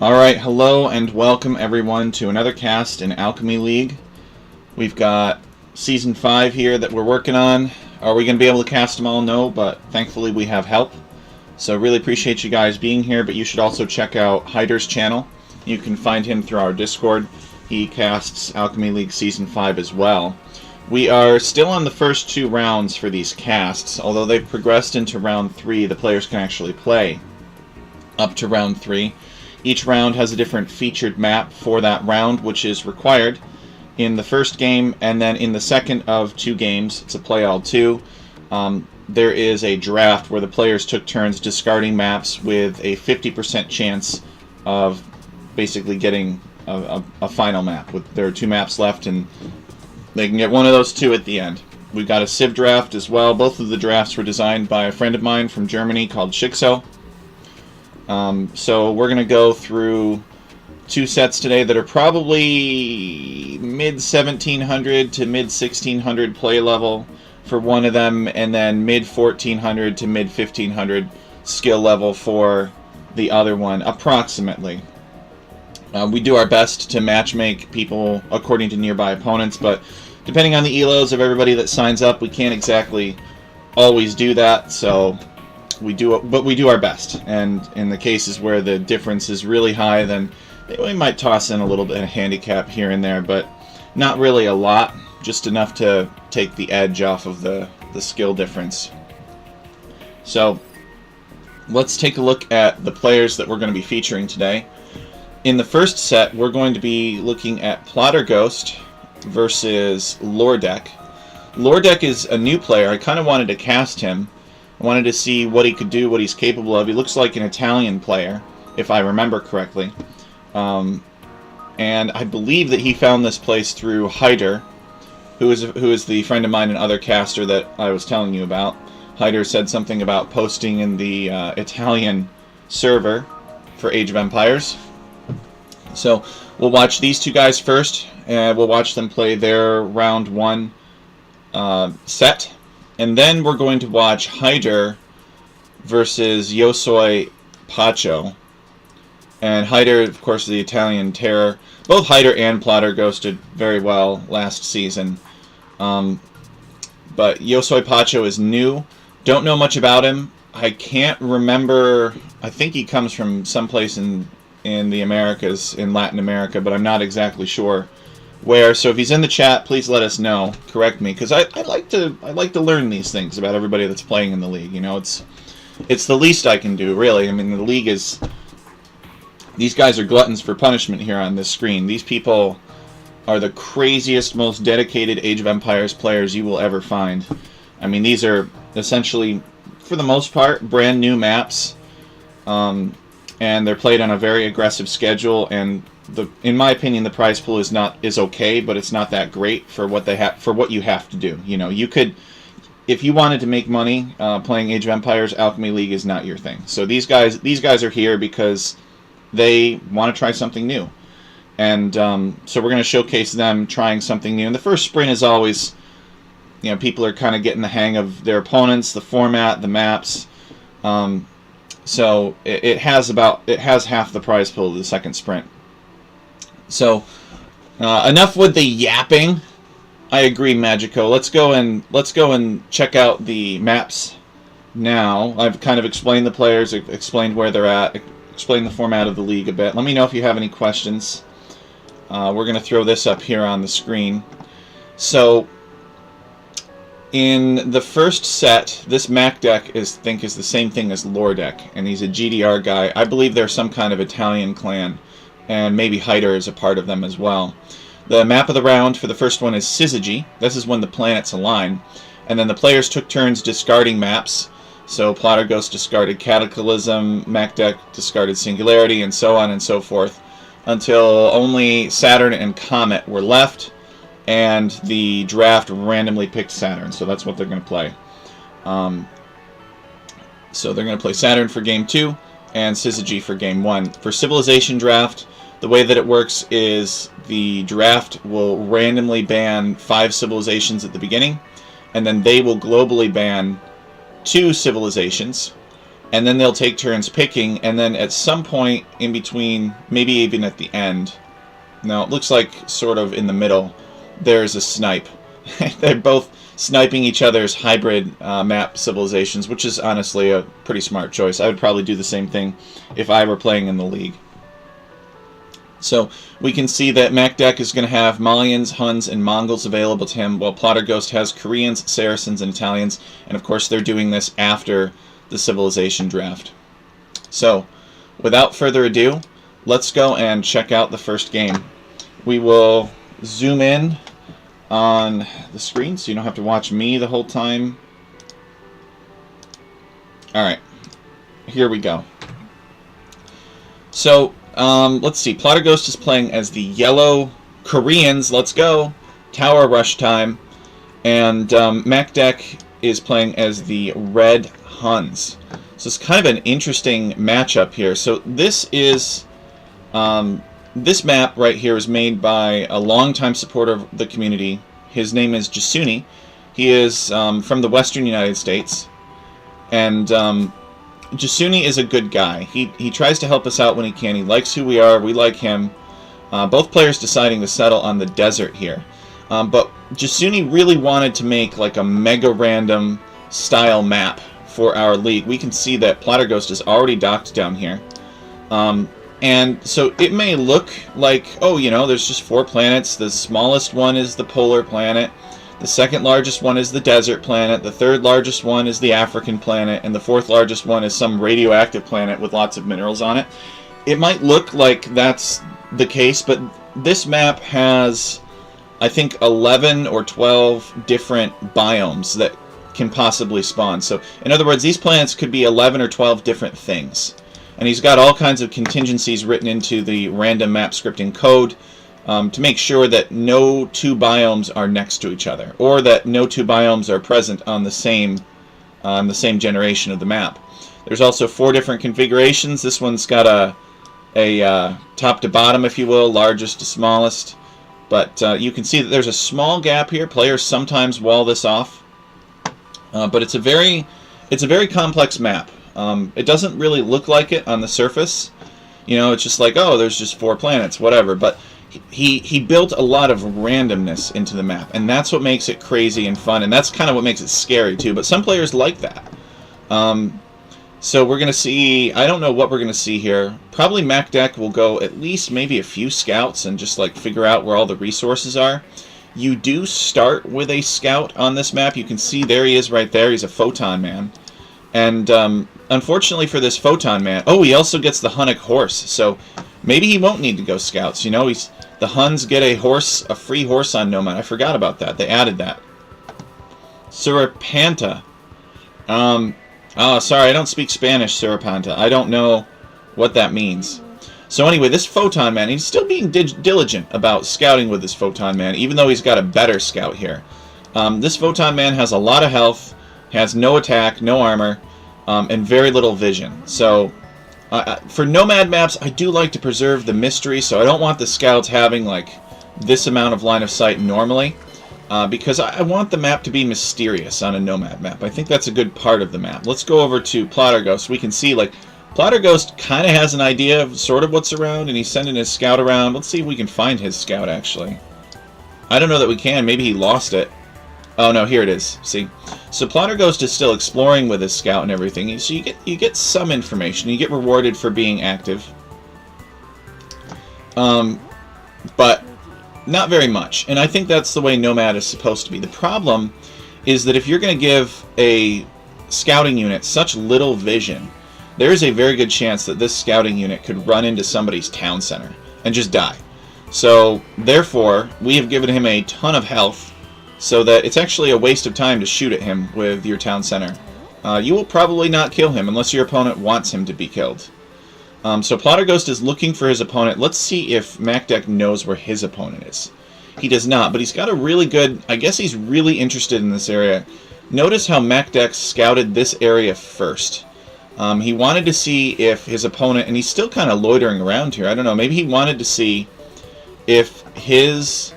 Alright, hello and welcome everyone to another cast in Alchemy League. We've got Season 5 here that we're working on. Are we going to be able to cast them all? No, but thankfully we have help. So really appreciate you guys being here, but you should also check out Hyder's channel. You can find him through our Discord. He casts Alchemy League Season 5 as well. We are still on the first 2 rounds for these casts. Although they've progressed into round 3, the players can actually play up to round 3. Each round has a different featured map for that round, which is required in the first game, and then in the second of 2 games, it's a play all 2, there is a draft where the players took turns discarding maps with a 50% chance of basically getting a final map. There are 2 maps left, and they can get one of those 2 at the end. We've got a Civ draft as well. Both of the drafts were designed by a friend of mine from Germany called Shikso. So we're going to go through 2 sets today that are probably mid-1700 to mid-1600 play level for one of them, and then mid-1400 to mid-1500 skill level for the other one, approximately. We do our best to matchmake people according to nearby opponents, but depending on the elos of everybody that signs up, we can't exactly always do that, so we do our best. And in the cases where the difference is really high, then we might toss in a little bit of handicap here and there, but not really a lot, just enough to take the edge off of the skill difference. So let's take a look at the players that we're going to be featuring today. In the first set, we're going to be looking at Plotterghost versus Lordek. Lordek is a new player. I kind of wanted to cast him. I wanted to see what he could do, what he's capable of. He looks like an Italian player, if I remember correctly. And I believe that he found this place through Hyder, who is the friend of mine and other caster that I was telling you about. Hyder said something about posting in the Italian server for Age of Empires. So we'll watch these 2 guys first, and we'll watch them play their round 1 set. And then we're going to watch Hyder versus Yosoi Pacho. And Hyder, of course, is the Italian terror. Both Hyder and Plotterghost did very well last season. But Yosoi Pacho is new. Don't know much about him. I can't remember. I think he comes from someplace in the Americas, in Latin America, but I'm not exactly sure where. So if he's in the chat, please let us know. Correct me, because I like to learn these things about everybody that's playing in the league. You know, it's the least I can do, really. I mean, the league is. These guys are gluttons for punishment here on this screen. These people are the craziest, most dedicated Age of Empires players you will ever find. I mean, these are essentially, for the most part, brand new maps, and they're played on a very aggressive schedule. And in my opinion, the prize pool is okay, but it's not that great for what you have to do. You know, you could, if you wanted to make money playing Age of Empires, Alchemy League is not your thing. So these guys are here because they want to try something new, and so we're going to showcase them trying something new. And the first sprint is always, you know, people are kind of getting the hang of their opponents, the format, the maps. So it has half the prize pool of the second sprint. So enough with the yapping. I agree, Magico. Let's go and check out the maps now. I've kind of explained the players, explained where they're at, explained the format of the league a bit. Let me know if you have any questions. We're going to throw this up here on the screen. So in the first set, this Mac deck is the same thing as Lordek, and he's a GDR guy. I believe they're some kind of Italian clan, and maybe Hyder is a part of them as well. The map of the round for the first one is Syzygy. This is when the planets align. And then the players took turns discarding maps. So Plotterghost discarded Cataclysm, Mac deck discarded Singularity, and so on and so forth, until only Saturn and Comet were left, and the draft randomly picked Saturn. So that's what they're going to play. So they're going to play Saturn for Game 2 and Syzygy for Game 1. For Civilization Draft, the way that it works is the draft will randomly ban 5 civilizations at the beginning, and then they will globally ban 2 civilizations, and then they'll take turns picking, and then at some point in between, maybe even at the end, no, it looks like sort of in the middle, there's a snipe. They're both sniping each other's hybrid map civilizations, which is honestly a pretty smart choice. I would probably do the same thing if I were playing in the league. So we can see that MacDeck is going to have Malians, Huns, and Mongols available to him, while Plotter Ghost has Koreans, Saracens, and Italians. And of course they're doing this after the civilization draft. So without further ado, let's go and check out the first game. We will zoom in on the screen so you don't have to watch me the whole time. Alright, here we go. So let's see. Plotter Ghost is playing as the yellow Koreans. Let's go. Tower rush time. And MacDeck is playing as the red Huns. So it's kind of an interesting matchup here. So this is this map right here is made by a longtime supporter of the community. His name is Jasuni. He is from the western United States. And Jasuni is a good guy. He tries to help us out when he can. He likes who we are. We like him. Both players deciding to settle on the desert here. But Jasuni really wanted to make like a mega random style map for our league. We can see that Plotter Ghost is already docked down here. And so it may look like, oh, you know, there's just 4 planets. The smallest one is the polar planet. The second largest one is the desert planet. The third largest one is the African planet. And the fourth largest one is some radioactive planet with lots of minerals on it. It might look like that's the case, but this map has, I think, 11 or 12 different biomes that can possibly spawn. So, in other words, these planets could be 11 or 12 different things. And he's got all kinds of contingencies written into the random map scripting code to make sure that no 2 biomes are next to each other, or that no 2 biomes are present on the same generation of the map. There's also 4 different configurations. This one's got a top to bottom, if you will, largest to smallest. But you can see that there's a small gap here. Players sometimes wall this off, but it's a very complex map. It doesn't really look like it on the surface. You know, it's just like, oh, there's just 4 planets, whatever. But he built a lot of randomness into the map, and that's what makes it crazy and fun, and that's kind of what makes it scary too. But some players like that. So we're gonna see. I don't know what we're gonna see here. Probably MacDeck will go at least maybe a few scouts and just like figure out where all the resources are. You do start with a scout on this map. You can see there he is right there. He's a photon man. And unfortunately for this photon man, oh, he also gets the Hunnic horse. So maybe he won't need to go scouts. You know, the Huns get a free horse on Nomad. I forgot about that. They added that. Surapanta. Oh, sorry, I don't speak Spanish, Surapanta. I don't know what that means. So anyway, this photon man, he's still being diligent about scouting with this photon man, even though he's got a better scout here. This photon man has a lot of health, has no attack, no armor, and very little vision. So for Nomad maps, I do like to preserve the mystery, so I don't want the scouts having like this amount of line of sight normally, because I want the map to be mysterious on a Nomad map. I think that's a good part of the map. Let's go over to Plotter Ghost. We can see like Plotter Ghost kind of has an idea of sort of what's around, and he's sending his scout around. Let's see if we can find his scout, actually. I don't know that we can. Maybe he lost it. Oh, no, here it is. See? So Plotter Ghost is still exploring with his scout and everything. So you get some information. You get rewarded for being active. But not very much. And I think that's the way Nomad is supposed to be. The problem is that if you're going to give a scouting unit such little vision, there is a very good chance that this scouting unit could run into somebody's town center and just die. So, therefore, we have given him a ton of health, so that it's actually a waste of time to shoot at him with your town center. You will probably not kill him unless your opponent wants him to be killed. So Plotter Ghost is looking for his opponent. Let's see if MacDeck knows where his opponent is. He does not, but he's got a really good... I guess he's really interested in this area. Notice how MacDeck scouted this area first. He wanted to see if his opponent... And he's still kind of loitering around here. I don't know. Maybe he wanted to see if his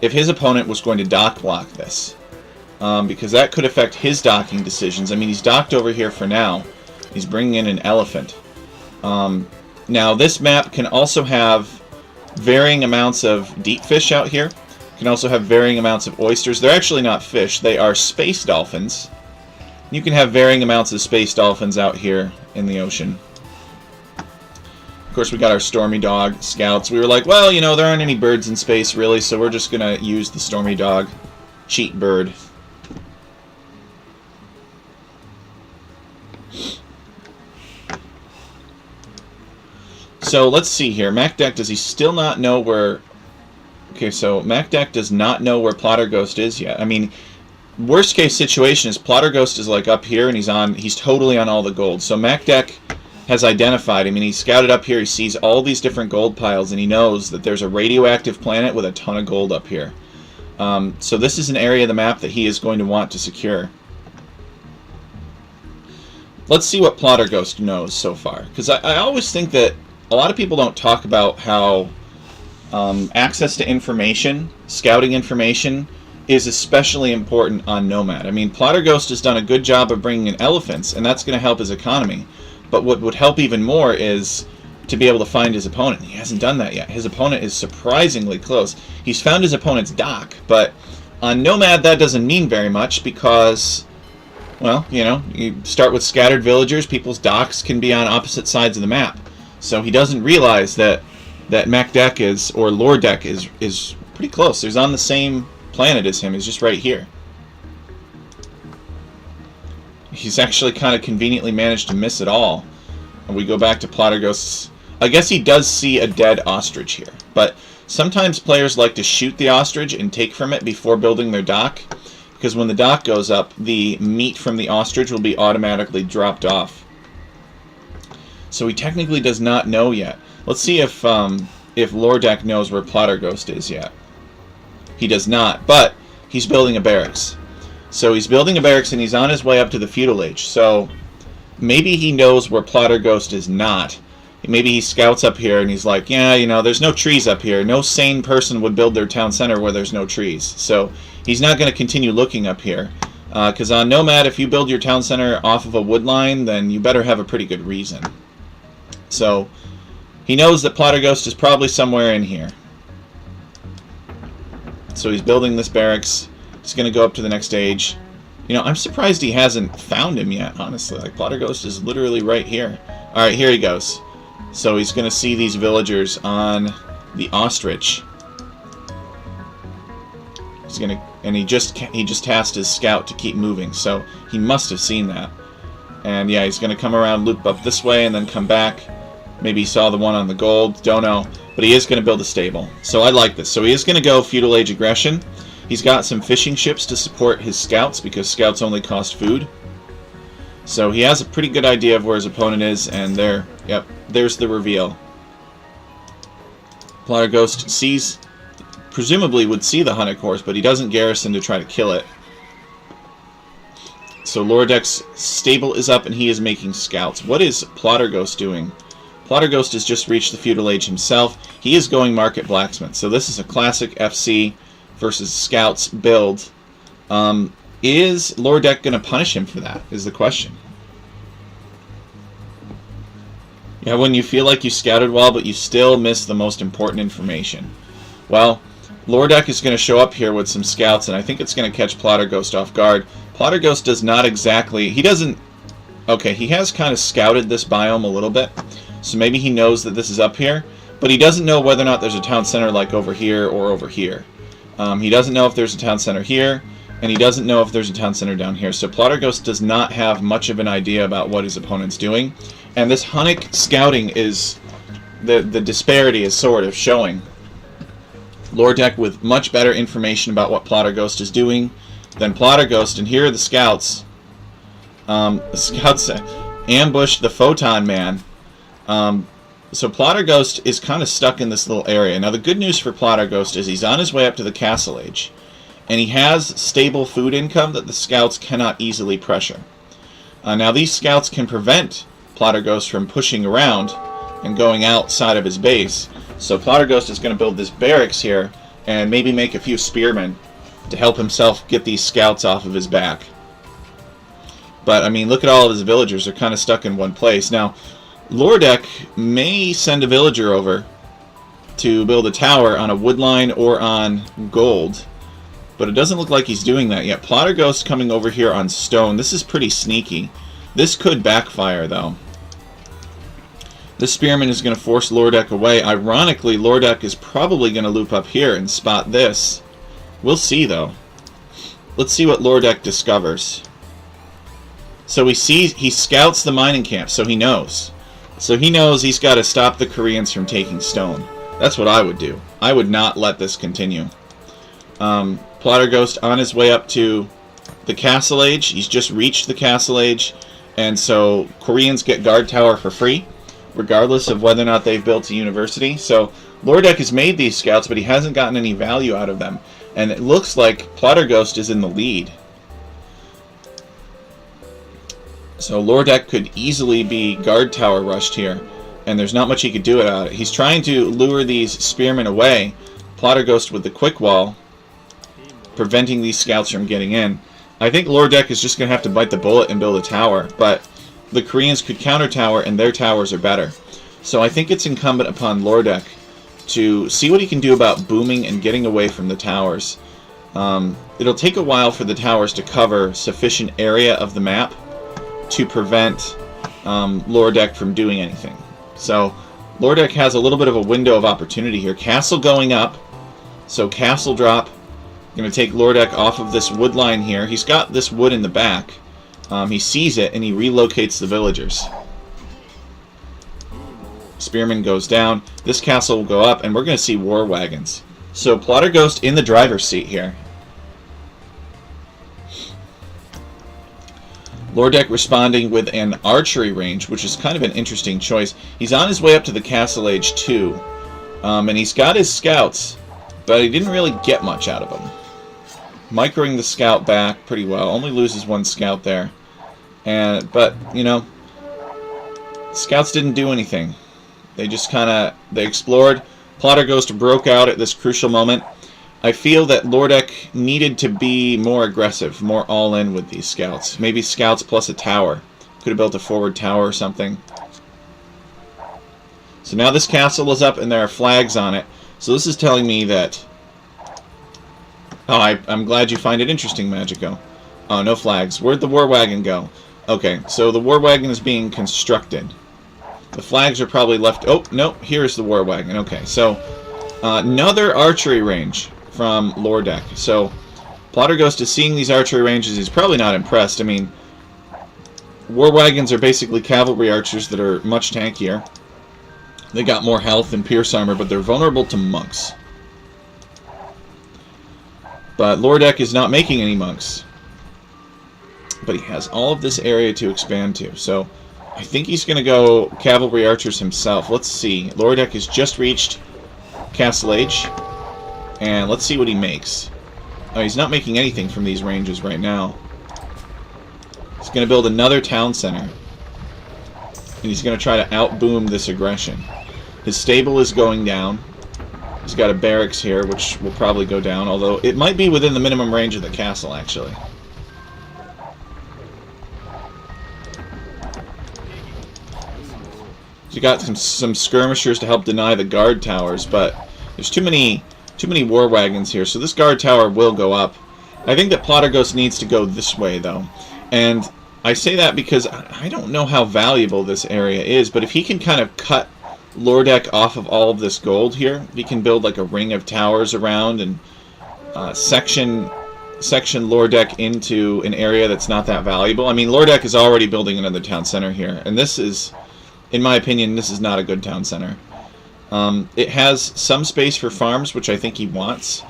opponent was going to dock block this. Because that could affect his docking decisions. I mean, he's docked over here for now. He's bringing in an elephant. Now, this map can also have varying amounts of deep fish out here. Can also have varying amounts of oysters. They're actually not fish. They are space dolphins. You can have varying amounts of space dolphins out here in the ocean. Of course, we got our Stormy Dog scouts. We were like, well, you know, there aren't any birds in space, really, so we're just going to use the Stormy Dog cheat bird. So, let's see here. MacDeck, does he still not know where... Okay, so MacDeck does not know where Plotter Ghost is yet. I mean, worst case situation is Plotter Ghost is like up here and he's totally on all the gold. So MacDeck has identified him and he scouted up here. He sees all these different gold piles and he knows that there's a radioactive planet with a ton of gold up here. So this is an area of the map that he is going to want to secure. Let's see what Plotter Ghost knows so far. Because I always think that a lot of people don't talk about how access to information, scouting information, is especially important on Nomad. I mean, Plotter Ghost has done a good job of bringing in elephants, and that's going to help his economy. But what would help even more is to be able to find his opponent. He hasn't done that yet. His opponent is surprisingly close. He's found his opponent's dock, but on Nomad that doesn't mean very much because, well, you know, you start with scattered villagers, people's docks can be on opposite sides of the map. So he doesn't realize that MacDeck is, or Lordeck is pretty close. He's on the same planet as him. He's just right here. He's actually kind of conveniently managed to miss it all. And we go back to Plotter Ghost's... I guess he does see a dead ostrich here. But sometimes players like to shoot the ostrich and take from it before building their dock. Because when the dock goes up, the meat from the ostrich will be automatically dropped off. So he technically does not know yet. Let's see if Lordeck knows where Plotter Ghost is yet. He does not, but he's building a barracks. So he's building a barracks and he's on his way up to the feudal age. So maybe he knows where Plotter Ghost is not. Maybe he scouts up here and he's like, yeah, you know, there's no trees up here. No sane person would build their town center where there's no trees. So he's not going to continue looking up here. Because on Nomad, if you build your town center off of a wood line, then you better have a pretty good reason. So he knows that Plotter Ghost is probably somewhere in here. So he's building this barracks. He's going to go up to the next stage. You know, I'm surprised he hasn't found him yet, honestly. Like, Plotter Ghost is literally right here. Alright, here he goes. So he's going to see these villagers on the ostrich. He's going to... And he just tasked his scout to keep moving. So he must have seen that. And yeah, he's going to come around, loop up this way, and then come back. Maybe he saw the one on the gold. Don't know. But he is going to build a stable. So I like this. So he is going to go feudal age aggression. He's got some fishing ships to support his scouts because scouts only cost food. So he has a pretty good idea of where his opponent is, and there, yep, there's the reveal. Plotter Ghost sees, presumably would see the hunted horse, but he doesn't garrison to try to kill it. So Lordeck's stable is up and he is making scouts. What is Plotter Ghost doing? Plotter Ghost has just reached the feudal age himself. He is going market blacksmith. So this is a classic FC versus scouts build. Is Lordeck going to punish him for that, is the question. Yeah, when you feel like you scouted well, but you still miss the most important information. Well, Lordeck is going to show up here with some scouts, and I think it's going to catch Plotter Ghost off guard. Plotter Ghost does not exactly... He doesn't... Okay, he has kind of scouted this biome a little bit, so maybe he knows that this is up here, but he doesn't know whether or not there's a town center like over here or over here. He doesn't know if there's a town center here, and he doesn't know if there's a town center down here. So Plotter Ghost does not have much of an idea about what his opponent's doing. And this Hunnic scouting is... The disparity is sort of showing. Lordeck with much better information about what Plotter Ghost is doing than Plotter Ghost. And here are the scouts. The scouts ambush the Photon Man. So Plotter Ghost is kind of stuck in this little area. Now the good news for Plotter Ghost is he's on his way up to the Castle Age. And he has stable food income that the scouts cannot easily pressure. Now these scouts can prevent Plotter Ghost from pushing around and going outside of his base. So Plotter Ghost is going to build this barracks here and maybe make a few spearmen to help himself get these scouts off of his back. But, I mean, look at all of his villagers. They're kind of stuck in one place. Now, Lordek may send a villager over to build a tower on a wood line or on gold. But it doesn't look like he's doing that yet. Plotter Ghost coming over here on stone. This is pretty sneaky. This could backfire, though. This Spearman is going to force Lordek away. Ironically, Lordek is probably going to loop up here and spot this. We'll see, though. Let's see what Lordek discovers. So he scouts the mining camp, so he knows. So he knows he's got to stop the Koreans from taking stone. That's what I would do. I would not let this continue. Plotter Ghost on his way up to the Castle Age. He's just reached the Castle Age. And so Koreans get guard tower for free, regardless of whether or not they've built a university. So Lordek has made these scouts, but he hasn't gotten any value out of them. And it looks like Plotter Ghost is in the lead. So Lordek could easily be guard tower rushed here. And there's not much he could do about it. He's trying to lure these spearmen away. Plotter Ghost with the quick wall, preventing these scouts from getting in. I think Lordek is just going to have to bite the bullet and build a tower. But the Koreans could counter tower, and their towers are better. So I think it's incumbent upon Lordek to see what he can do about booming and getting away from the towers. It'll take a while for the towers to cover sufficient area of the map to prevent Lordek from doing anything. So Lordek has a little bit of a window of opportunity here. Castle going up. So castle drop. Going to take Lordek off of this wood line here. He's got this wood in the back. He sees it and he relocates the villagers. Spearman goes down. This castle will go up and we're going to see war wagons. So Plotter Ghost in the driver's seat here. Lordek responding with an archery range, which is kind of an interesting choice. He's on his way up to the Castle Age 2. And he's got his scouts, but he didn't really get much out of them. Microing the scout back pretty well. Only loses one scout there. But, you know, scouts didn't do anything. They just they explored. Plotter Ghost broke out at this crucial moment. I feel that Lordek needed to be more aggressive, more all-in with these scouts. Maybe scouts plus a tower. Could have built a forward tower or something. So now this castle is up and there are flags on it. So this is telling me that... Oh, I'm glad you find it interesting, Magico. Oh, no flags. Where'd the war wagon go? Okay, so the war wagon is being constructed. The flags are probably left... Oh, no, here's the war wagon. Okay, so another archery range from Lordek. So Plotter Ghost is seeing these archery ranges. He's probably not impressed. I mean, war wagons are basically cavalry archers that are much tankier. They got more health and pierce armor, but they're vulnerable to monks. But Lordek is not making any monks. But he has all of this area to expand to. So I think he's going to go cavalry archers himself. Let's see. Lordek has just reached Castle Age. And let's see what he makes. Oh, he's not making anything from these ranges right now. He's going to build another town center. And he's going to try to outboom this aggression. His stable is going down. He's got a barracks here, which will probably go down. Although it might be within the minimum range of the castle, actually. You got some skirmishers to help deny the guard towers, but there's too many war wagons here, so this guard tower will go up. I think that Plotter Ghost needs to go this way, though. And I say that because I don't know how valuable this area is, but if he can kind of cut Lordek off of all of this gold here, he can build like a ring of towers around and section Lordek into an area that's not that valuable. I mean, Lordek is already building another town center here, and this is, in my opinion, this is not a good town center. It has some space for farms, which I think he wants.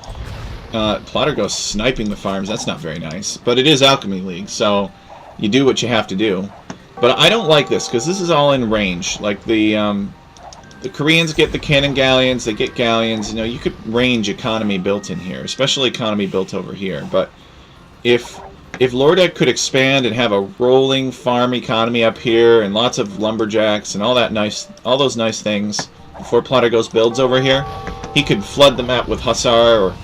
Plotter Ghost sniping the farms, that's not very nice. But it is Alchemy League, so you do what you have to do. But I don't like this, because this is all in range. Like, the Koreans get the cannon galleons, they get galleons. You know, you could range economy built in here, especially economy built over here. But if Lordek could expand and have a rolling farm economy up here, and lots of lumberjacks and all those nice things, before Plotter Ghost builds over here, he could flood the map with Hussar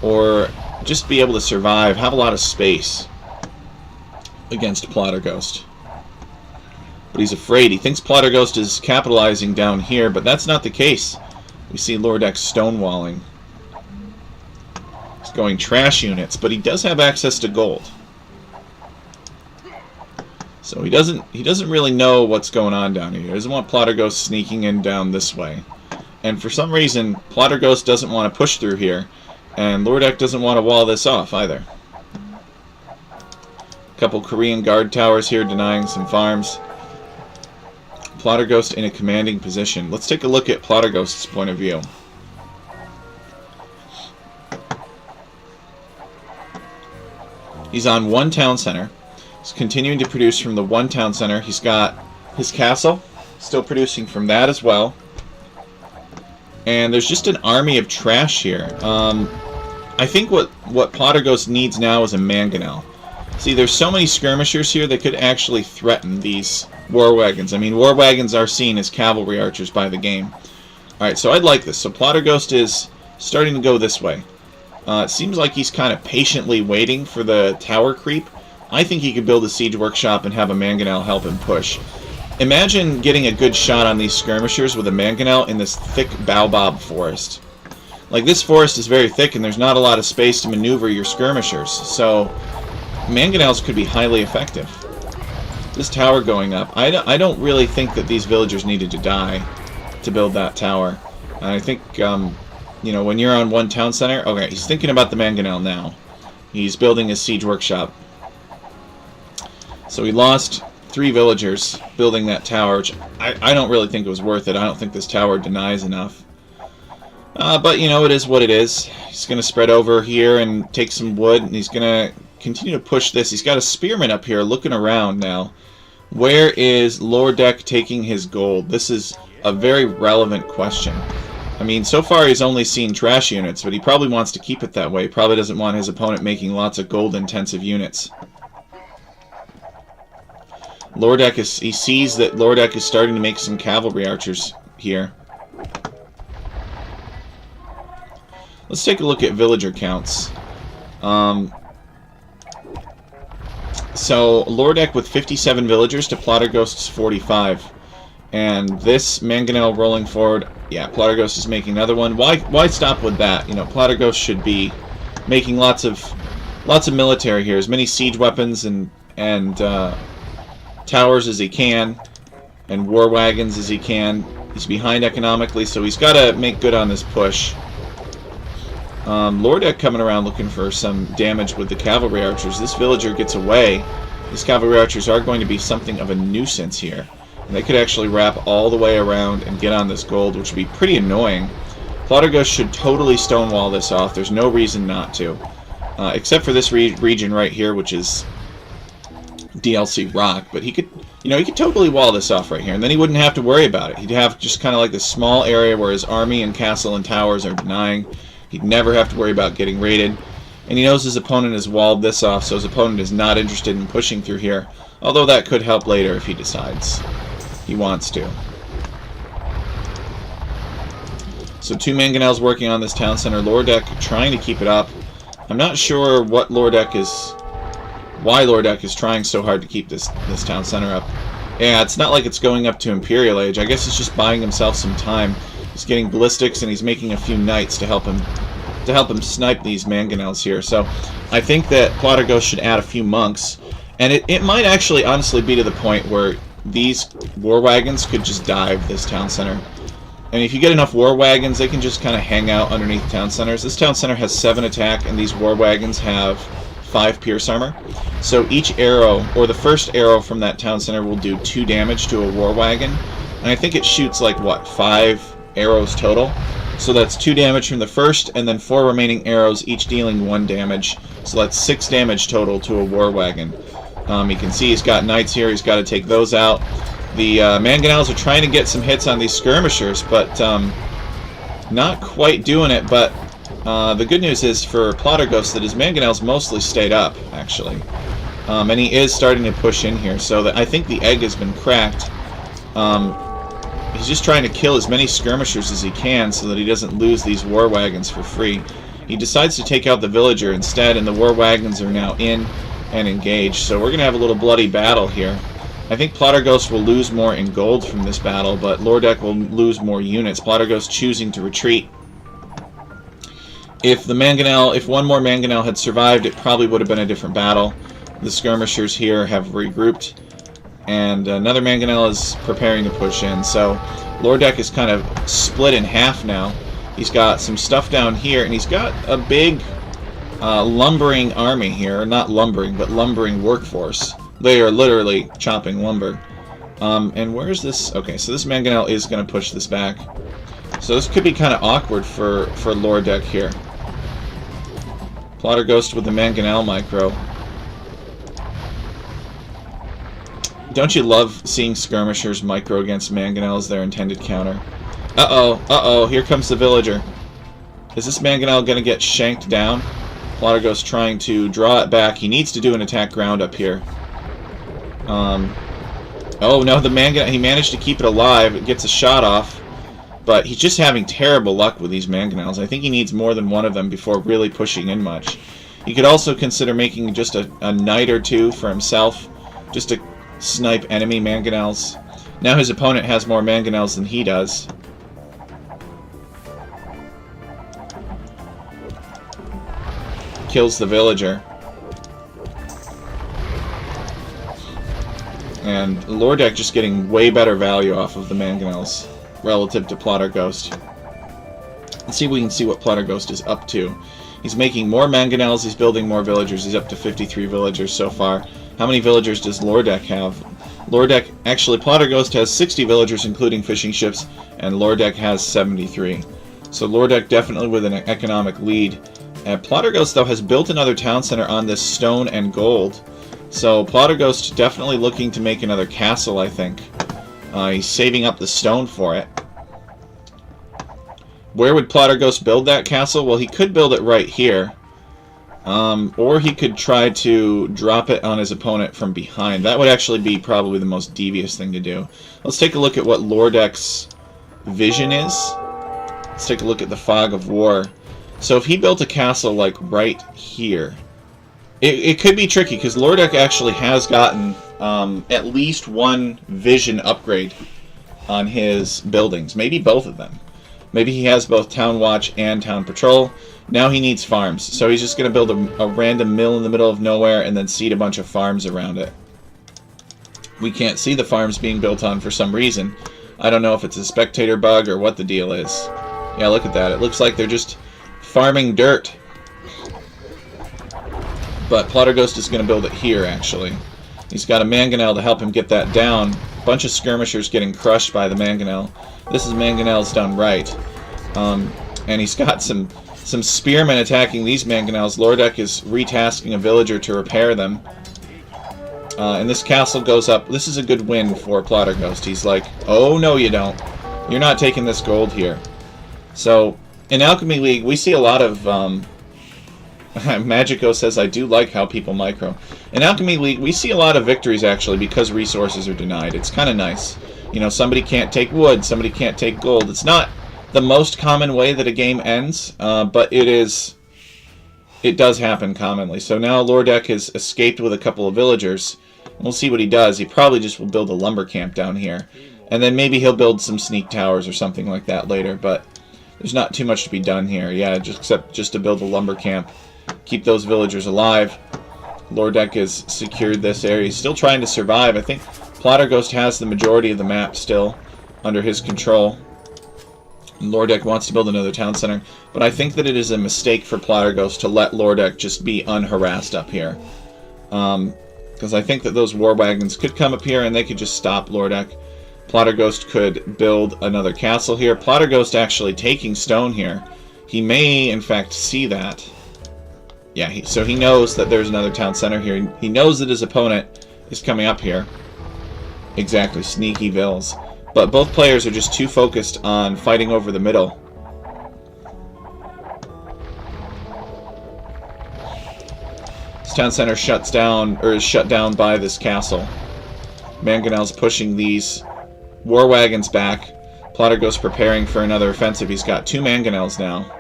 or just be able to survive, have a lot of space. against Plotter Ghost. But he's afraid. He thinks Plotter Ghost is capitalizing down here, but that's not the case. We see Lordek stonewalling. He's going trash units, but he does have access to gold. So he doesn't really know what's going on down here. He doesn't want Plotter Ghost sneaking in down this way. And for some reason, Plotter Ghost doesn't want to push through here, and Lordek doesn't want to wall this off either. A couple Korean guard towers here denying some farms. Plotter Ghost in a commanding position. Let's take a look at Plotter Ghost's point of view. He's on one town center. He's continuing to produce from the one town center. He's got his castle, still producing from that as well. And there's just an army of trash here. I think what Plotter Ghost needs now is a mangonel. See, there's so many skirmishers here that could actually threaten these war wagons. I mean, war wagons are seen as cavalry archers by the game. Alright, so I'd like this. So Plotter Ghost is starting to go this way. It seems like he's kind of patiently waiting for the tower creep. I think he could build a siege workshop and have a mangonel help him push. Imagine getting a good shot on these skirmishers with a mangonel in this thick baobab forest. Like, this forest is very thick and there's not a lot of space to maneuver your skirmishers, so mangonels could be highly effective. This tower going up, I don't really think that these villagers needed to die to build that tower. And I think, you know, when you're on one town center, okay, he's thinking about the mangonel now. He's building his siege workshop. So he lost 3 villagers building that tower, which I don't really think it was worth it. I don't think this tower denies enough. But, you know, it is what it is. He's going to spread over here and take some wood, and he's going to continue to push this. He's got a spearman up here looking around now. Where is Lordek taking his gold? This is a very relevant question. I mean, so far he's only seen trash units, but he probably wants to keep it that way. He probably doesn't want his opponent making lots of gold-intensive units. Lordek he sees that Lordek is starting to make some cavalry archers here. Let's take a look at villager counts. So Lordek with 57 villagers to Plotter Ghost's 45. And this mangonel rolling forward, yeah, Plotter Ghost is making another one. Why stop with that? You know, Plotter Ghost should be making lots of military here, as many siege weapons and towers as he can, and war wagons as he can. He's behind economically, so he's got to make good on this push. Lordek coming around looking for some damage with the cavalry archers. This villager gets away. These cavalry archers are going to be something of a nuisance here. And they could actually wrap all the way around and get on this gold, which would be pretty annoying. Plotter Ghost should totally stonewall this off. There's no reason not to. Except for this region right here, which is DLC rock. But he could, you know, he could totally wall this off right here. And then he wouldn't have to worry about it. He'd have just kind of like this small area where his army and castle and towers are denying. He'd never have to worry about getting raided. And he knows his opponent has walled this off, so his opponent is not interested in pushing through here. Although that could help later if he decides he wants to. So 2 mangonels working on this town center. Lordek trying to keep it up. I'm not sure why Lordek is trying so hard to keep this town center up. Yeah, it's not like it's going up to Imperial Age. I guess it's just buying himself some time. He's getting ballistics and he's making a few knights to help him snipe these mangonels here. So I think that Plotter Ghost should add a few monks, and it might actually honestly be to the point where these war wagons could just dive this town center. And if you get enough war wagons, they can just kind of hang out underneath town centers. This town center has 7 attack, and these war wagons have 5 pierce armor. So each arrow, or the first arrow from that town center, will do 2 damage to a war wagon. And I think it shoots like, what, 5 arrows total? So that's 2 damage from the first, and then 4 remaining arrows, each dealing 1 damage. So that's 6 damage total to a war wagon. You can see he's got knights here. He's got to take those out. The mangonels are trying to get some hits on these skirmishers, but not quite doing it. But the good news is for Plotter Ghost that his mangonels mostly stayed up, actually. And he is starting to push in here, so that I think the egg has been cracked. He's just trying to kill as many skirmishers as he can so that he doesn't lose these war wagons for free. He decides to take out the villager instead, and the war wagons are now in. and engage. So we're going to have a little bloody battle here. I think Plotterghost will lose more in gold from this battle, but Lordek will lose more units. Plotterghost choosing to retreat. If one more Mangonel had survived, it probably would have been a different battle. The skirmishers here have regrouped, and another Mangonel is preparing to push in. So Lordek is kind of split in half now. He's got some stuff down here, and he's got a big lumbering army here. Not lumbering, but lumbering workforce. They are literally chopping lumber. And where's this? Okay, so this Mangonel is going to push this back. So this could be kind of awkward for Lordek here. Plotterghost with the Mangonel micro. Don't you love seeing skirmishers micro against Mangonel as their intended counter? Uh-oh, here comes the villager. Is this Mangonel going to get shanked down? Plotterghost trying to draw it back. He needs to do an attack ground up here. Oh no, the Mangonel, he managed to keep it alive. It gets a shot off. But he's just having terrible luck with these Mangonels. I think he needs more than one of them before really pushing in much. He could also consider making just a knight or two for himself, just to snipe enemy Mangonels. Now his opponent has more Mangonels than he does. Kills the villager. And Lordek just getting way better value off of the Mangonels relative to Plotterghost. Let's see if we can see what Plotterghost is up to. He's making more Mangonels, he's building more villagers. He's up to 53 villagers so far. How many villagers does Lordek have? Actually, Plotterghost has 60 villagers, including fishing ships, and Lordek has 73. So Lordek definitely with an economic lead. Plotterghost, though, has built another town center on this stone and gold. So Plotterghost definitely looking to make another castle, I think. He's saving up the stone for it. Where would Plotterghost build that castle? Well, he could build it right here. Or he could try to drop it on his opponent from behind. That would actually be probably the most devious thing to do. Let's take a look at what Lordek's vision is. Let's take a look at the Fog of War. So if he built a castle like right here, it could be tricky because Lordek actually has gotten at least one vision upgrade on his buildings. Maybe both of them. Maybe he has both Town Watch and Town Patrol. Now he needs farms. So he's just going to build a random mill in the middle of nowhere and then seed a bunch of farms around it. We can't see the farms being built on for some reason. I don't know if it's a spectator bug or what the deal is. Yeah, look at that. It looks like they're just farming dirt. But Plotterghost is going to build it here, actually. He's got a Mangonel to help him get that down. A bunch of skirmishers getting crushed by the Mangonel. This is Mangonel's done right. And he's got some spearmen attacking these Mangonels. Lordek is retasking a villager to repair them. And this castle goes up. This is a good win for Plotterghost. He's like, oh, no, you don't. You're not taking this gold here. So, in Alchemy League, we see a lot of... Magico says, I do like how people micro. In Alchemy League, we see a lot of victories, actually, because resources are denied. It's kind of nice. You know, somebody can't take wood, somebody can't take gold. It's not the most common way that a game ends, but it does happen commonly. So now Lordek has escaped with a couple of villagers. We'll see what he does. He probably just will build a lumber camp down here. And then maybe he'll build some sneak towers or something like that later, but there's not too much to be done here. Yeah, except just to build a lumber camp. Keep those villagers alive. Lordek has secured this area. He's still trying to survive. I think Plotterghost has the majority of the map still under his control. And Lordek wants to build another town center. But I think that it is a mistake for Plotterghost to let Lordek just be unharassed up here. Because I think that those war wagons could come up here and they could just stop Lordek. Plotterghost could build another castle here. Plotterghost actually taking stone here. He may, in fact, see that. Yeah, so he knows that there's another town center here. He knows that his opponent is coming up here. Exactly, sneaky vills. But both players are just too focused on fighting over the middle. This town center shuts down, or is shut down by this castle. Mangonel's pushing these war wagons back. Plotterghost preparing for another offensive. He's got 2 Mangonels now.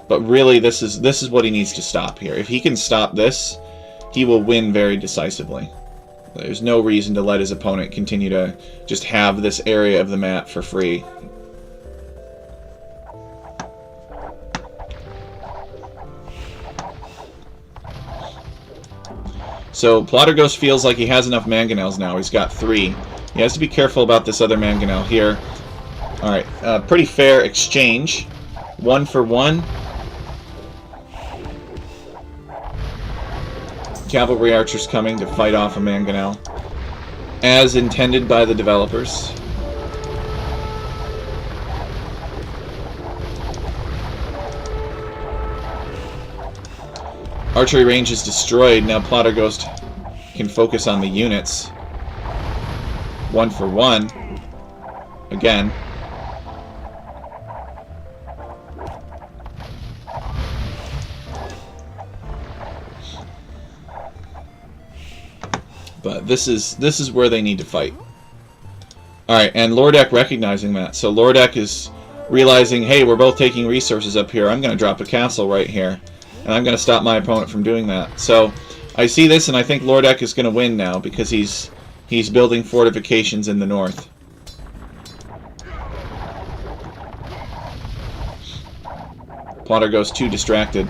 But really, this is what he needs to stop here. If he can stop this, he will win very decisively. There's no reason to let his opponent continue to just have this area of the map for free. So Plotterghost feels like he has enough mangonels now. He's got 3. He has to be careful about this other mangonel here. Alright, pretty fair exchange. 1 for 1. Cavalry archers coming to fight off a mangonel, as intended by the developers. Archery range is destroyed. Now Plotterghost can focus on the units. 1 for 1. Again. But this is where they need to fight. Alright, and Lordek recognizing that. So Lordek is realizing, hey, we're both taking resources up here. I'm going to drop a castle right here. And I'm going to stop my opponent from doing that. So I see this, and I think Lordek is going to win now because he's building fortifications in the north. Plotterghost too distracted.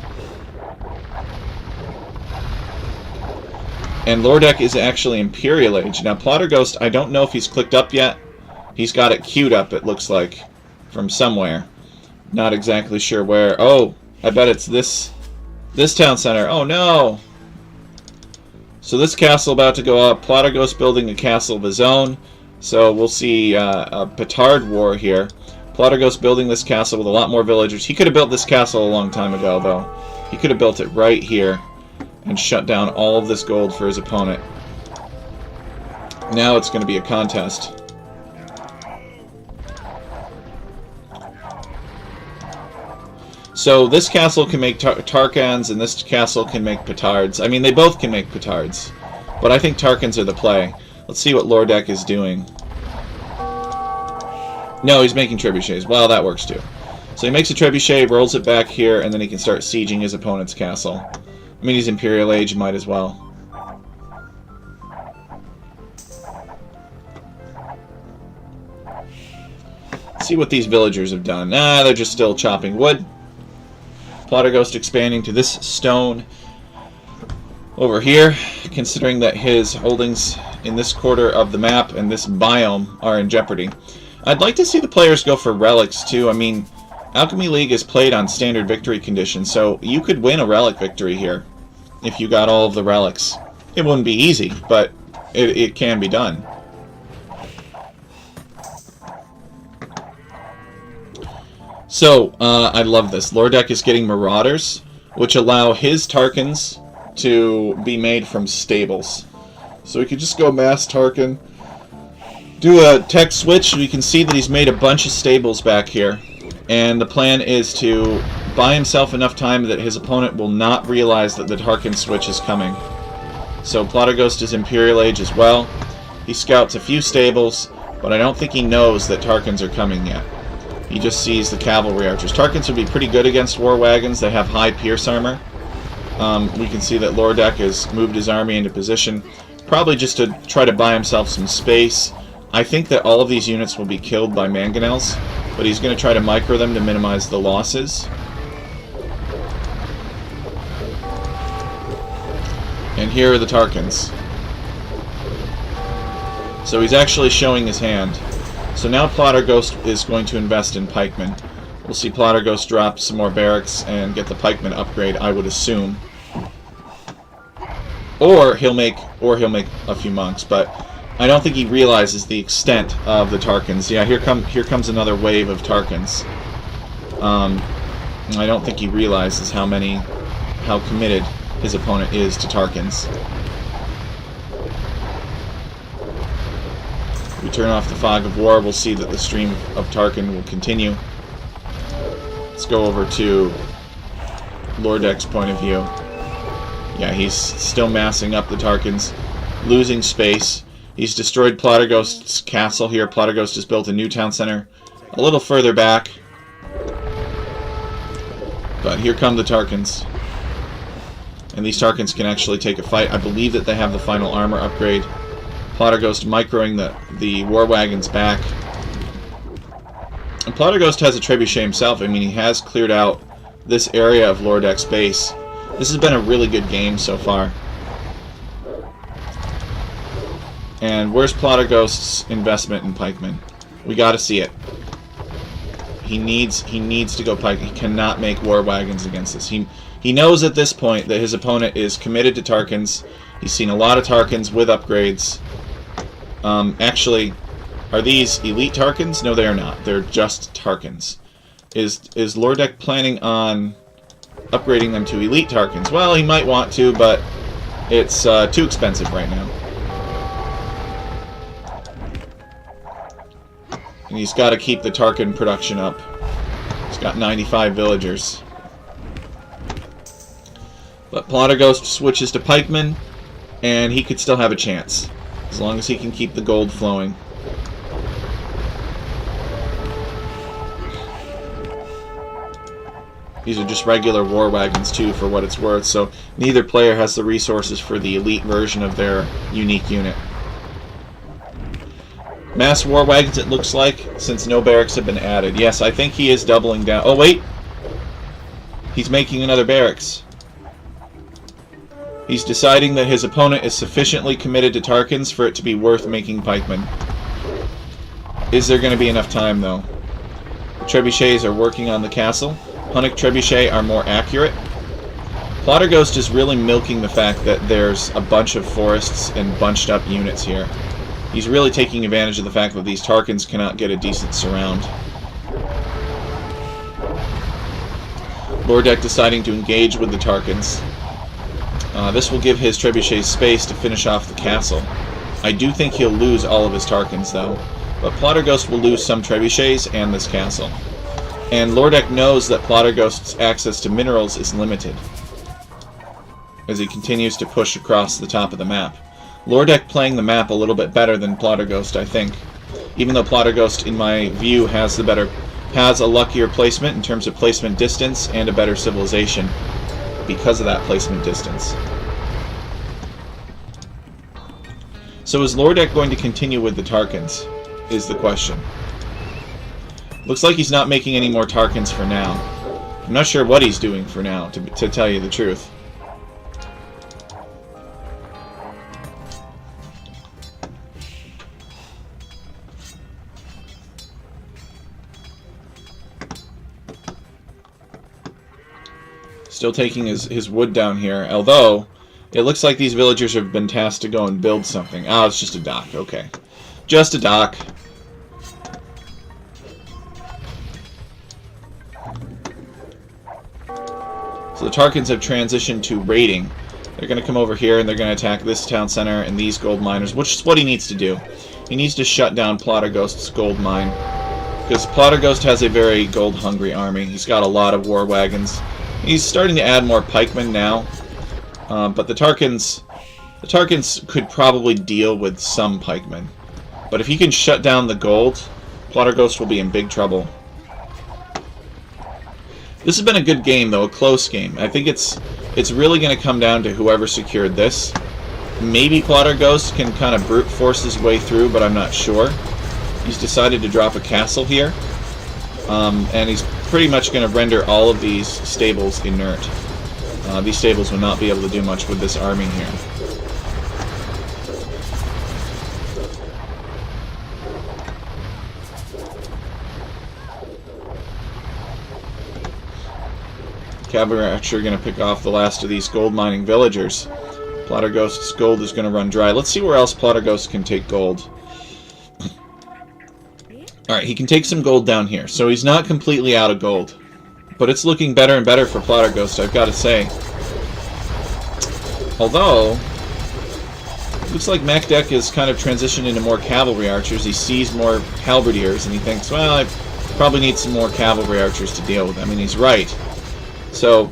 And Lordek is actually Imperial Age. Now Plotterghost, I don't know if he's clicked up yet. He's got it queued up, it looks like, from somewhere. Not exactly sure where. Oh, I bet it's this town center. Oh no! So this castle about to go up. Plotterghost building a castle of his own. So we'll see a petard war here. Plotterghost building this castle with a lot more villagers. He could have built this castle a long time ago, though. He could have built it right here and shut down all of this gold for his opponent. Now it's going to be a contest. So this castle can make Tarkans, and this castle can make petards. I mean, they both can make petards, but I think Tarkans are the play. Let's see what Lordek is doing. No, he's making trebuchets. Well, that works too. So he makes a trebuchet, rolls it back here, and then he can start sieging his opponent's castle. I mean, he's Imperial Age, might as well. Let's see what these villagers have done. Ah, they're just still chopping wood. Plotterghost expanding to this stone over here, considering that his holdings in this quarter of the map and this biome are in jeopardy. I'd like to see the players go for relics too. I mean, Alchemy League is played on standard victory conditions, so you could win a relic victory here if you got all of the relics. It wouldn't be easy, but it can be done. So, I love this. Lordek is getting Marauders, which allow his Tarkans to be made from stables. So we could just go mass Tarkan, do a tech switch. We can see that he's made a bunch of stables back here. And the plan is to buy himself enough time that his opponent will not realize that the Tarkan switch is coming. So Plotterghost is Imperial Age as well. He scouts a few stables, but I don't think he knows that Tarkans are coming yet. He just sees the cavalry archers. Tarkans would be pretty good against war wagons. They have high pierce armor. We can see that Lordek has moved his army into position, probably just to try to buy himself some space. I think that all of these units will be killed by mangonels, but he's going to try to micro them to minimize the losses. And here are the Tarkans. So he's actually showing his hand. So now Plotterghost is going to invest in pikemen. We'll see Plotterghost drop some more barracks and get the pikemen upgrade, I would assume. Or he'll make a few monks, but I don't think he realizes the extent of the Tarkans. Yeah, here comes another wave of Tarkans. I don't think he realizes how committed his opponent is to Tarkans. We turn off the fog of war, we'll see that the stream of Tarkan will continue. Let's go over to Lordek's point of view. Yeah, he's still massing up the Tarkans, losing space. He's destroyed Plotterghost's castle here. Plotterghost has built a new town center a little further back. But here come the Tarkans. And these Tarkans can actually take a fight. I believe that they have the final armor upgrade. Plotter Ghost microing the War Wagons back. And Plotter Ghost has a Trebuchet himself. I mean, he has cleared out this area of Lordek's base. This has been a really good game so far. And where's Plotter Ghost's investment in pikemen? We got to see it. He needs to go pike. He cannot make war wagons against this. He knows at this point that his opponent is committed to Tarkans. He's seen a lot of Tarkans with upgrades. Actually, are these elite Tarkans? No, they are not. They're just Tarkans. Is Lordek planning on upgrading them to elite Tarkans? Well, he might want to, but it's too expensive right now. And he's got to keep the Tarkan production up. He's got 95 villagers. But Plotter Ghost switches to pikemen, and he could still have a chance, as long as he can keep the gold flowing. These are just regular war wagons, too, for what it's worth, so neither player has the resources for the elite version of their unique unit. Mass war wagons, it looks like, since no barracks have been added. Yes, I think he is doubling down. Oh, wait! He's making another barracks. He's deciding that his opponent is sufficiently committed to Tarkans for it to be worth making pikemen. Is there going to be enough time, though? The trebuchets are working on the castle. Hunnic trebuchet are more accurate. Plotter Ghost is really milking the fact that there's a bunch of forests and bunched up units here. He's really taking advantage of the fact that these Tarkans cannot get a decent surround. Lordek deciding to engage with the Tarkans. This will give his trebuchets space to finish off the castle. I do think he'll lose all of his Tarkans, though. But Plotter Ghost will lose some trebuchets and this castle. And Lordek knows that Plotter Ghost's access to minerals is limited, as he continues to push across the top of the map. Lordek playing the map a little bit better than Plotter Ghost, I think. Even though Plotter Ghost, in my view, has a luckier placement in terms of placement distance and a better civilization because of that placement distance. So is Lordek going to continue with the Tarkans, is the question. Looks like he's not making any more Tarkans for now. I'm not sure what he's doing for now, to tell you the truth. Still taking his wood down here, although it looks like these villagers have been tasked to go and build something. Oh, it's just a dock. Okay. Just a dock. So the Tarkans have transitioned to raiding. They're going to come over here and they're going to attack this town center and these gold miners, which is what he needs to do. He needs to shut down Plotter Ghost's gold mine, because Plotter Ghost has a very gold-hungry army. He's got a lot of war wagons. He's starting to add more pikemen now, but the Tarkans could probably deal with some pikemen. But if he can shut down the gold, Plotter Ghost will be in big trouble. This has been a good game, though, a close game. I think it's really going to come down to whoever secured this. Maybe Plotter Ghost can kind of brute force his way through, but I'm not sure. He's decided to drop a castle here, and he's pretty much going to render all of these stables inert. These stables will not be able to do much with this army here. Cavalry are actually going to pick off the last of these gold mining villagers. Plotter Ghost's gold is going to run dry. Let's see where else Plotter Ghost can take gold. Alright, he can take some gold down here. So he's not completely out of gold. But it's looking better and better for Plotter Ghost, I've got to say. Although, it looks like Macdeck has kind of transitioned into more cavalry archers. He sees more halberdiers and he thinks, well, I probably need some more cavalry archers to deal with. I mean, he's right. So,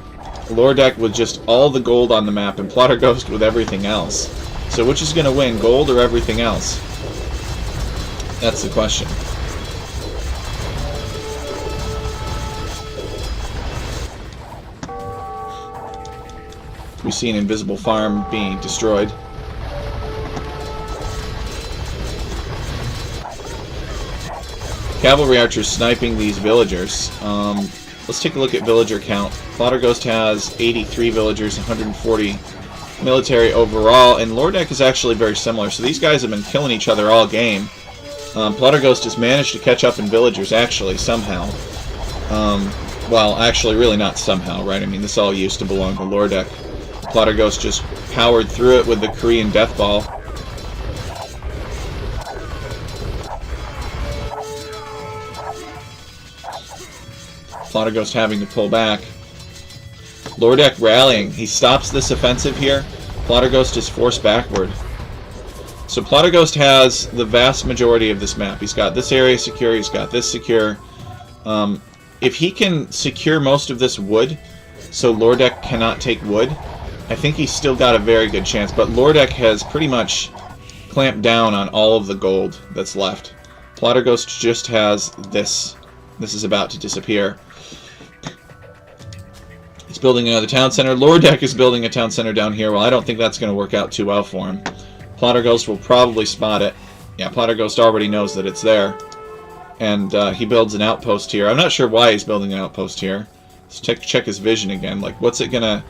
Lordek with just all the gold on the map and Plotter Ghost with everything else. So which is going to win, gold or everything else? That's the question. We see an invisible farm being destroyed. Cavalry archers sniping these villagers. Let's take a look at villager count. Plotterghost has 83 villagers, 140 military overall, and Lordek is actually very similar. So these guys have been killing each other all game. Plotterghost has managed to catch up in villagers, actually, somehow. Well, actually, really not somehow, right? I mean, this all used to belong to Lordek. Plotterghost just powered through it with the Korean Death Ball. Plotterghost having to pull back. Lordek rallying. He stops this offensive here. Plotterghost is forced backward. So Plotterghost has the vast majority of this map. He's got this area secure. He's got this secure. If he can secure most of this wood, so Lordek cannot take wood, I think he's still got a very good chance. But Lordek has pretty much clamped down on all of the gold that's left. Plotterghost just has this. This is about to disappear. He's building another town center. Lordek is building a town center down here. Well, I don't think that's going to work out too well for him. Plotterghost will probably spot it. Yeah, Plotterghost already knows that it's there. And he builds an outpost here. I'm not sure why he's building an outpost here. Let's check his vision again. Like, what's it gonna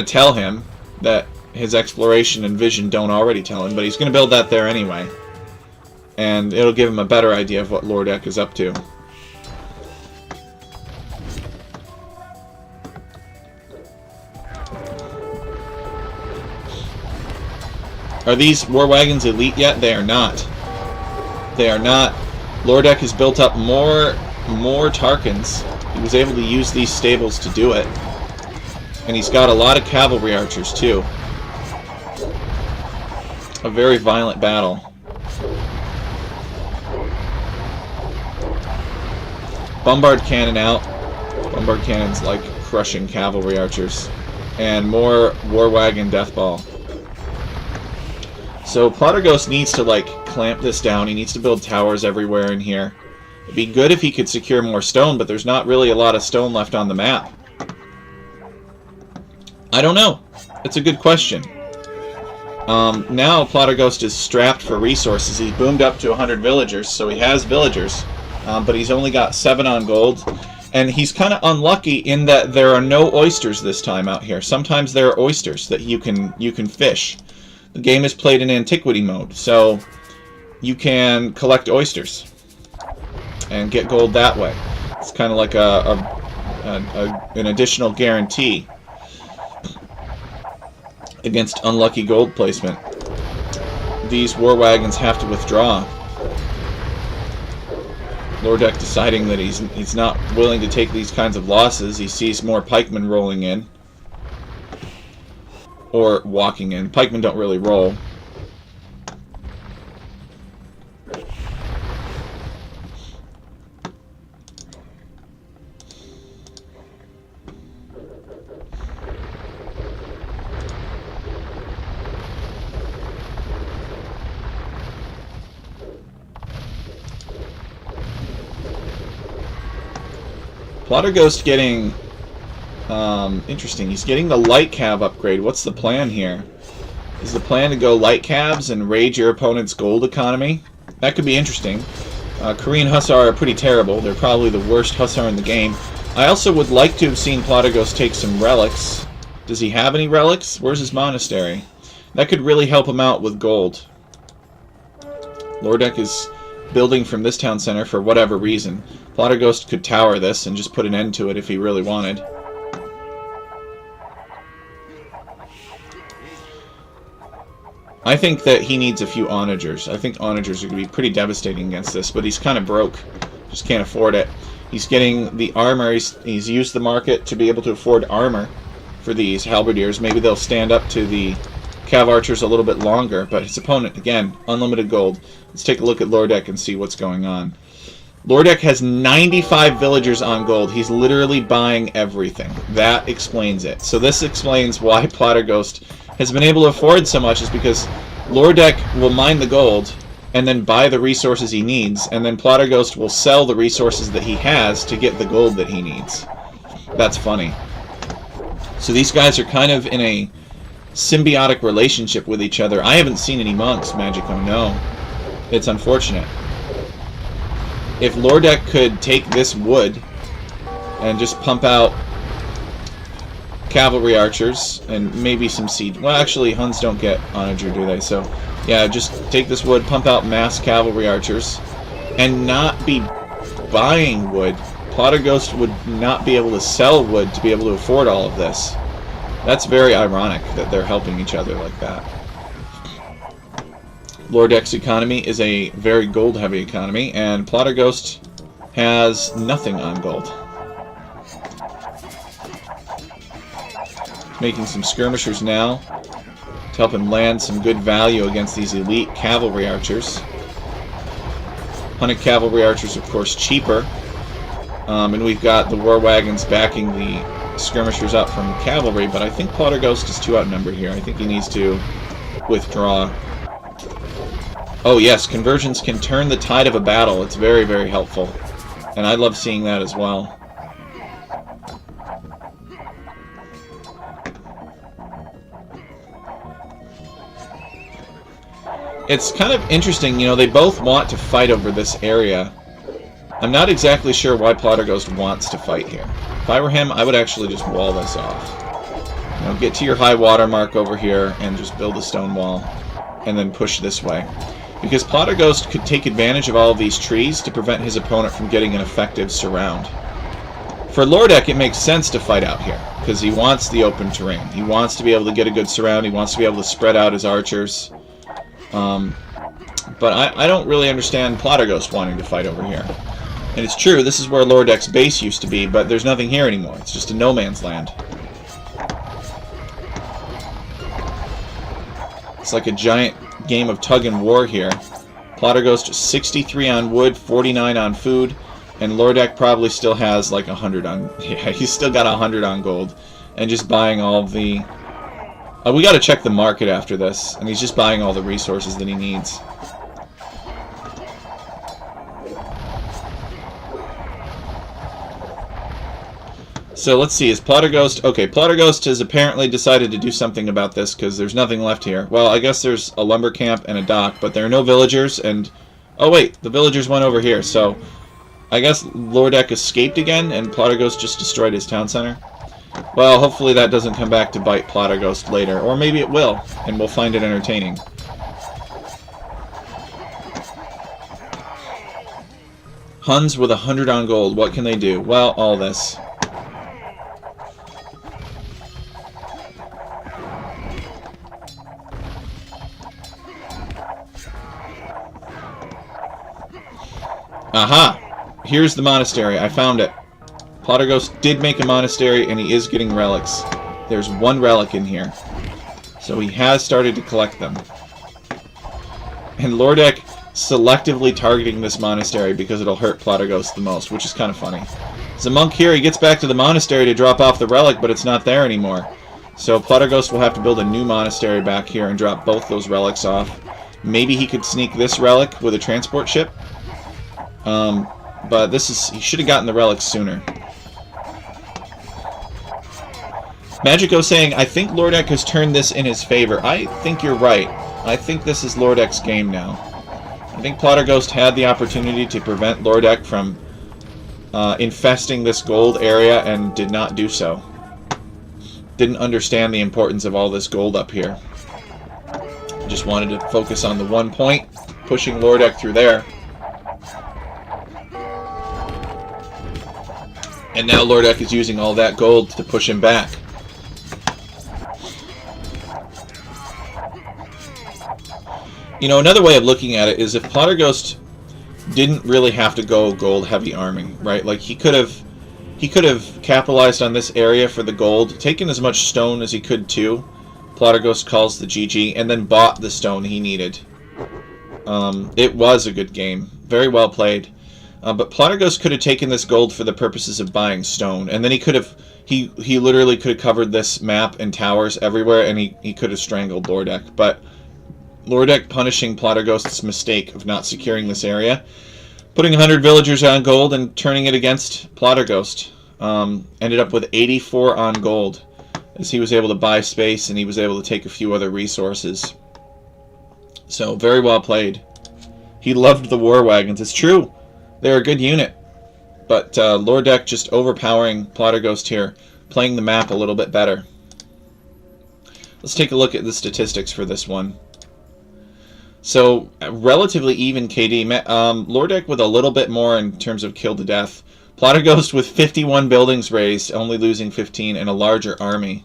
tell him that his exploration and vision don't already tell him? But he's gonna build that there anyway. And it'll give him a better idea of what Lordek is up to. Are these war wagons elite yet? They are not. They are not. Lordek has built up more Tarkans. He was able to use these stables to do it. And he's got a lot of cavalry archers too. A very violent battle. Bombard cannon out. Bombard cannon's like crushing cavalry archers. And more war wagon death ball. So Plotterghost needs to, like, clamp this down. He needs to build towers everywhere in here. It'd be good if he could secure more stone, but there's not really a lot of stone left on the map. I don't know. It's a good question. Now Plotterghost is strapped for resources. He's boomed up to 100 villagers, so he has villagers. But he's only got 7 on gold. And he's kind of unlucky in that there are no oysters this time out here. Sometimes there are oysters that you can fish. The game is played in antiquity mode, so you can collect oysters and get gold that way. It's kind of like an additional guarantee against unlucky gold placement. These war wagons have to withdraw. Lordek deciding that he's not willing to take these kinds of losses. He sees more pikemen rolling in. Or walking in. Pikemen don't really roll. Plotterghost getting... interesting. He's getting the light cab upgrade. What's the plan here? Is the plan to go light cabs and raid your opponent's gold economy? That could be interesting. Korean Hussar are pretty terrible. They're probably the worst Hussar in the game. I also would like to have seen Plotterghost take some relics. Does he have any relics? Where's his monastery? That could really help him out with gold. Lordek is building from this town center for whatever reason. Plotterghost could tower this and just put an end to it if he really wanted. I think that he needs a few onagers. I think onagers are going to be pretty devastating against this, but he's kind of broke. Just can't afford it. He's getting the armor. He's used the market to be able to afford armor for these halberdiers. Maybe they'll stand up to the cav archers a little bit longer, but his opponent, again, unlimited gold. Let's take a look at Lordek and see what's going on. Lordek has 95 villagers on gold. He's literally buying everything. That explains it. So this explains why Plotterghost has been able to afford so much, is because Lordek will mine the gold and then buy the resources he needs, and then Plotterghost will sell the resources that he has to get the gold that he needs. That's funny. So these guys are kind of in a symbiotic relationship with each other. I haven't seen any monks, Magico, no. It's unfortunate. If Lordek could take this wood and just pump out cavalry archers and maybe some siege. Well, actually, Huns don't get onager, do they? So, yeah, just take this wood, pump out mass cavalry archers, and not be buying wood. Plotter Ghost would not be able to sell wood to be able to afford all of this. That's very ironic that they're helping each other like that. Lordek's economy is a very gold-heavy economy, and Plotter Ghost has nothing on gold. Making some skirmishers now to help him land some good value against these elite cavalry archers. Hunted cavalry archers, of course, cheaper. And we've got the war wagons backing the skirmishers up from cavalry, but I think Plotter Ghost is too outnumbered here. I think he needs to withdraw. Oh yes, conversions can turn the tide of a battle. It's very, very helpful. And I love seeing that as well. It's kind of interesting, you know, they both want to fight over this area. I'm not exactly sure why Plotter Ghost wants to fight here. If I were him, I would actually just wall this off. You know, get to your high water mark over here and just build a stone wall. And then push this way. Because Plotter Ghost could take advantage of all of these trees to prevent his opponent from getting an effective surround. For Lordek, it makes sense to fight out here, because he wants the open terrain. He wants to be able to get a good surround. He wants to be able to spread out his archers. But I don't really understand Plotter Ghost wanting to fight over here. And it's true, this is where Lordek's base used to be, but there's nothing here anymore. It's just a no man's land. It's like a giant game of tug and war here. Plotter Ghost 63 on wood, 49 on food, and Lordek probably still has like 100 on... Yeah, he's still got 100 on gold. And just buying all of the... we gotta check the market after this, and he's just buying all the resources that he needs. So let's see, is Plotter Ghost... Okay, Plotter Ghost has apparently decided to do something about this, because there's nothing left here. Well, I guess there's a lumber camp and a dock, but there are no villagers, and... Oh wait, the villagers went over here, so... I guess Lordek escaped again, and Plotter Ghost just destroyed his town center. Well, hopefully that doesn't come back to bite Plotter Ghost later, or maybe it will, and we'll find it entertaining. Huns with 100 on gold, what can they do? Well, all this. Aha! Here's the monastery. I found it. Plotter Ghost did make a monastery, and he is getting relics. There's one relic in here. So he has started to collect them. And Lordek selectively targeting this monastery because it'll hurt Plotter Ghost the most, which is kind of funny. There's a monk here. He gets back to the monastery to drop off the relic, but it's not there anymore. So Plotter Ghost will have to build a new monastery back here and drop both those relics off. Maybe he could sneak this relic with a transport ship. But this is... He should have gotten the relics sooner. Magico saying, I think Lordek has turned this in his favor. I think you're right. I think this is Lordek's game now. I think Plotter Ghost had the opportunity to prevent Lordek from infesting this gold area and did not do so. Didn't understand the importance of all this gold up here. Just wanted to focus on the one point, pushing Lordek through there. And now Lordek is using all that gold to push him back. You know, another way of looking at it is if Plotter Ghost didn't really have to go gold-heavy arming, right? Like, he could have capitalized on this area for the gold, taken as much stone as he could too. Plotter Ghost calls the GG, and then bought the stone he needed. It was a good game. Very well played. But Plotter Ghost could have taken this gold for the purposes of buying stone, and then he could have... He literally could have covered this map and towers everywhere, and he could have strangled Lordek. But Lordek punishing Plotter Ghost's mistake of not securing this area, putting 100 villagers on gold and turning it against Plotter Ghost. Ended up with 84 on gold. as he was able to buy space and he was able to take a few other resources. So, very well played. He loved the war wagons. It's true. They're a good unit. But Lower Deck just overpowering Plotter Ghost here, playing the map a little bit better. Let's take a look at the statistics for this one. So, relatively even KD. Lower Deck with a little bit more in terms of kill to death. Plotter Ghost with 51 buildings raised, only losing 15, and a larger army.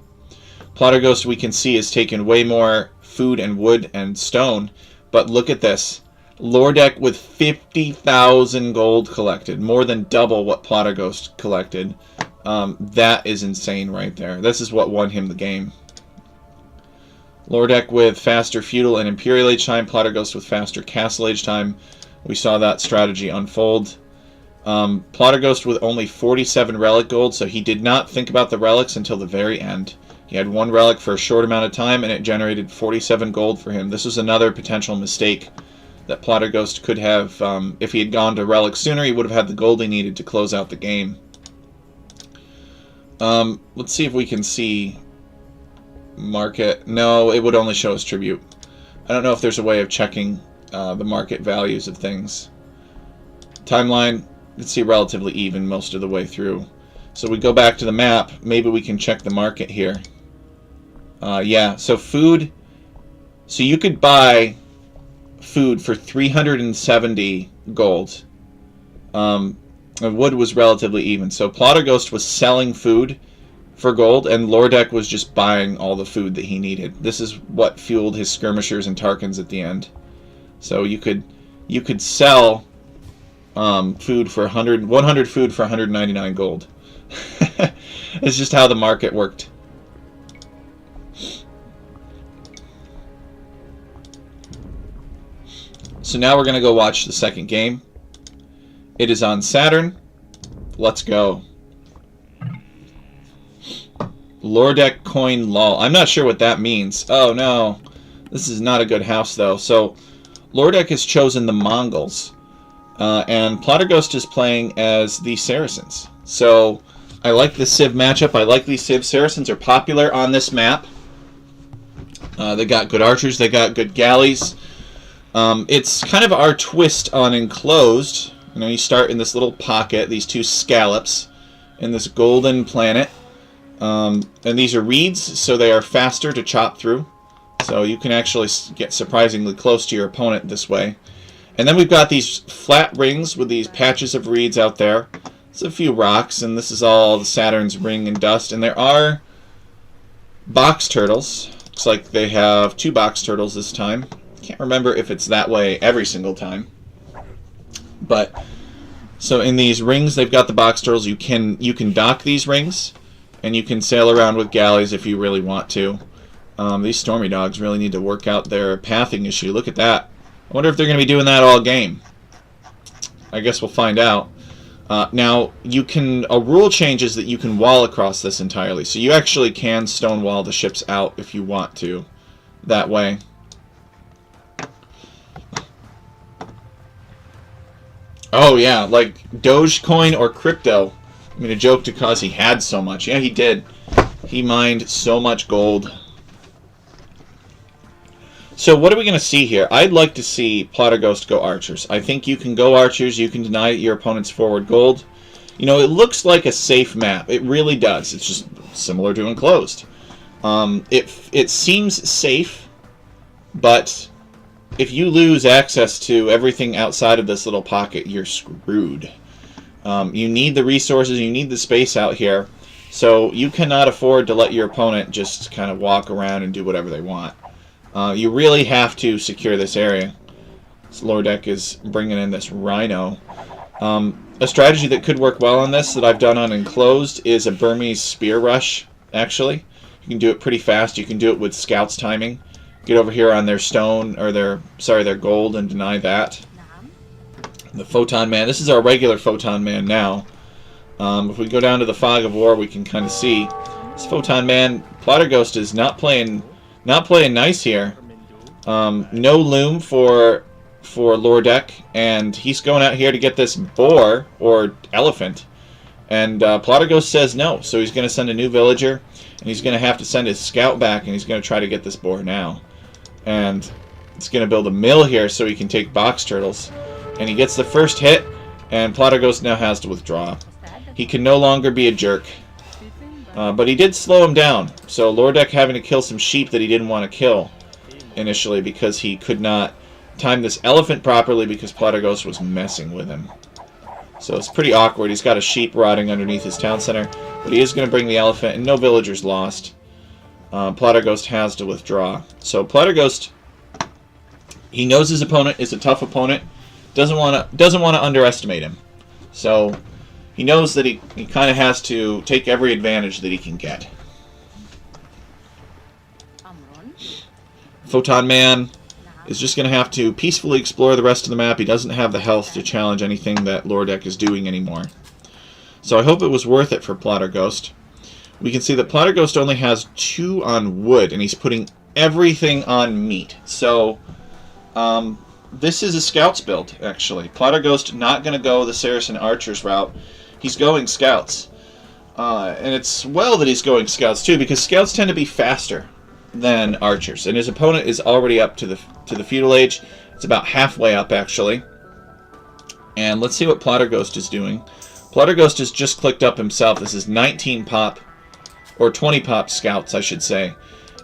Plotter Ghost, we can see, has taken way more food and wood and stone. But look at this. Lower Deck with 50,000 gold collected. More than double what Plotter Ghost collected. That is insane right there. This is what won him the game. Lower Deck with faster feudal and imperial age time. Plotter Ghost with faster castle age time. We saw that strategy unfold. Plotter Ghost with only 47 relic gold, so he did not think about the relics until the very end. He had one relic for a short amount of time, and it generated 47 gold for him. This was another potential mistake that Plotter Ghost could have. If he had gone to relics sooner, he would have had the gold he needed to close out the game. Let's see if we can see market. No, it would only show us tribute. I don't know if there's a way of checking the market values of things. Timeline, let's see, relatively even most of the way through. So we go back to the map. Maybe we can check the market here. Yeah, so food. So you could buy food for 370 gold. And wood was relatively even. So Plotter Ghost was selling food for gold, and Lower Deck was just buying all the food that he needed. This is what fueled his skirmishers and Tarkans at the end. So you could sell food for 100 food for 199 gold. It's just how the market worked. So now we're going to go watch the second game. It is on Saturn. Let's go. Lower Deck coin lol. I'm not sure what that means. Oh no. This is not a good house though. So Lower Deck has chosen the Mongols. And Plotter Ghost is playing as the Saracens. So I like the Civ matchup. I like these Civ. Saracens are popular on this map. They got good archers. They got good galleys. It's kind of our twist on Enclosed. You know, you start in this little pocket, these two scallops, in this golden planet. And these are reeds, so they are faster to chop through. So you can actually get surprisingly close to your opponent this way. And then we've got these flat rings with these patches of reeds out there. There's a few rocks, and this is all the Saturn's ring and dust. And there are box turtles. Looks like they have 2 box turtles this time. Can't remember if it's that way every single time. But so in these rings, they've got the box turtles. You can dock these rings, and you can sail around with galleys if you really want to. These Stormy Dogs really need to work out their pathing issue. Look at that. I wonder if they're going to be doing that all game. I guess we'll find out. Now, a rule change is that you can wall across this entirely. So you actually can stonewall the ships out if you want to. That way. Oh, yeah, like Dogecoin or crypto. I mean, a joke to cause he had so much. Yeah, he did. He mined so much gold. So what are we going to see here? I'd like to see Plotter Ghost go archers. I think you can go archers. You can deny your opponent's forward gold. You know, it looks like a safe map. It really does. It's just similar to Enclosed. It seems safe, but if you lose access to everything outside of this little pocket, you're screwed. You need the resources. You need the space out here. So you cannot afford to let your opponent just kind of walk around and do whatever they want. You really have to secure this area. This Lower Deck is bringing in this Rhino. A strategy that could work well on this that I've done on Enclosed is a Burmese spear rush, actually. You can do it pretty fast. You can do it with scouts timing. Get over here on their stone, or their gold, and deny that. The Photon Man. This is our regular Photon Man now. If we go down to the Fog of War, we can kind of see this Photon Man. Plotter Ghost is not playing nice here. No loom for Lower Deck, and he's going out here to get this boar or elephant. And Plotterghost says no, so he's going to send a new villager, and he's going to have to send his scout back, and he's going to try to get this boar now. And it's going to build a mill here so he can take box turtles. And he gets the first hit, and Plotterghost now has to withdraw. He can no longer be a jerk. But he did slow him down, so Lordek having to kill some sheep that he didn't want to kill initially because he could not time this elephant properly because Plotterghost was messing with him. So it's pretty awkward. He's got a sheep rotting underneath his town center, but he is going to bring the elephant, and no villagers lost. Plotterghost has to withdraw. So Plotterghost, he knows his opponent is a tough opponent. Doesn't want to underestimate him. So he knows that he kind of has to take every advantage that he can get. Photon Man is just going to have to peacefully explore the rest of the map. He doesn't have the health to challenge anything that Lordek is doing anymore. So I hope it was worth it for Plotterghost. We can see that Plotterghost only has 2 on wood, and he's putting everything on meat. So this is a scouts build, actually. Plotterghost not going to go the Saracen Archers route. He's going scouts. And it's well that he's going scouts, too, because scouts tend to be faster than archers, and his opponent is already up to the feudal age. It's about halfway up, actually. And let's see what Plotterghost is doing. Plotterghost has just clicked up himself. This is 19 pop, or 20 pop scouts, I should say.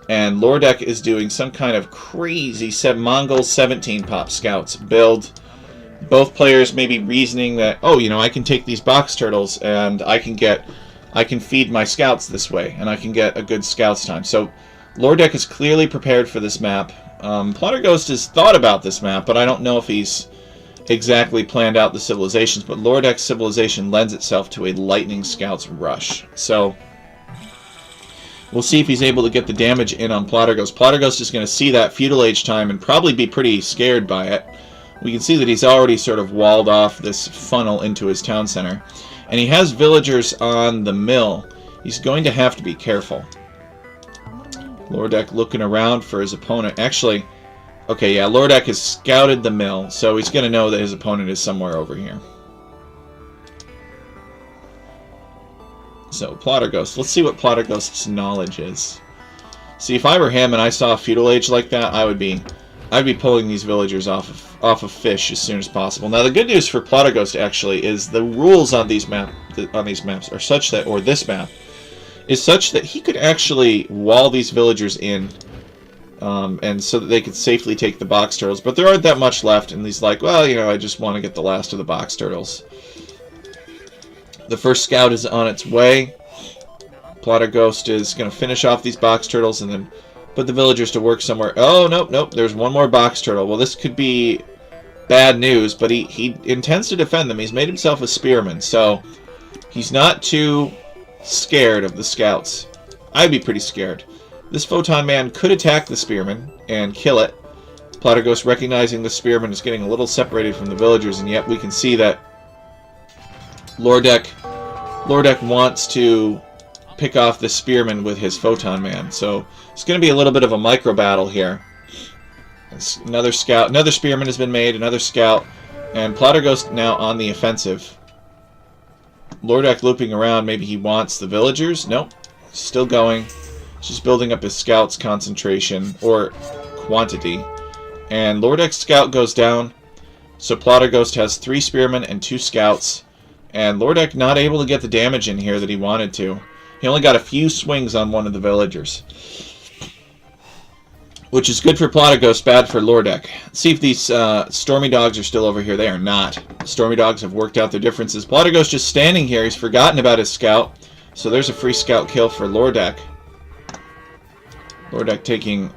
And Lordek is doing some kind of crazy Mongol 17 pop scouts build. Both players may be reasoning that, oh, you know, I can take these box turtles and I can feed my scouts this way, and I can get a good scouts time. So Lordek is clearly prepared for this map. Plotterghost has thought about this map, but I don't know if he's exactly planned out the civilizations. But Lordek's civilization lends itself to a lightning scouts rush. So we'll see if he's able to get the damage in on Plotterghost. Plotterghost is going to see that feudal age time and probably be pretty scared by it. We can see that he's already sort of walled off this funnel into his town center. And he has villagers on the mill. He's going to have to be careful. Lordek looking around for his opponent. Actually, okay, yeah, Lordek has scouted the mill, so he's going to know that his opponent is somewhere over here. So, Plotterghost. Let's see what Plotterghost's knowledge is. See, if I were him and I saw a feudal age like that, I'd be pulling these villagers off of fish as soon as possible. Now, the good news for Plotterghost, actually, is the rules on these maps are such that, or this map, is such that he could actually wall these villagers in, and so that they could safely take the box turtles. But there aren't that much left, and he's like, well, you know, I just want to get the last of the box turtles. The first scout is on its way. Plotterghost is going to finish off these box turtles and then put the villagers to work somewhere. Oh, nope, there's one more box turtle. Well, this could be bad news, but he intends to defend them. He's made himself a spearman, so he's not too scared of the scouts. I'd be pretty scared. This Photon Man could attack the spearman and kill it. Plotterghost, recognizing the spearman, is getting a little separated from the villagers, and yet we can see that Lordek wants to pick off the spearman with his Photon Man. So it's going to be a little bit of a micro battle here. Another scout, another spearman has been made, another scout, and Plotterghost now on the offensive. Lordek looping around. Maybe he wants the villagers. Nope. Still going. He's just building up his scouts concentration, or quantity. And Lordek's scout goes down. So Plotterghost has 3 spearmen and 2 scouts. And Lordek not able to get the damage in here that he wanted to. He only got a few swings on one of the villagers. Which is good for Plotterghost, bad for Lordek. See if these Stormy Dogs are still over here. They are not. The Stormy Dogs have worked out their differences. Plotterghost just standing here. He's forgotten about his scout. So there's a free scout kill for Lordek. Lordek taking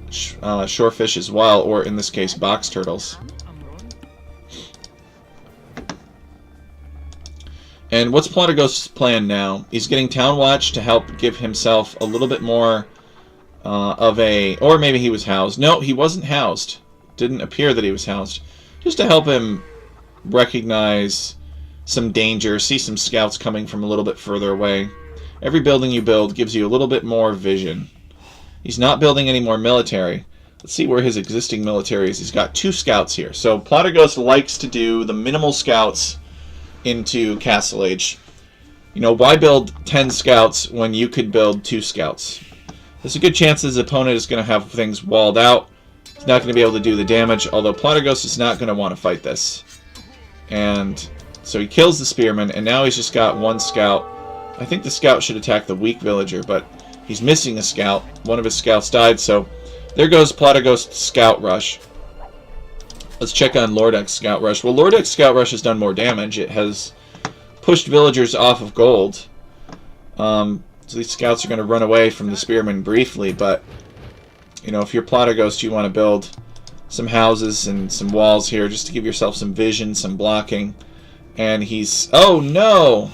shorefish as well, or in this case, box turtles. And what's Plotterghost's plan now? He's getting Town Watch to help give himself a little bit more of a... Or maybe he was housed. No, he wasn't housed. Didn't appear that he was housed. Just to help him recognize some danger, see some scouts coming from a little bit further away. Every building you build gives you a little bit more vision. He's not building any more military. Let's see where his existing military is. He's got 2 scouts here. So Plotterghost likes to do the minimal scouts into Castle Age. You know, why build 10 scouts when you could build 2 scouts? There's a good chance his opponent is going to have things walled out. He's not going to be able to do the damage, although Platygos is not going to want to fight this. And so he kills the spearman, and now he's just got 1 scout. I think the scout should attack the weak villager, but he's missing a scout. One of his scouts died, so there goes Platygos' scout rush. Let's check on Lordek's scout rush. Well, Lordek's scout rush has done more damage. It has pushed villagers off of gold. So these scouts are going to run away from the spearman briefly, but you know, if you're Platygos, you want to build some houses and some walls here just to give yourself some vision, some blocking. And he's... Oh, no!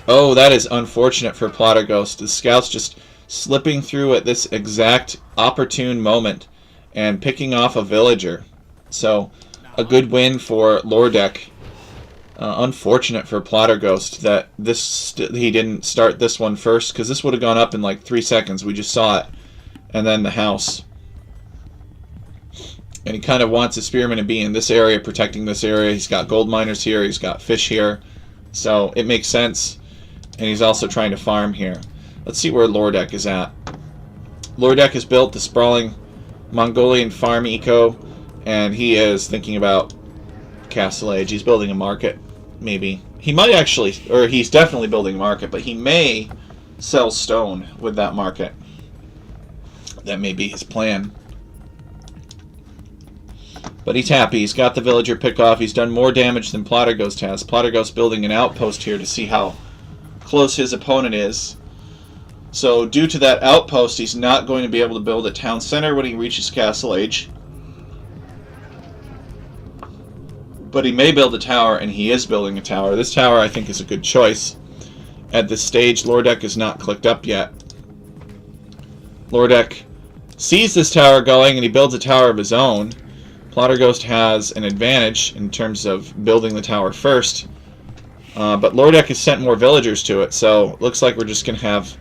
Oh, that is unfortunate for Platygos. The scouts just slipping through at this exact opportune moment and picking off a villager. So, a good win for Lordek. Unfortunate for Platygos that he didn't start this one first, because this would have gone up in like 3 seconds. We just saw it. And then the house. And he kind of wants his spearman to be in this area, protecting this area. He's got gold miners here. He's got fish here. So it makes sense. And he's also trying to farm here. Let's see where Lordek is at. Lordek has built the sprawling Mongolian farm eco, and he is thinking about Castle Age. He's building a market, maybe. He might actually, or he's definitely building a market, but he may sell stone with that market. That may be his plan. But he's happy. He's got the villager pick off. He's done more damage than Platygos has. Platygos building an outpost here to see how close his opponent is. So due to that outpost, he's not going to be able to build a town center when he reaches Castle Age. But he may build a tower, and he is building a tower. This tower, I think, is a good choice. At this stage, Lordek is not clicked up yet. Lordek sees this tower going, and he builds a tower of his own. Platygos has an advantage in terms of building the tower first. But Lordek has sent more villagers to it, so it looks like we're just going to have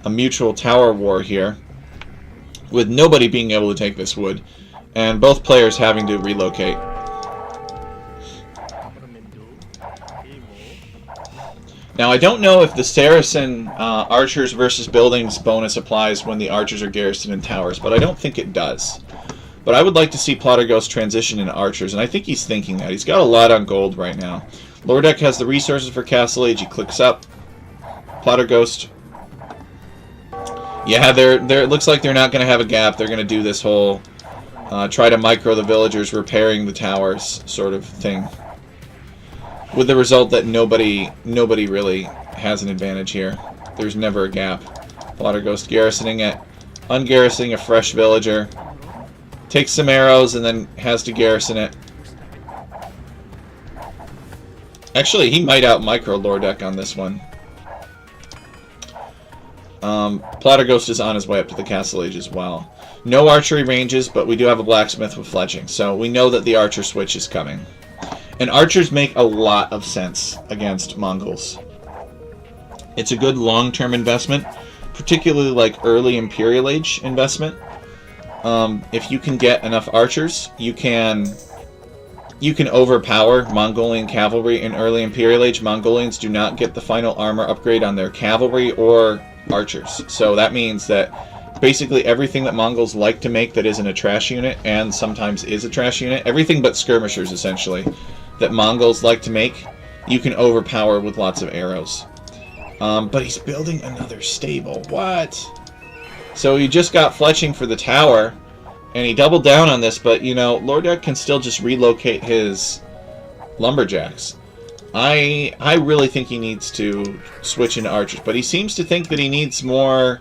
a mutual tower war here, with nobody being able to take this wood, and both players having to relocate. Now, I don't know if the Saracen archers versus buildings bonus applies when the archers are garrisoned in towers, but I don't think it does. But I would like to see Platygos transition into archers, and I think he's thinking that. He's got a lot on gold right now. Lordek has the resources for Castle Age. He clicks up. Platygos. Yeah, it looks like they're not going to have a gap. They're going to do this whole try to micro the villagers repairing the towers sort of thing. With the result that nobody really has an advantage here. There's never a gap. Platygos garrisoning it. Ungarrisoning a fresh villager. Takes some arrows and then has to garrison it. Actually, he might out-micro Lordek on this one. Platygos is on his way up to the Castle Age as well. No archery ranges, but we do have a blacksmith with fletching, so we know that the archer switch is coming. And archers make a lot of sense against Mongols. It's a good long-term investment, particularly like early Imperial Age investment. If you can get enough archers, you can overpower Mongolian cavalry in early Imperial Age. Mongolians do not get the final armor upgrade on their cavalry or archers. So that means that basically everything that Mongols like to make that isn't a trash unit, and sometimes is a trash unit, everything but skirmishers essentially, that Mongols like to make, you can overpower with lots of arrows. But he's building another stable. What? So he just got fletching for the tower, and he doubled down on this, but, you know, Lordek can still just relocate his lumberjacks. I really think he needs to switch into archers, but he seems to think that he needs more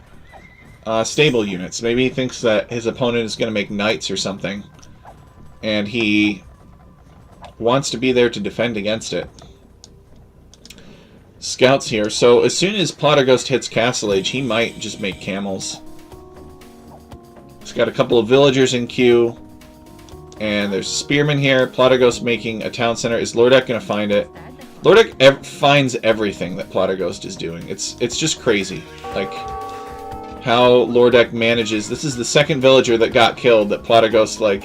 stable units. Maybe he thinks that his opponent is going to make knights or something, and he wants to be there to defend against it. Scouts here. So as soon as Platygos hits Castle Age, he might just make camels. He's got a couple of villagers in queue. And there's spearmen here. Platygos making a town center. Is Lordek going to find it? Lordek finds everything that Platygos is doing. It's just crazy. Like, how Lordek manages... This is the second villager that got killed that Platygos, like...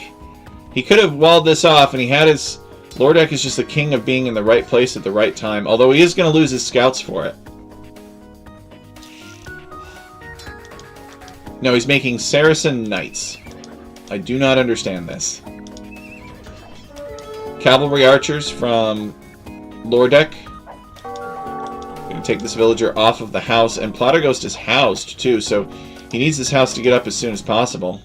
He could have walled this off, and he had his Lordek is just the king of being in the right place at the right time, although he is going to lose his scouts for it. No, he's making Saracen Knights. I do not understand this. Cavalry archers from Lordek. Going to take this villager off of the house, and Platerghost is housed too, so he needs this house to get up as soon as possible.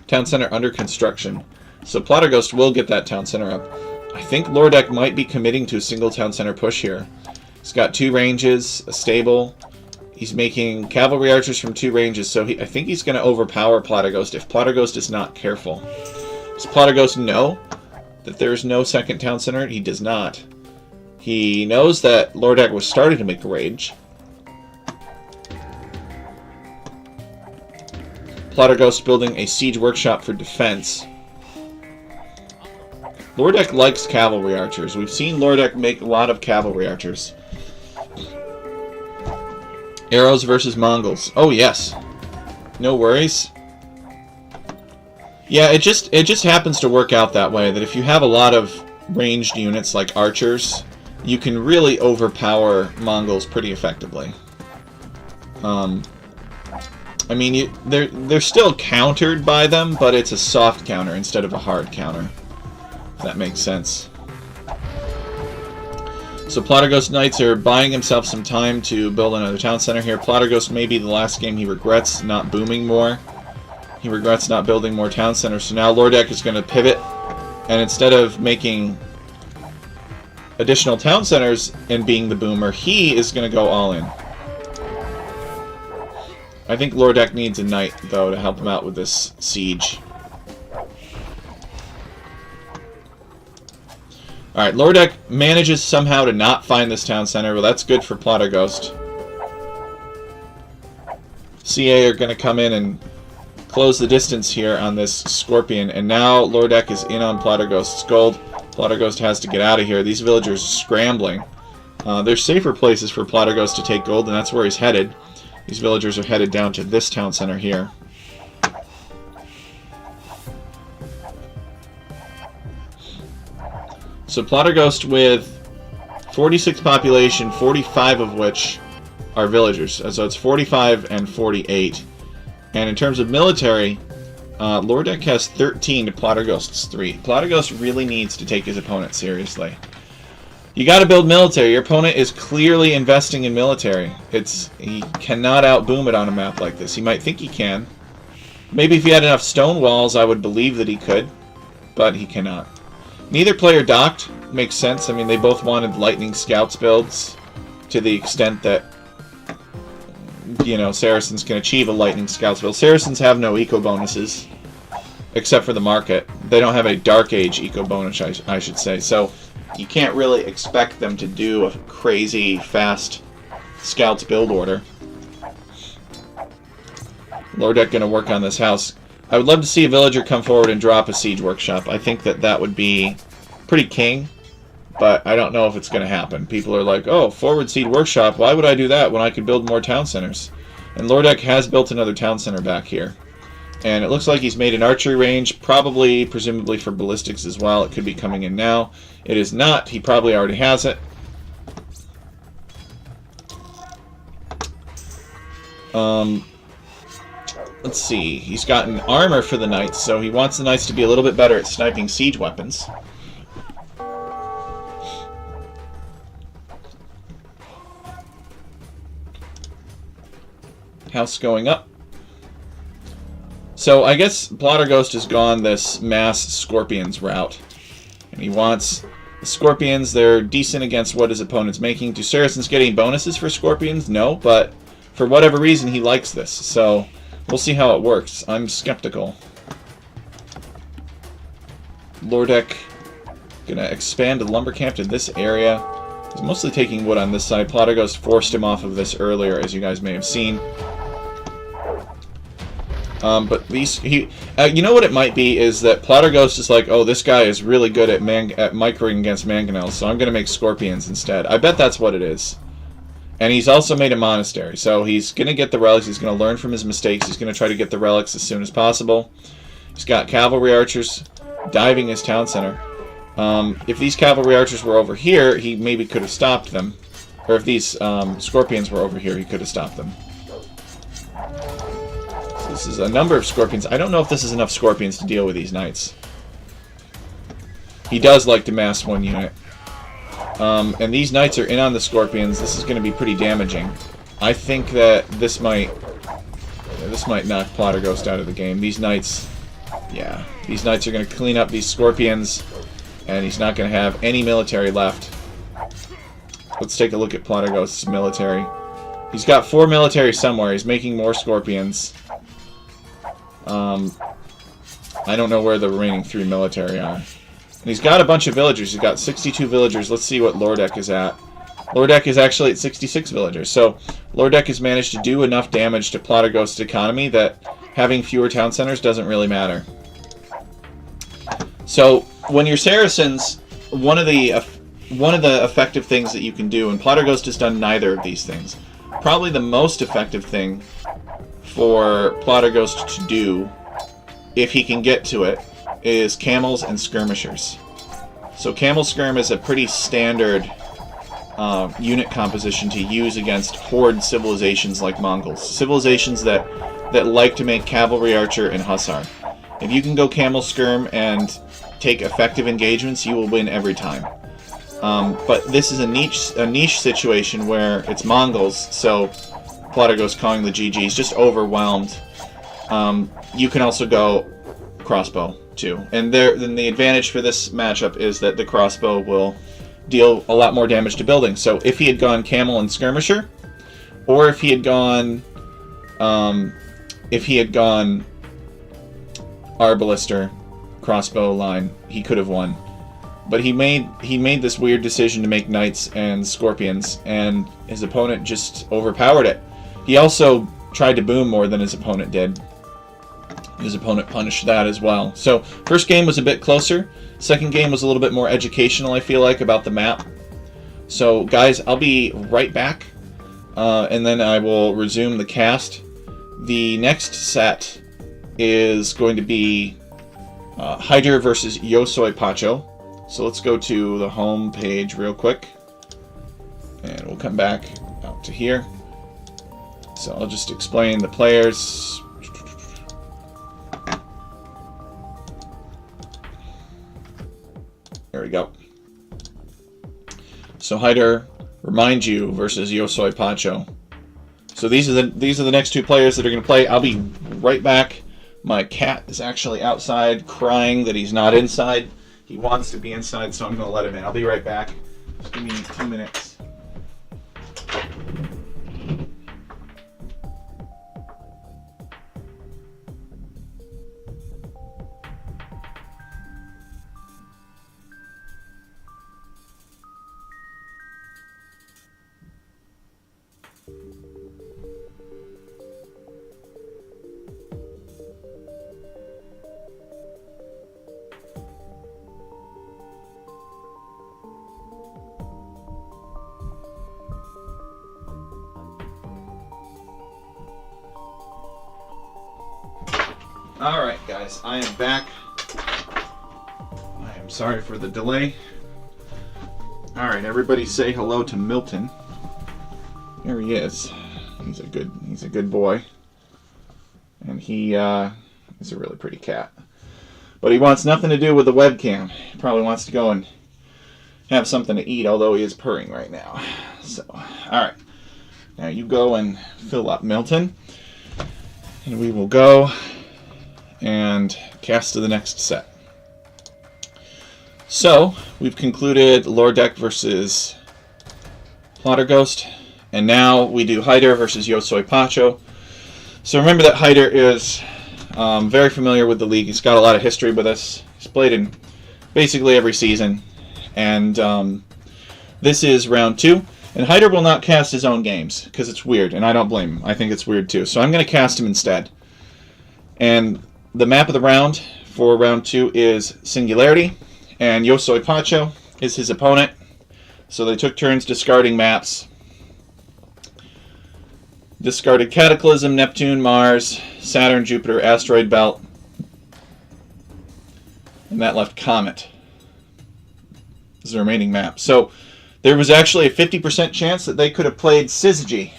Town center under construction. So Platerghost will get that town center up. I think Lordek might be committing to a single town center push here. He's got 2 ranges, a stable. He's making cavalry archers from 2 ranges, so I think he's going to overpower Platerghost if Platerghost is not careful. Does Platerghost know that there is no second town center? He does not. He knows that Lordek was starting to make a rage. Platerghost building a siege workshop for defense. Lordek likes cavalry archers. We've seen Lordek make a lot of cavalry archers. Arrows versus Mongols. Oh yes. No worries. Yeah, it just happens to work out that way, that if you have a lot of ranged units like archers, you can really overpower Mongols pretty effectively. I mean, they're still countered by them, but it's a soft counter instead of a hard counter. If that makes sense. So Platerghost Knights are buying himself some time to build another town center here. Platerghost may be the last game he regrets not booming more. He regrets not building more town centers. So now Lordek is going to pivot, and instead of making additional town centers and being the boomer, he is going to go all in. I think Lordek needs a knight, though, to help him out with this siege. Alright, Lordek manages somehow to not find this town center. Well, that's good for Platerghost. CA are going to come in and close the distance here on this Scorpion. And now Lordek is in on Platerghost's gold. Platerghost has to get out of here. These villagers are scrambling. There's safer places for Platerghost to take gold, and that's where he's headed. These villagers are headed down to this town center here. So Platerghost with 46 population, 45 of which are villagers. So it's 45 and 48. And in terms of military, Lordek has 13 to Platerghost's 3. Platerghost really needs to take his opponent seriously. You got to build military. Your opponent is clearly investing in military. He cannot outboom it on a map like this. He might think he can. Maybe if he had enough stone walls, I would believe that he could. But he cannot. Neither player docked. Makes sense. I mean, they both wanted lightning scouts builds to the extent that, you know, Saracens can achieve a lightning scouts build. Saracens have no eco bonuses, except for the market. They don't have a Dark Age eco bonus, I should say. So you can't really expect them to do a crazy fast scouts build order. Lordek going to work on this house. I would love to see a villager come forward and drop a siege workshop. I think that would be pretty king, but I don't know if it's going to happen. People are like, oh, forward siege workshop, why would I do that when I could build more town centers? And Lordek has built another town center back here. And it looks like he's made an archery range, presumably for ballistics as well. It could be coming in now. It is not. He probably already has it. Let's see. He's got an armor for the knights, so he wants the knights to be a little bit better at sniping siege weapons. House going up. So I guess Platerghost has gone this mass Scorpions route. And he wants the Scorpions. They're decent against what his opponent's making. Do Saracens get any bonuses for Scorpions? No, but for whatever reason he likes this. So we'll see how it works. I'm skeptical. Lordek gonna expand the lumber camp to this area. He's mostly taking wood on this side. Platerghost forced him off of this earlier, as you guys may have seen. But these, you know what it might be is that Platerghost is like, oh, this guy is really good at microing against mangonels, so I'm going to make Scorpions instead. I bet that's what it is. And he's also made a monastery. So he's going to get the relics. He's going to learn from his mistakes. He's going to try to get the relics as soon as possible. He's got cavalry archers diving his town center. If these cavalry archers were over here, he maybe could have stopped them. Or if these scorpions were over here, he could have stopped them. So this is a number of scorpions. I don't know if this is enough scorpions to deal with these knights. He does like to mass one unit. And these knights are in on the scorpions. This is going to be pretty damaging. I think that this might knock Plotter Ghost out of the game. These knights, yeah, these knights are going to clean up these scorpions, and he's not going to have any military left. Let's take a look at Plotter Ghost's military. He's got 4 military somewhere. He's making more scorpions. I don't know where the remaining 3 military are. And he's got a bunch of villagers. He's got 62 villagers. Let's see what Lordek is at. Lordek is actually at 66 villagers. So Lordek has managed to do enough damage to Plotter Ghost's economy that having fewer town centers doesn't really matter. So when you're Saracens, one of the effective things that you can do, and Plotter Ghost has done neither of these things. Probably the most effective thing for Plotter Ghost to do, if he can get to it, is camels and skirmishers. So camel skirm is a pretty standard unit composition to use against horde civilizations like Mongols. Civilizations that like to make cavalry archer and hussar. If you can go camel skirm and take effective engagements, you will win every time. But this is a niche situation where it's Mongols, so Plotter Ghost calling the GG's just overwhelmed. You can also go crossbow too, and then the advantage for this matchup is that the crossbow will deal a lot more damage to buildings. So if he had gone camel and skirmisher, or if he had gone arbalister crossbow line, he could have won. But he made this weird decision to make knights and scorpions, and his opponent just overpowered it. He also tried to boom more than his opponent did. His opponent punished that as well. So first game was a bit closer. Second game was a little bit more educational, I feel like, about the map. So guys, I'll be right back, and then I will resume the cast. The next set is going to be Hyder versus Yosoi Pacho. So let's go to the home page real quick, and we'll come back out to here. So I'll just explain the players. There we go. So Hyder, Remind You versus Yosoi Pacho. So these are the next 2 players that are going to play. I'll be right back. My cat is actually outside crying that he's not inside. He wants to be inside, so I'm going to let him in. I'll be right back. Just give me 2 minutes. Alright guys, I am back. I am sorry for the delay. Alright, everybody say hello to Milton. There he is. He's a good boy. And he is a really pretty cat. But he wants nothing to do with the webcam. He probably wants to go and have something to eat, although he is purring right now. So, alright. Now you go and fill up Milton. And we will go and cast to the next set. So, we've concluded Lordek versus Plotter Ghost, and now we do Hyder versus Yosoi Pacho. So remember that Hyder is very familiar with the league. He's got a lot of history with us. He's played in basically every season, and this is round 2. And Hyder will not cast his own games, because it's weird, and I don't blame him. I think it's weird too. So I'm going to cast him instead. And the map of the round for round 2 is Singularity, and Yosoi Pacho is his opponent. So they took turns discarding maps. Discarded Cataclysm, Neptune, Mars, Saturn, Jupiter, Asteroid Belt. And that left Comet as the remaining map. So there was actually a 50% chance that they could have played Syzygy.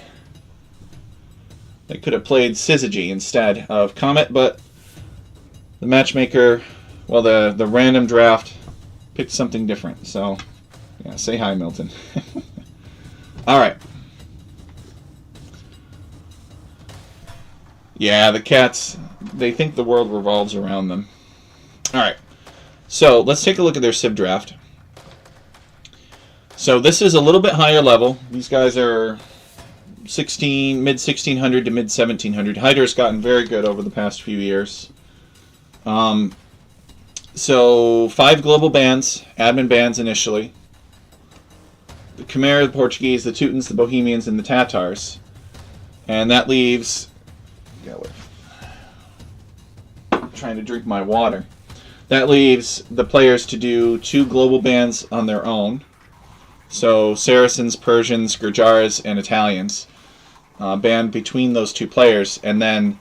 They could have played Syzygy instead of Comet, but the matchmaker, well, the random draft picked something different. So, yeah, say hi, Milton. All right. Yeah, the cats, they think the world revolves around them. All right. So let's take a look at their Civ draft. So this is a little bit higher level. These guys are mid 1600 to mid 1700. Hyder's gotten very good over the past few years. So 5 global bands, admin bands initially. The Khmer, the Portuguese, the Teutons, the Bohemians, and the Tatars. And that leaves... I'm trying to drink my water. That leaves the players to do 2 global bands on their own. So Saracens, Persians, Gurjaras, and Italians. Band between those 2 players. And then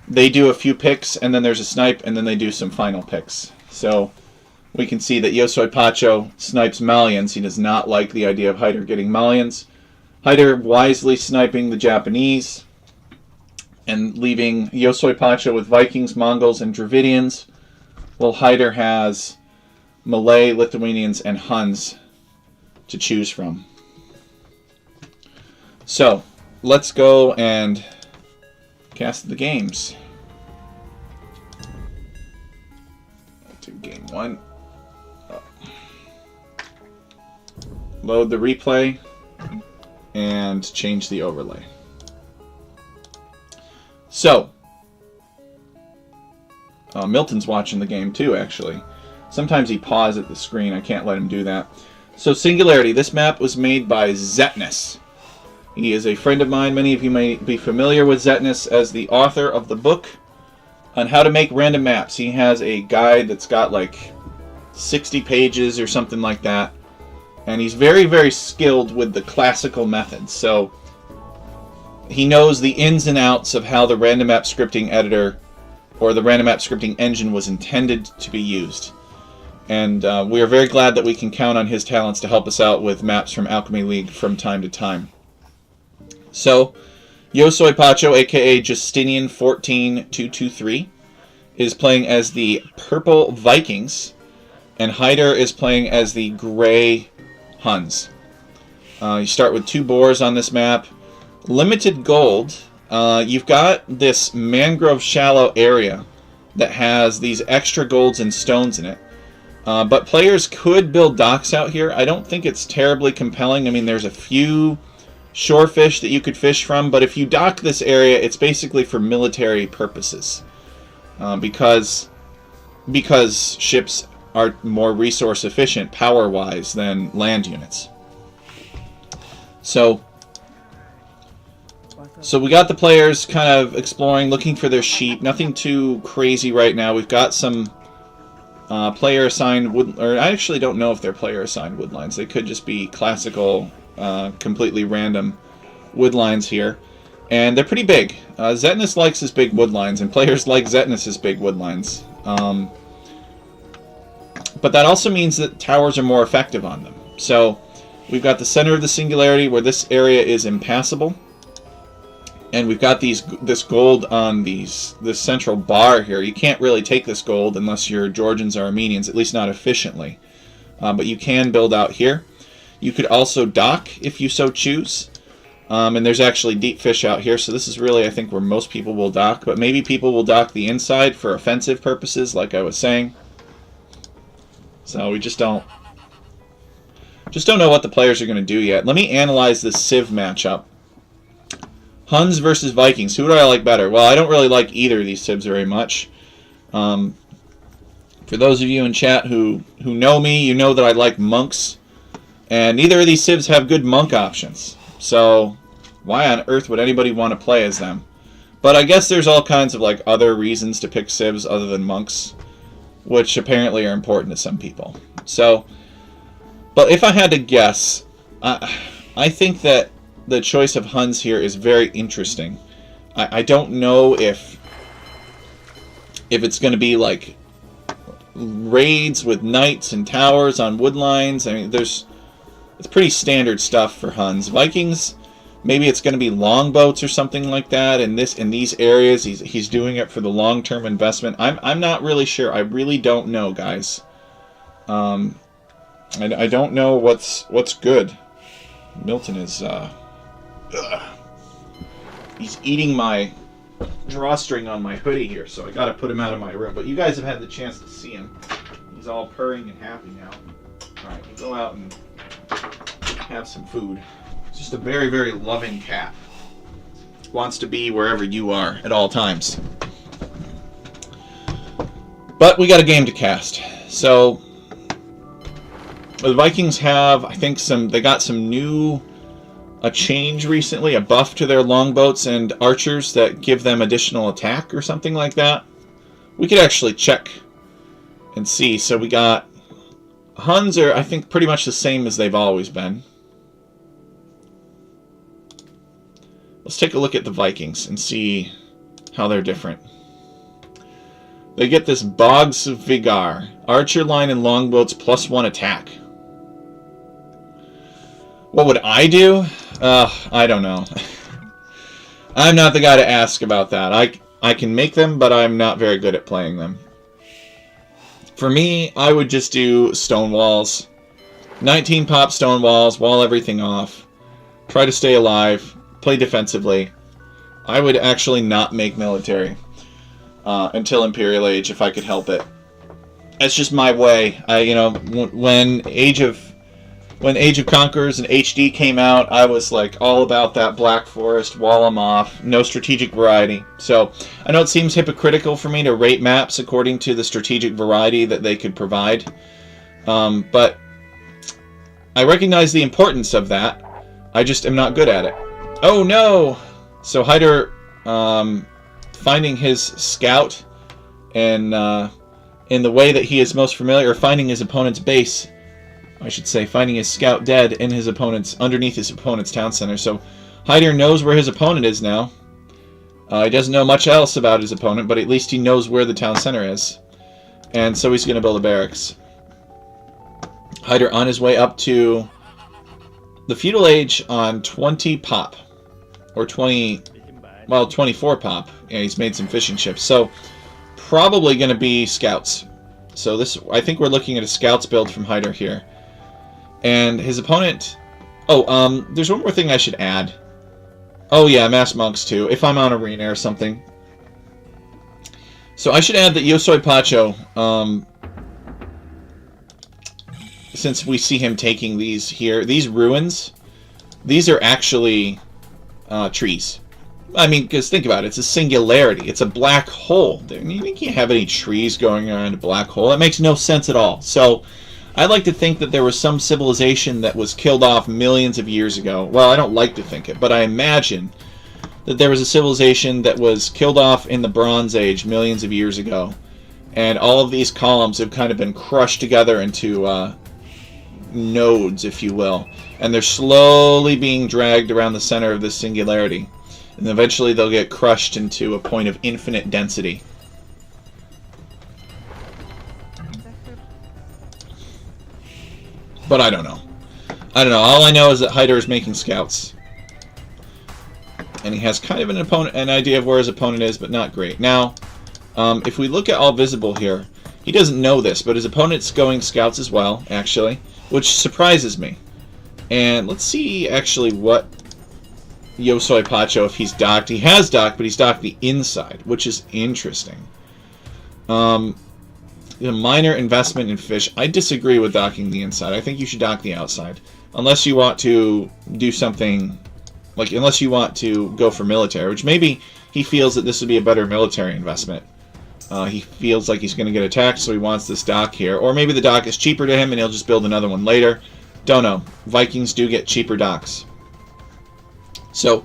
they do a few picks, and then there's a snipe, and then they do some final picks. So we can see that Yosoi Pacho snipes Malians. He does not like the idea of Hyder getting Malians. Hyder wisely sniping the Japanese and leaving Yosoi Pacho with Vikings, Mongols, and Dravidians, while Hyder has Malay, Lithuanians, and Huns to choose from. So let's go and cast the games. To game 1. Oh. Load the replay and change the overlay. So, Milton's watching the game too, actually. Sometimes he pauses at the screen. I can't let him do that. So, Singularity. This map was made by Zetnus. He is a friend of mine. Many of you may be familiar with Zetnus as the author of the book on how to make random maps. He has a guide that's got like 60 pages or something like that. And he's very, very skilled with the classical methods. So he knows the ins and outs of how the random map scripting editor or the random map scripting engine was intended to be used. And we are very glad that we can count on his talents to help us out with maps from Alchemy League from time to time. So, Yosoi Pacho, aka Justinian14223, is playing as the Purple Vikings, and Hyder is playing as the Gray Huns. You start with 2 boars on this map. Limited gold. You've got this mangrove shallow area that has these extra golds and stones in it. But players could build docks out here. I don't think it's terribly compelling. I mean, there's a few shore fish that you could fish from, but if you dock this area, it's basically for military purposes. Because ships are more resource efficient power-wise than land units. So we got the players kind of exploring, looking for their sheep. Nothing too crazy right now. We've got some player-assigned wood... Or I actually don't know if they're player-assigned woodlines. They could just be classical, completely random woodlines here. And they're pretty big. Zetnus likes his big woodlines, and players like Zetnus' big woodlines. But that also means that towers are more effective on them. So we've got the center of the Singularity where this area is impassable. And we've got this gold on this central bar here. You can't really take this gold unless you're Georgians or Armenians, at least not efficiently. But you can build out here. You could also dock if you so choose. And there's actually deep fish out here, so this is really, I think, where most people will dock. But maybe people will dock the inside for offensive purposes, like I was saying. So we just don't know what the players are going to do yet. Let me analyze this Civ matchup. Huns versus Vikings. Who do I like better? Well, I don't really like either of these Civs very much. For those of you in chat who know me, you know that I like monks. And neither of these Civs have good monk options. So why on earth would anybody want to play as them? But I guess there's all kinds of like other reasons to pick Civs other than monks, which apparently are important to some people. So, but if I had to guess, I think that the choice of Huns here is very interesting. I don't know if it's going to be like raids with knights and towers on wood lines. I mean, it's pretty standard stuff for Huns. Vikings, maybe it's going to be longboats or something like that. In these areas, he's doing it for the long-term investment. I'm not really sure. I really don't know, guys. I don't know what's good. Milton is he's eating my drawstring on my hoodie here, so I got to put him out of my room. But you guys have had the chance to see him. He's all purring and happy now. All right, you go out and have some food. It's just a very, very loving cat. Wants to be wherever you are at all times. But we got a game to cast. So the Vikings have, I think, they got some a change recently, a buff to their longboats and archers that give them additional attack or something like that. We could actually check and see. So we got Huns are, I think, pretty much the same as they've always been. Let's take a look at the Vikings and see how they're different. They get this Bogs of Vigar, archer line and longboats +1 attack. What would I do? I don't know. I'm not the guy to ask about that. I can make them, but I'm not very good at playing them. For me, I would just do stone walls. 19 pop stone walls, wall everything off. Try to stay alive. Play defensively. I would actually not make military until Imperial Age if I could help it. That's just my way. When Age of Conquerors and HD came out, I was like all about that Black Forest, wall them off, no strategic variety. So I know it seems hypocritical for me to rate maps according to the strategic variety that they could provide, but I recognize the importance of that. I just am not good at it. Oh no! So Hyder finding his scout and in the way that he is most familiar, or finding his opponent's base. I should say, finding his scout dead in underneath his opponent's town center. So Hyder knows where his opponent is now. He doesn't know much else about his opponent, but at least he knows where the town center is. And so he's going to build a barracks. Hyder on his way up to the feudal age on 20 pop. Or 24 pop. Yeah, he's made some fishing ships. So probably going to be scouts. So I think we're looking at a scouts build from Hyder here. And his opponent... Oh, there's one more thing I should add. Oh yeah, mass monks too, if I'm on arena or something. So I should add that Yosoi Pacho, since we see him taking these here, these ruins, these are actually trees. I mean, because think about it, it's a singularity. It's a black hole. You can't have any trees going around a black hole. That makes no sense at all. So I like to think that there was some civilization that was killed off millions of years ago. Well, I don't like to think it, but I imagine that there was a civilization that was killed off in the Bronze Age millions of years ago. And all of these columns have kind of been crushed together into nodes, if you will. And they're slowly being dragged around the center of this singularity. And eventually they'll get crushed into a point of infinite density. But I don't know. All I know is that Hyder is making scouts. And he has kind of an idea of where his opponent is, but not great. Now, if we look at all visible here, he doesn't know this, but his opponent's going scouts as well, actually, which surprises me. And let's see, actually, what Yosoi Pacho, if he's docked. He has docked, but he's docked the inside, which is interesting. A minor investment in fish. I disagree with docking the inside. I think you should dock the outside. Unless you want to do something, unless you want to go for military, which maybe he feels that this would be a better military investment. He feels like he's going to get attacked, so he wants this dock here. Or maybe the dock is cheaper to him and he'll just build another one later. Don't know. Vikings do get cheaper docks. So,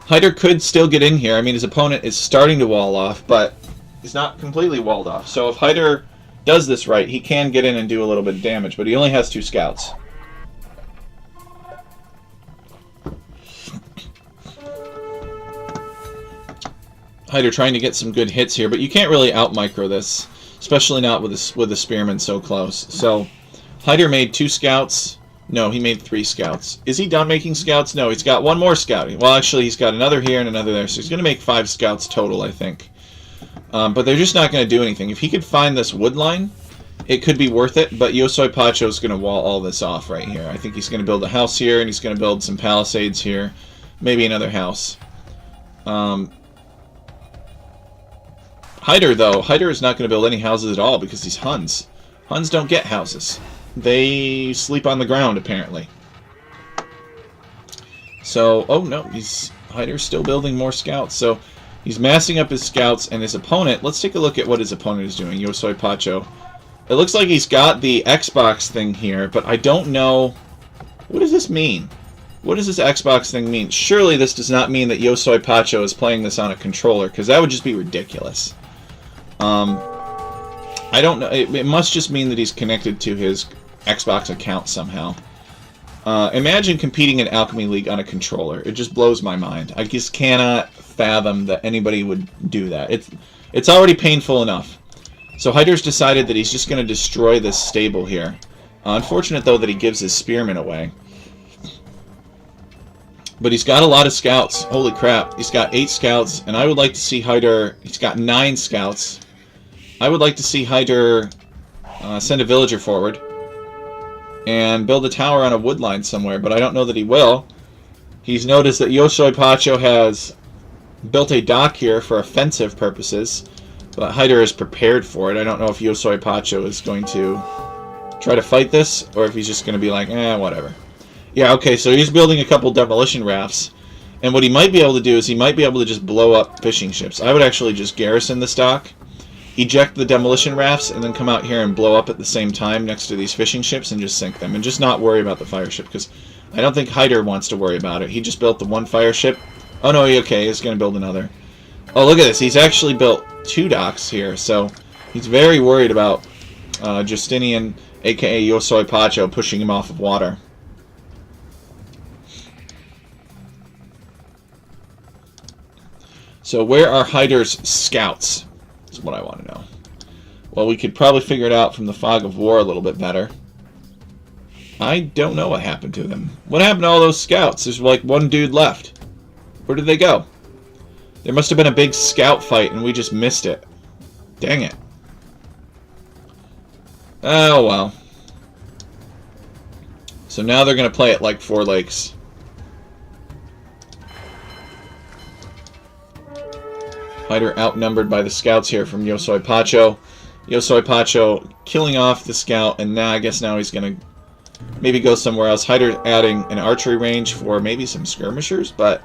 Hyder could still get in here. I mean, his opponent is starting to wall off, but he's not completely walled off. So if Hyder does this right, he can get in and do a little bit of damage, but he only has 2 scouts. Hyder trying to get some good hits here, but you can't really out-micro this, especially not with the spearman so close. So Hyder made 2 scouts. No, he made 3 scouts. Is he done making scouts? No, he's got 1 more scouting. Well, actually, he's got another here and another there, so he's going to make 5 scouts total, I think. But they're just not going to do anything. If he could find this wood line, it could be worth it, but Yosoi Pacho is going to wall all this off right here. I think he's going to build a house here, and he's going to build some palisades here. Maybe another house. Hyder, though. Hyder is not going to build any houses at all because he's Huns. Huns don't get houses. They sleep on the ground, apparently. So, oh no, Hyder's still building more scouts. So, he's massing up his scouts, and his opponent, let's take a look at what his opponent is doing, Yosoi Pacho. It looks like he's got the Xbox thing here, but I don't know. What does this mean? What does this Xbox thing mean? Surely this does not mean that Yosoi Pacho is playing this on a controller, because that would just be ridiculous. I don't know. It must just mean that he's connected to his Xbox account somehow. Imagine competing in Alchemy League on a controller. It just blows my mind. I just cannot fathom that anybody would do that. It's already painful enough. So Hyder's decided that he's just going to destroy this stable here. Unfortunate, though, that he gives his spearmen away. But he's got a lot of scouts. Holy crap. He's got 8 scouts, and I would like to see Hyder... He's got 9 scouts. I would like to see Hyder send a villager forward and build a tower on a wood line somewhere, but I don't know that he will. He's noticed that Yosoi Pacho has built a dock here for offensive purposes, but Hyder is prepared for it. I don't know if Yosoi Pacho is going to try to fight this, or if he's just going to be like, whatever. Yeah, okay, so he's building a couple demolition rafts, and what he might be able to do is he might be able to just blow up fishing ships. I would actually just garrison this dock, eject the demolition rafts, and then come out here and blow up at the same time next to these fishing ships and just sink them, and just not worry about the fire ship, because I don't think Hyder wants to worry about it. He just built the 1 fire ship. Oh no, okay, he's going to build another. Oh, look at this. He's actually built 2 docks here, so he's very worried about Justinian, aka Yosoi Pacho, pushing him off of water. So where are Hyder's scouts? That's what I want to know. Well, we could probably figure it out from the fog of war a little bit better. I don't know what happened to them. What happened to all those scouts? There's like 1 dude left. Where did they go? There must have been a big scout fight and we just missed it. Dang it. Oh well. So now they're going to play it like 4 Lakes. Hyder outnumbered by the scouts here from Yosoi Pacho. Yosoi Pacho killing off the scout, and now I guess now he's going to maybe go somewhere else. Hyder adding an archery range for maybe some skirmishers, but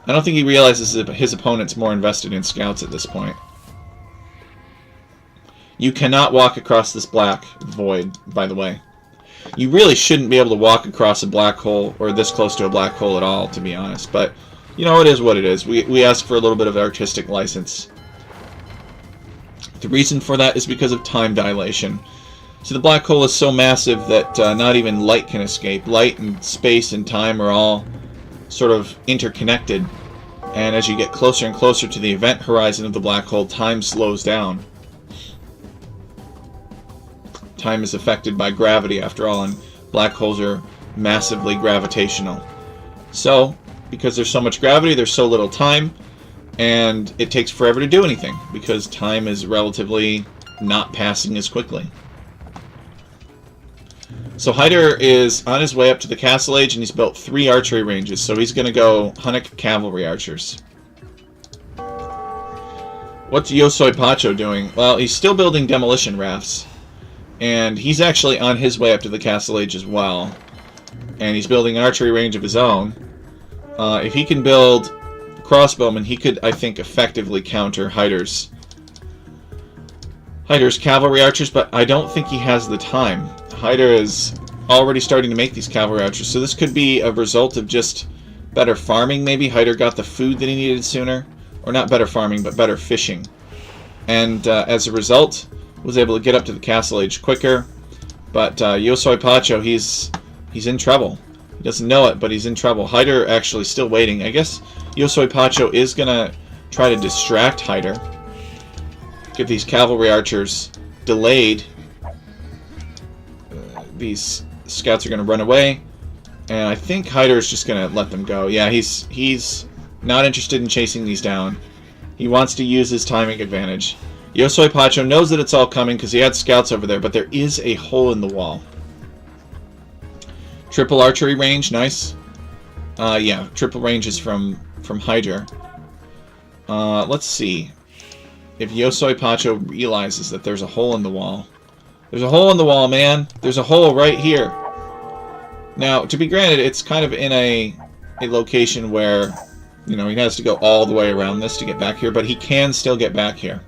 I don't think he realizes that his opponent's more invested in scouts at this point. You cannot walk across this black void, by the way. You really shouldn't be able to walk across a black hole, or this close to a black hole at all, to be honest, but you know, it is what it is. We ask for a little bit of artistic license. The reason for that is because of time dilation. So the black hole is so massive that not even light can escape. Light and space and time are all sort of interconnected. And as you get closer and closer to the event horizon of the black hole, time slows down. Time is affected by gravity, after all, and black holes are massively gravitational. So, because there's so much gravity, there's so little time, and it takes forever to do anything, because time is relatively not passing as quickly. So Hyder is on his way up to the Castle Age, and he's built 3 archery ranges, so he's going to go Hunnic Cavalry Archers. What's Yosoi Pacho doing? Well, he's still building demolition rafts, and he's actually on his way up to the Castle Age as well, and he's building an archery range of his own. If he can build crossbowmen, he could, I think, effectively counter Hyder's cavalry archers, but I don't think he has the time. Hyder is already starting to make these cavalry archers, so this could be a result of just better farming, maybe. Hyder got the food that he needed sooner. Or not better farming, but better fishing. And as a result, was able to get up to the Castle Age quicker. But Yosoi Pacho, he's in trouble. He doesn't know it, but he's in trouble. Hyder actually still waiting. I guess Yosoi Pacho is going to try to distract Hyder. Get these cavalry archers delayed. These scouts are going to run away. And I think Hyder is just going to let them go. Yeah, he's not interested in chasing these down. He wants to use his timing advantage. Yosoi Pacho knows that it's all coming because he had scouts over there, but there is a hole in the wall. Triple archery range, nice. Yeah, triple range is from Hyder. Let's see if Yosoi Pacho realizes that there's a hole in the wall. There's a hole in the wall, man. There's a hole right here. Now, to be granted, it's kind of in a location where, you know, he has to go all the way around this to get back here, but he can still get back here.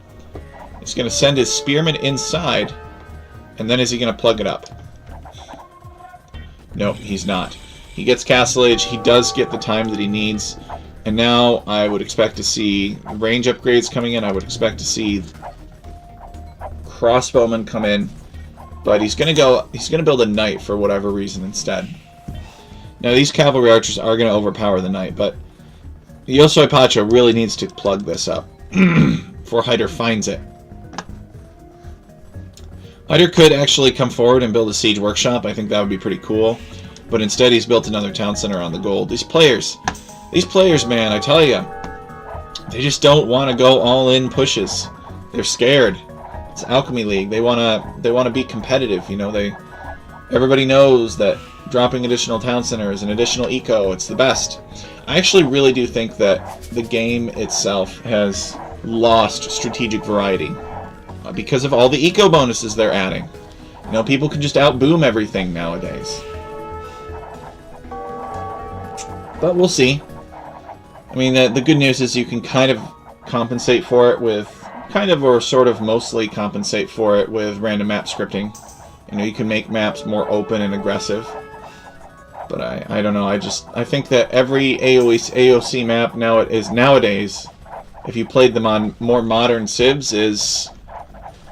He's going to send his spearmen inside, and then is he going to plug it up? Nope, he's not. He gets Castle Age, he does get the time that he needs, and now I would expect to see range upgrades coming in. I would expect to see crossbowmen come in, but he's going to build a knight for whatever reason instead. Now these cavalry archers are going to overpower the knight, but Yosoi Pacho really needs to plug this up before Hyder finds it. Hyder could actually come forward and build a siege workshop. I think that would be pretty cool. But instead he's built another town center on the gold. These players, man, I tell you, they just don't want to go all in pushes. They're scared. It's Alchemy League. They wanna be competitive. You know, everybody knows that dropping additional town centers and additional eco, it's the best. I actually really do think that the game itself has lost strategic variety because of all the eco bonuses they're adding. You know, people can just outboom everything nowadays. But we'll see. I mean, the good news is you can kind of compensate for it with, or sort of mostly compensate for it with random map scripting. You know, you can make maps more open and aggressive. But I don't know, I think that every AOC map nowadays, if you played them on more modern civs, is,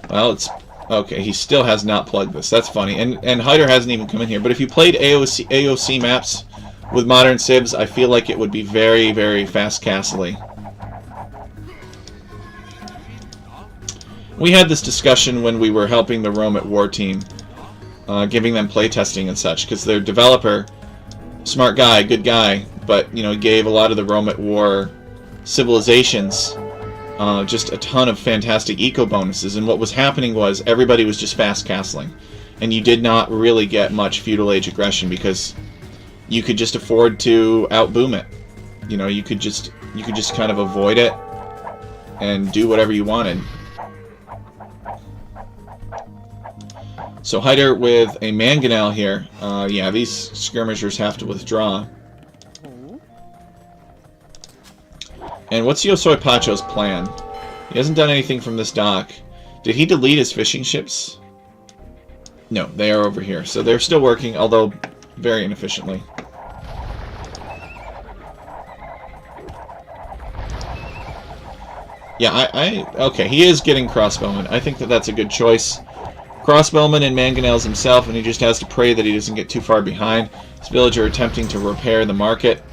well, it's, okay, he still has not plugged this, that's funny, and Hyder hasn't even come in here, but if you played AOC maps with modern civs, I feel like it would be very, very fast castle-y. We had this discussion when we were helping the Rome at War team, giving them playtesting and such, because their developer, smart guy, good guy, but, you know, gave a lot of the Rome at War civilizations just a ton of fantastic eco bonuses, and what was happening was everybody was just fast castling, and you did not really get much feudal age aggression because you could just afford to outboom it. You know, you could just kind of avoid it and do whatever you wanted. So Hyder with a mangonel here. Yeah, these skirmishers have to withdraw. And what's Yosoi Pacho's plan? He hasn't done anything from this dock. Did he delete his fishing ships? No, they are over here. So they're still working, although very inefficiently. Yeah, okay, he is getting crossbowmen. I think that that's a good choice. Crossbowman and mangonels himself, and he just has to pray that he doesn't get too far behind. This villager attempting to repair the market,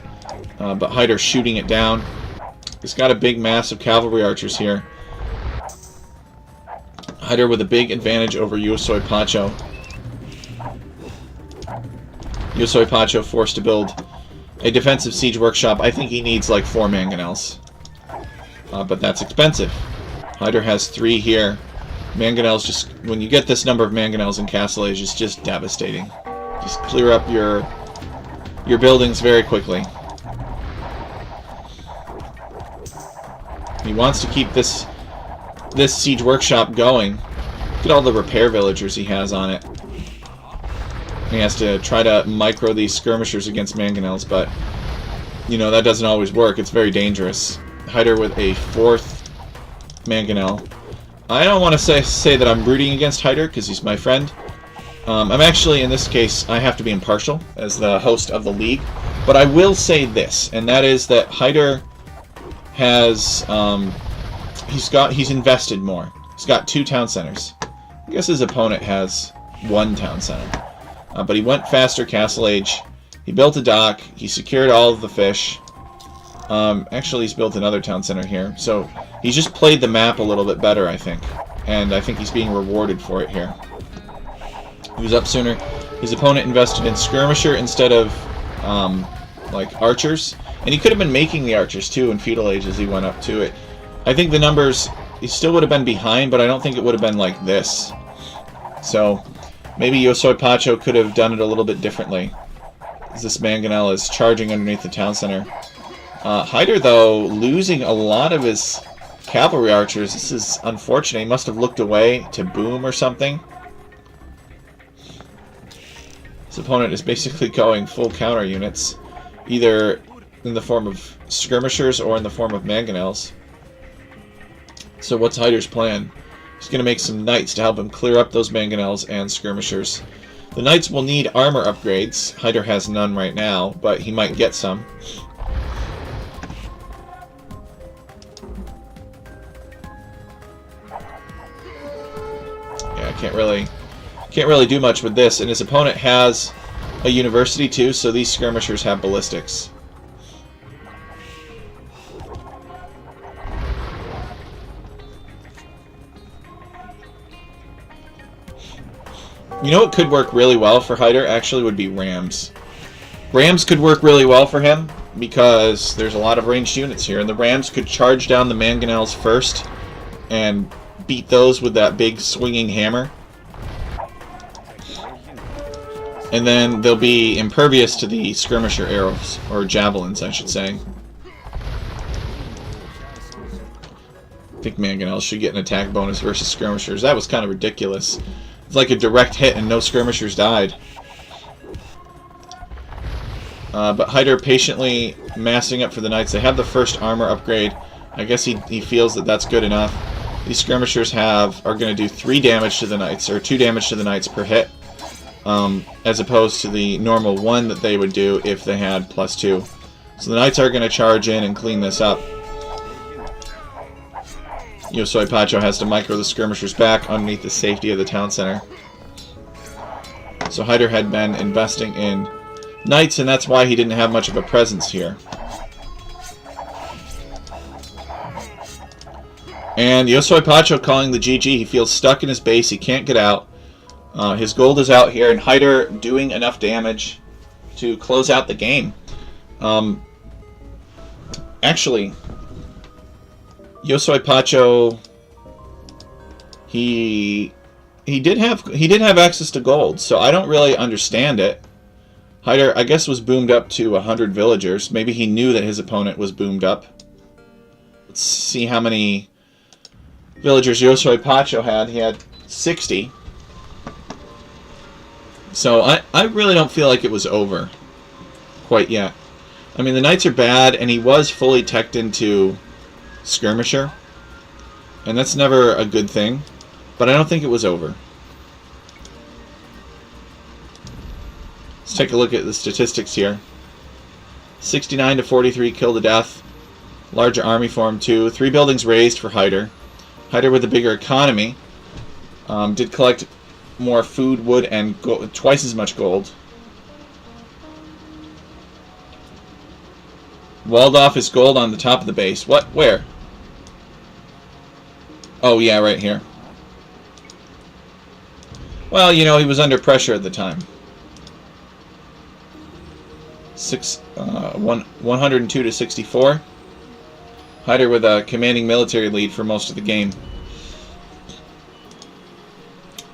but Hyder's shooting it down. He's got a big mass of cavalry archers here. Hyder with a big advantage over Yosoi Pacho. Yosoi Pacho forced to build a defensive siege workshop. I think he needs like 4 mangonels. But that's expensive. Hyder has 3 here. Mangonels, just when you get this number of mangonels in Castle Age, it's just devastating. Just clear up your buildings very quickly. He wants to keep this siege workshop going. Look at all the repair villagers he has on it. He has to try to micro these skirmishers against mangonels, but you know that doesn't always work. It's very dangerous. Hyder with a 4th mangonel. I don't want to say that I'm rooting against Hyder because he's my friend. I'm actually, in this case, I have to be impartial as the host of the league. But I will say this, and that is that Hyder has he's invested more. He's got 2 town centers. I guess his opponent has 1 town center. But he went faster Castle Age. He built a dock. He secured all of the fish. Actually, he's built another town center here. So he's just played the map a little bit better, I think. And I think he's being rewarded for it here. He was up sooner. His opponent invested in skirmisher instead of like archers. And he could have been making the archers too in feudal age as he went up to it. I think the numbers, he still would have been behind, but I don't think it would have been like this. So maybe Yosoi Pacho could have done it a little bit differently. As this mangonel is charging underneath the town center. Hyder, though, losing a lot of his cavalry archers. This is unfortunate. He must have looked away to boom or something. His opponent is basically going full counter units, either in the form of skirmishers or in the form of mangonels. So what's Hyder's plan? He's going to make some knights to help him clear up those mangonels and skirmishers. The knights will need armor upgrades. Hyder has none right now, but he might get some. Yeah, can't really do much with this, and his opponent has a university too, so these skirmishers have ballistics. You know what could work really well for Hyder actually would be rams. Rams could work really well for him because there's a lot of ranged units here, and the rams could charge down the mangonels first and beat those with that big swinging hammer. And then they'll be impervious to the skirmisher arrows, or javelins, I should say. I think mangonels should get an attack bonus versus skirmishers. That was kind of ridiculous. It's like a direct hit and no skirmishers died. But Hyder patiently massing up for the knights. They have the first armor upgrade. I guess he feels that that's good enough. These skirmishers are going to do 3 damage to the knights, or 2 damage to the knights per hit, as opposed to the normal 1 that they would do if they had +2. So the knights are going to charge in and clean this up. Yosoi Pacho has to micro the skirmishers back underneath the safety of the town center. So Hyder had been investing in knights, and that's why he didn't have much of a presence here. And Yosoi Pacho calling the GG. He feels stuck in his base. He can't get out. His gold is out here, and Hyder doing enough damage to close out the game. Actually, Yosoi Pacho, he did have access to gold, so I don't really understand it. Hyder, I guess, was boomed up to 100 villagers. Maybe he knew that his opponent was boomed up. Let's see how many villagers Yosoi Pacho had. He had 60. So I really don't feel like it was over quite yet. I mean, the knights are bad, and he was fully teched into skirmisher, and that's never a good thing, but I don't think it was over. Let's take a look at the statistics here. 69 to 43 kill to death. Larger army form too. 3 buildings raised for Hyder. Hyder with a bigger economy. Did collect more food, wood, and twice as much gold. Walled off his gold on the top of the base. What? Where? Oh, yeah, right here. Well, you know, he was under pressure at the time. 102 to 64. Hyder with a commanding military lead for most of the game.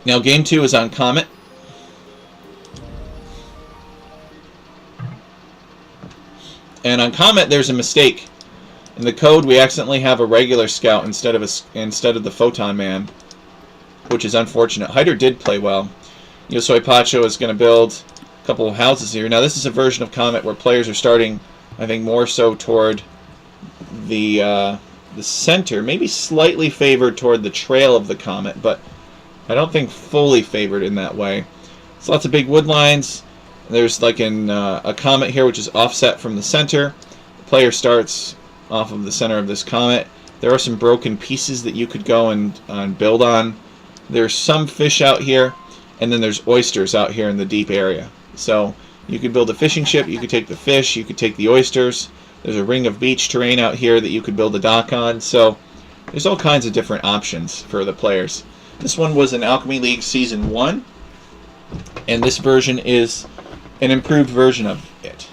Now, game 2 is on Comet. And on Comet, there's a mistake. In the code, we accidentally have a regular scout instead of the photon man, which is unfortunate. Hyder did play well. Yosoi Pacho is going to build a couple of houses here. Now, this is a version of Comet where players are starting, I think, more so toward the center, maybe slightly favored toward the trail of the comet, but I don't think fully favored in that way. It's lots of big wood lines. There's like a comet here which is offset from the center. The player starts off of the center of this comet. There are some broken pieces that you could go and build on. There's some fish out here, and then there's oysters out here in the deep area. So you could build a fishing ship, you could take the fish, you could take the oysters, There's a ring of beach terrain out here that you could build a dock on. So there's all kinds of different options for the players. This one was in Alchemy League Season 1, and this version is an improved version of it.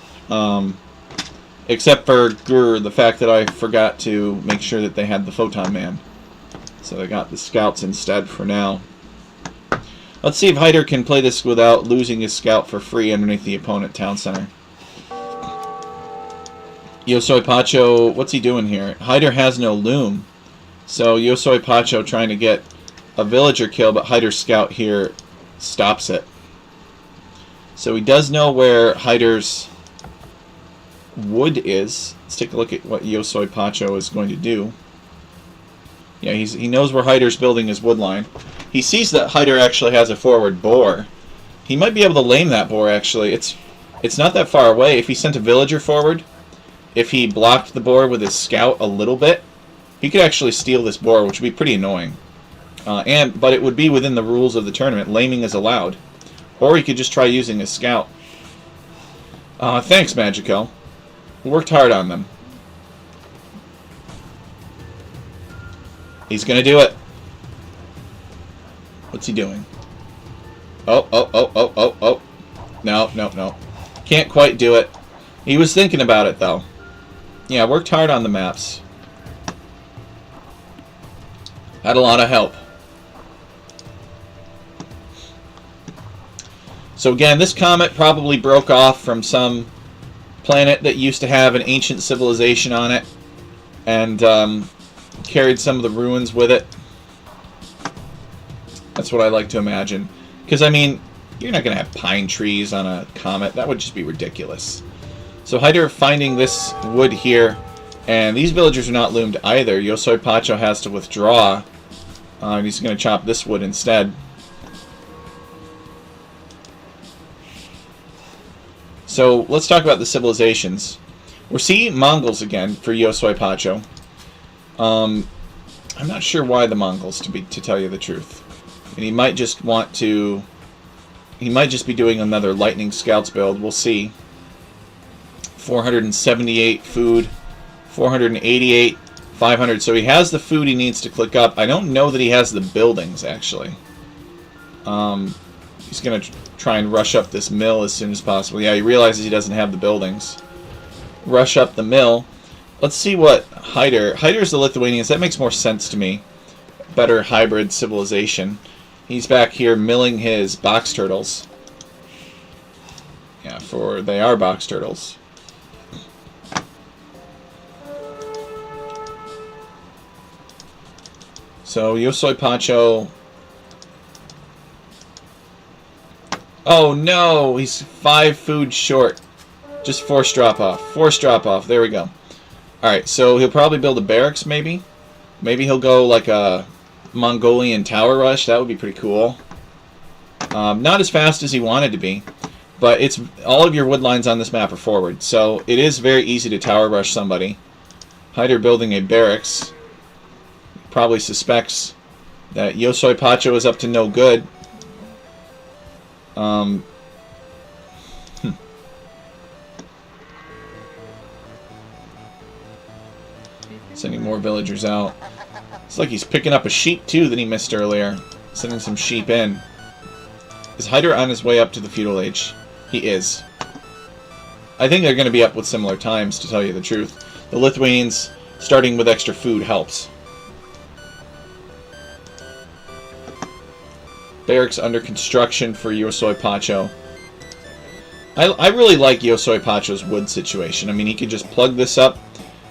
Except for the fact that I forgot to make sure that they had the Photon Man. So I got the Scouts instead for now. Let's see if Hyder can play this without losing his Scout for free underneath the opponent town center. Yosoi Pacho, what's he doing here? Hyder has no loom. So Yosoi Pacho trying to get a villager kill, but Hyder's Scout here stops it. So he does know where Hyder's wood is. Let's take a look at what Yosoi Pacho is going to do. Yeah, he knows where Hyder's building his wood line. He sees that Hyder actually has a forward boar. He might be able to lame that boar, actually. It's not that far away. If he sent a villager forward, if he blocked the boar with his Scout a little bit, he could actually steal this boar, which would be pretty annoying. But it would be within the rules of the tournament. Laming is allowed. Or he could just try using his Scout. Thanks, Magico. Worked hard on them. He's going to do it. What's he doing? Oh. No. Can't quite do it. He was thinking about it, though. Yeah, worked hard on the maps. Had a lot of help. So again, this comet probably broke off from some planet that used to have an ancient civilization on it, and carried some of the ruins with it. That's what I like to imagine. Because, I mean, you're not going to have pine trees on a comet. That would just be ridiculous. So Hyder finding this wood here, and these villagers are not loomed either. Yosoi Pacho has to withdraw. And he's going to chop this wood instead. So let's talk about the civilizations. We're seeing Mongols again for Yosoi Pacho. I'm not sure why the Mongols, to tell you the truth. And he might just want to... He might just be doing another Lightning Scouts build. We'll see. 478 food. 488. 500. So he has the food he needs to click up. I don't know that he has the buildings, actually. He's going to try and rush up this mill as soon as possible. Yeah, he realizes he doesn't have the buildings. Rush up the mill. Let's see what Hyder's the Lithuanians. That makes more sense to me. Better hybrid civilization. He's back here milling his box turtles. Yeah, they are box turtles. So Yosoi Pacho. Oh no, he's 5 food short. Just force drop off. Force drop off. There we go. Alright, so he'll probably build a barracks, maybe. Maybe he'll go like a Mongolian tower rush. That would be pretty cool. Not as fast as he wanted to be, but it's all of your wood lines on this map are forward, so it is very easy to tower rush somebody. Hyder building a barracks. Probably suspects that Yosoi Pacho is up to no good. Sending more villagers out. It's like he's picking up a sheep too that he missed earlier. Sending some sheep in. Is Hyder on his way up to the feudal age? He is. I think they're going to be up with similar times, to tell you the truth. The Lithuanians starting with extra food helps. Barracks under construction for Yosoi Pacho. I really like Yosoi Pacho's wood situation. I mean, he could just plug this up,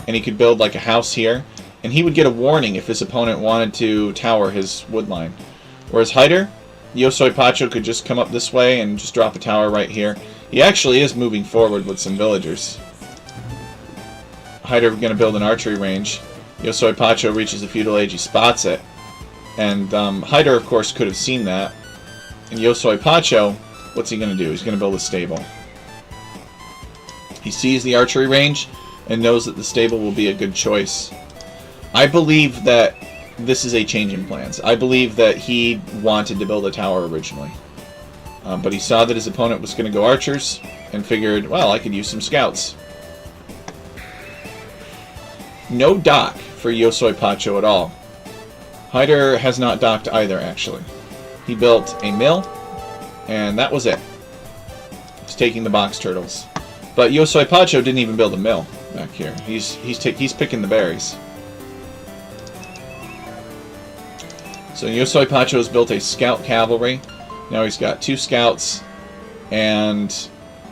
and he could build like a house here, and he would get a warning if his opponent wanted to tower his wood line. Whereas Hyder, Yosoi Pacho could just come up this way and just drop a tower right here. He actually is moving forward with some villagers. Hyder going to build an archery range. Yosoi Pacho reaches the feudal age, he spots it. And Hyder, of course, could have seen that. And Yosoi Pacho, what's he going to do? He's going to build a stable. He sees the archery range and knows that the stable will be a good choice. I believe that this is a change in plans. I believe that he wanted to build a tower originally. But he saw that his opponent was going to go archers and figured, well, I could use some scouts. No dock for Yosoi Pacho at all. Hyder has not docked either, actually. He built a mill, and that was it. He's taking the box turtles. But Yosoi Pacho didn't even build a mill back here. He's picking the berries. So Yosoi Pacho has built a scout cavalry. Now he's got 2 scouts, and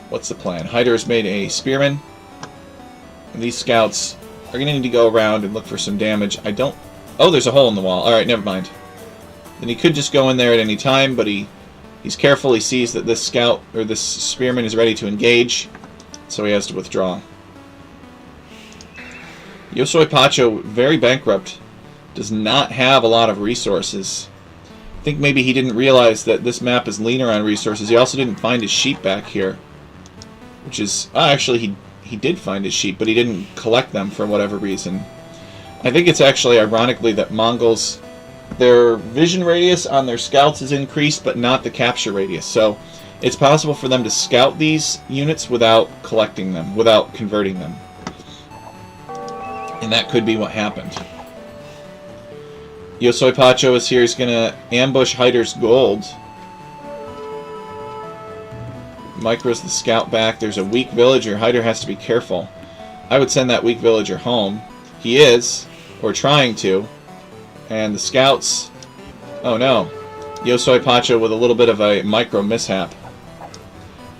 what's the plan? Hyder has made a spearman, and these scouts are going to need to go around and look for some damage. I don't... Oh, there's a hole in the wall. Alright, never mind. Then he could just go in there at any time, but he's careful. He sees that this scout, or this spearman, is ready to engage, so he has to withdraw. Yosoi Pacho, very bankrupt, does not have a lot of resources. I think maybe he didn't realize that this map is leaner on resources. He also didn't find his sheep back here, which is... actually, he did find his sheep, but he didn't collect them for whatever reason. I think it's actually ironically that Mongols, their vision radius on their scouts is increased, but not the capture radius. So it's possible for them to scout these units without collecting them, without converting them. And that could be what happened. Yosoi Pacho is here. He's going to ambush Hyder's gold. Micro's the scout back. There's a weak villager. Hyder has to be careful. I would send that weak villager home. He is, or trying to. And the scouts... Oh no. Yosoi Pacho with a little bit of a micro mishap.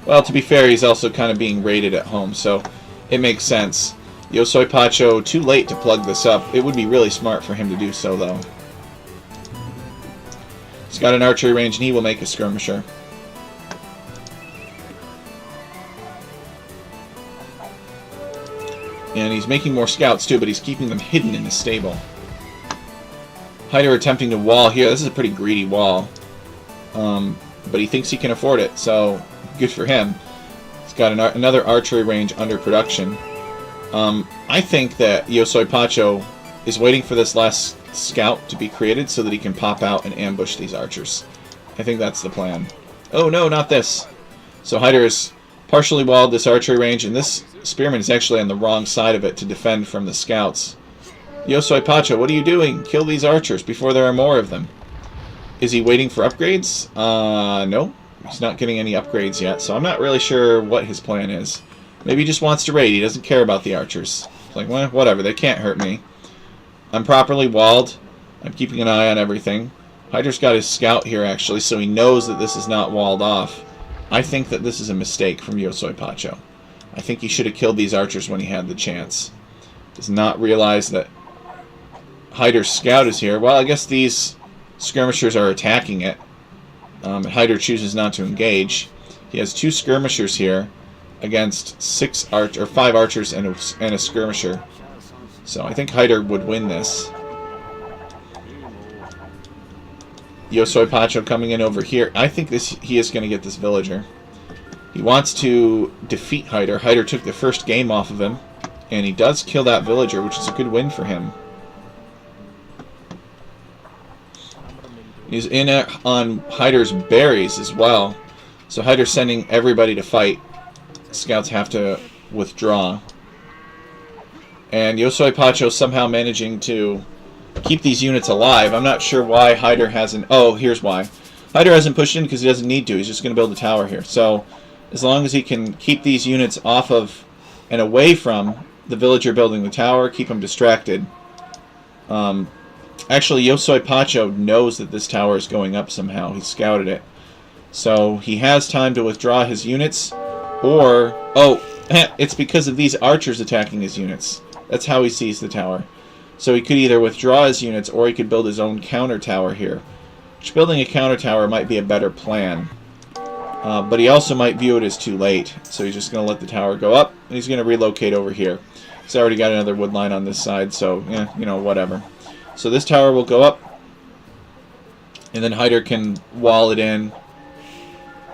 Well, to be fair, he's also kind of being raided at home, so it makes sense. Yosoi Pacho, too late to plug this up. It would be really smart for him to do so, though. He's got an archery range, and he will make a skirmisher. And he's making more scouts, too, but he's keeping them hidden in the stable. Hyder attempting to wall here. This is a pretty greedy wall. But he thinks he can afford it, so good for him. He's got another archery range under production. I think that Yosoi Pacho is waiting for this last scout to be created so that he can pop out and ambush these archers. I think that's the plan. Oh no, not this. So Hyder has partially walled this archery range, and this spearman is actually on the wrong side of it to defend from the scouts. Yosoi Pacho, what are you doing? Kill these archers before there are more of them. Is he waiting for upgrades? No. He's not getting any upgrades yet, so I'm not really sure what his plan is. Maybe he just wants to raid. He doesn't care about the archers. It's like, well, whatever. They can't hurt me. I'm properly walled. I'm keeping an eye on everything. Hyder's got his scout here, actually, so he knows that this is not walled off. I think that this is a mistake from Yosoi Pacho. I think he should have killed these archers when he had the chance. Does not realize that Hyder's scout is here. Well, I guess these skirmishers are attacking it. And Hyder chooses not to engage. He has 2 skirmishers here against 5 archers and a skirmisher. So I think Hyder would win this. Yosoi Pacho coming in over here. I think he is going to get this villager. He wants to defeat Hyder. Hyder took the first game off of him, and he does kill that villager, which is a good win for him. He's in on Hyder's berries as well. So Hyder's sending everybody to fight. Scouts have to withdraw. And Yosoi Pacho somehow managing to keep these units alive. I'm not sure why Hyder hasn't... Oh, here's why. Hyder hasn't pushed in because he doesn't need to. He's just going to build a tower here. So as long as he can keep these units off of and away from the villager building the tower, keep them distracted. Actually, Yosoi Pacho knows that this tower is going up somehow. He scouted it. So he has time to withdraw his units, or... Oh, it's because of these archers attacking his units. That's how he sees the tower. So he could either withdraw his units, or he could build his own counter tower here. Which building a counter tower might be a better plan. But he also might view it as too late. So he's just going to let the tower go up, and he's going to relocate over here. He's already got another wood line on this side, so, you know, whatever. So this tower will go up, and then Hyder can wall it in,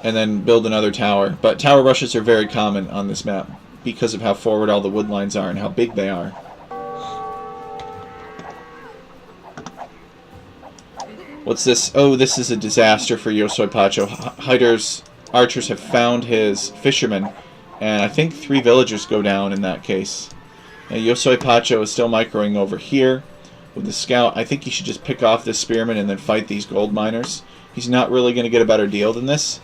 and then build another tower. But tower rushes are very common on this map because of how forward all the wood lines are and how big they are. What's this? Oh, this is a disaster for Yosoi Pacho. Hyder's archers have found his fishermen, and I think 3 villagers go down in that case. Yosoi Pacho is still microing over here with the scout. I think he should just pick off this spearman and then fight these gold miners. He's not really going to get a better deal than this.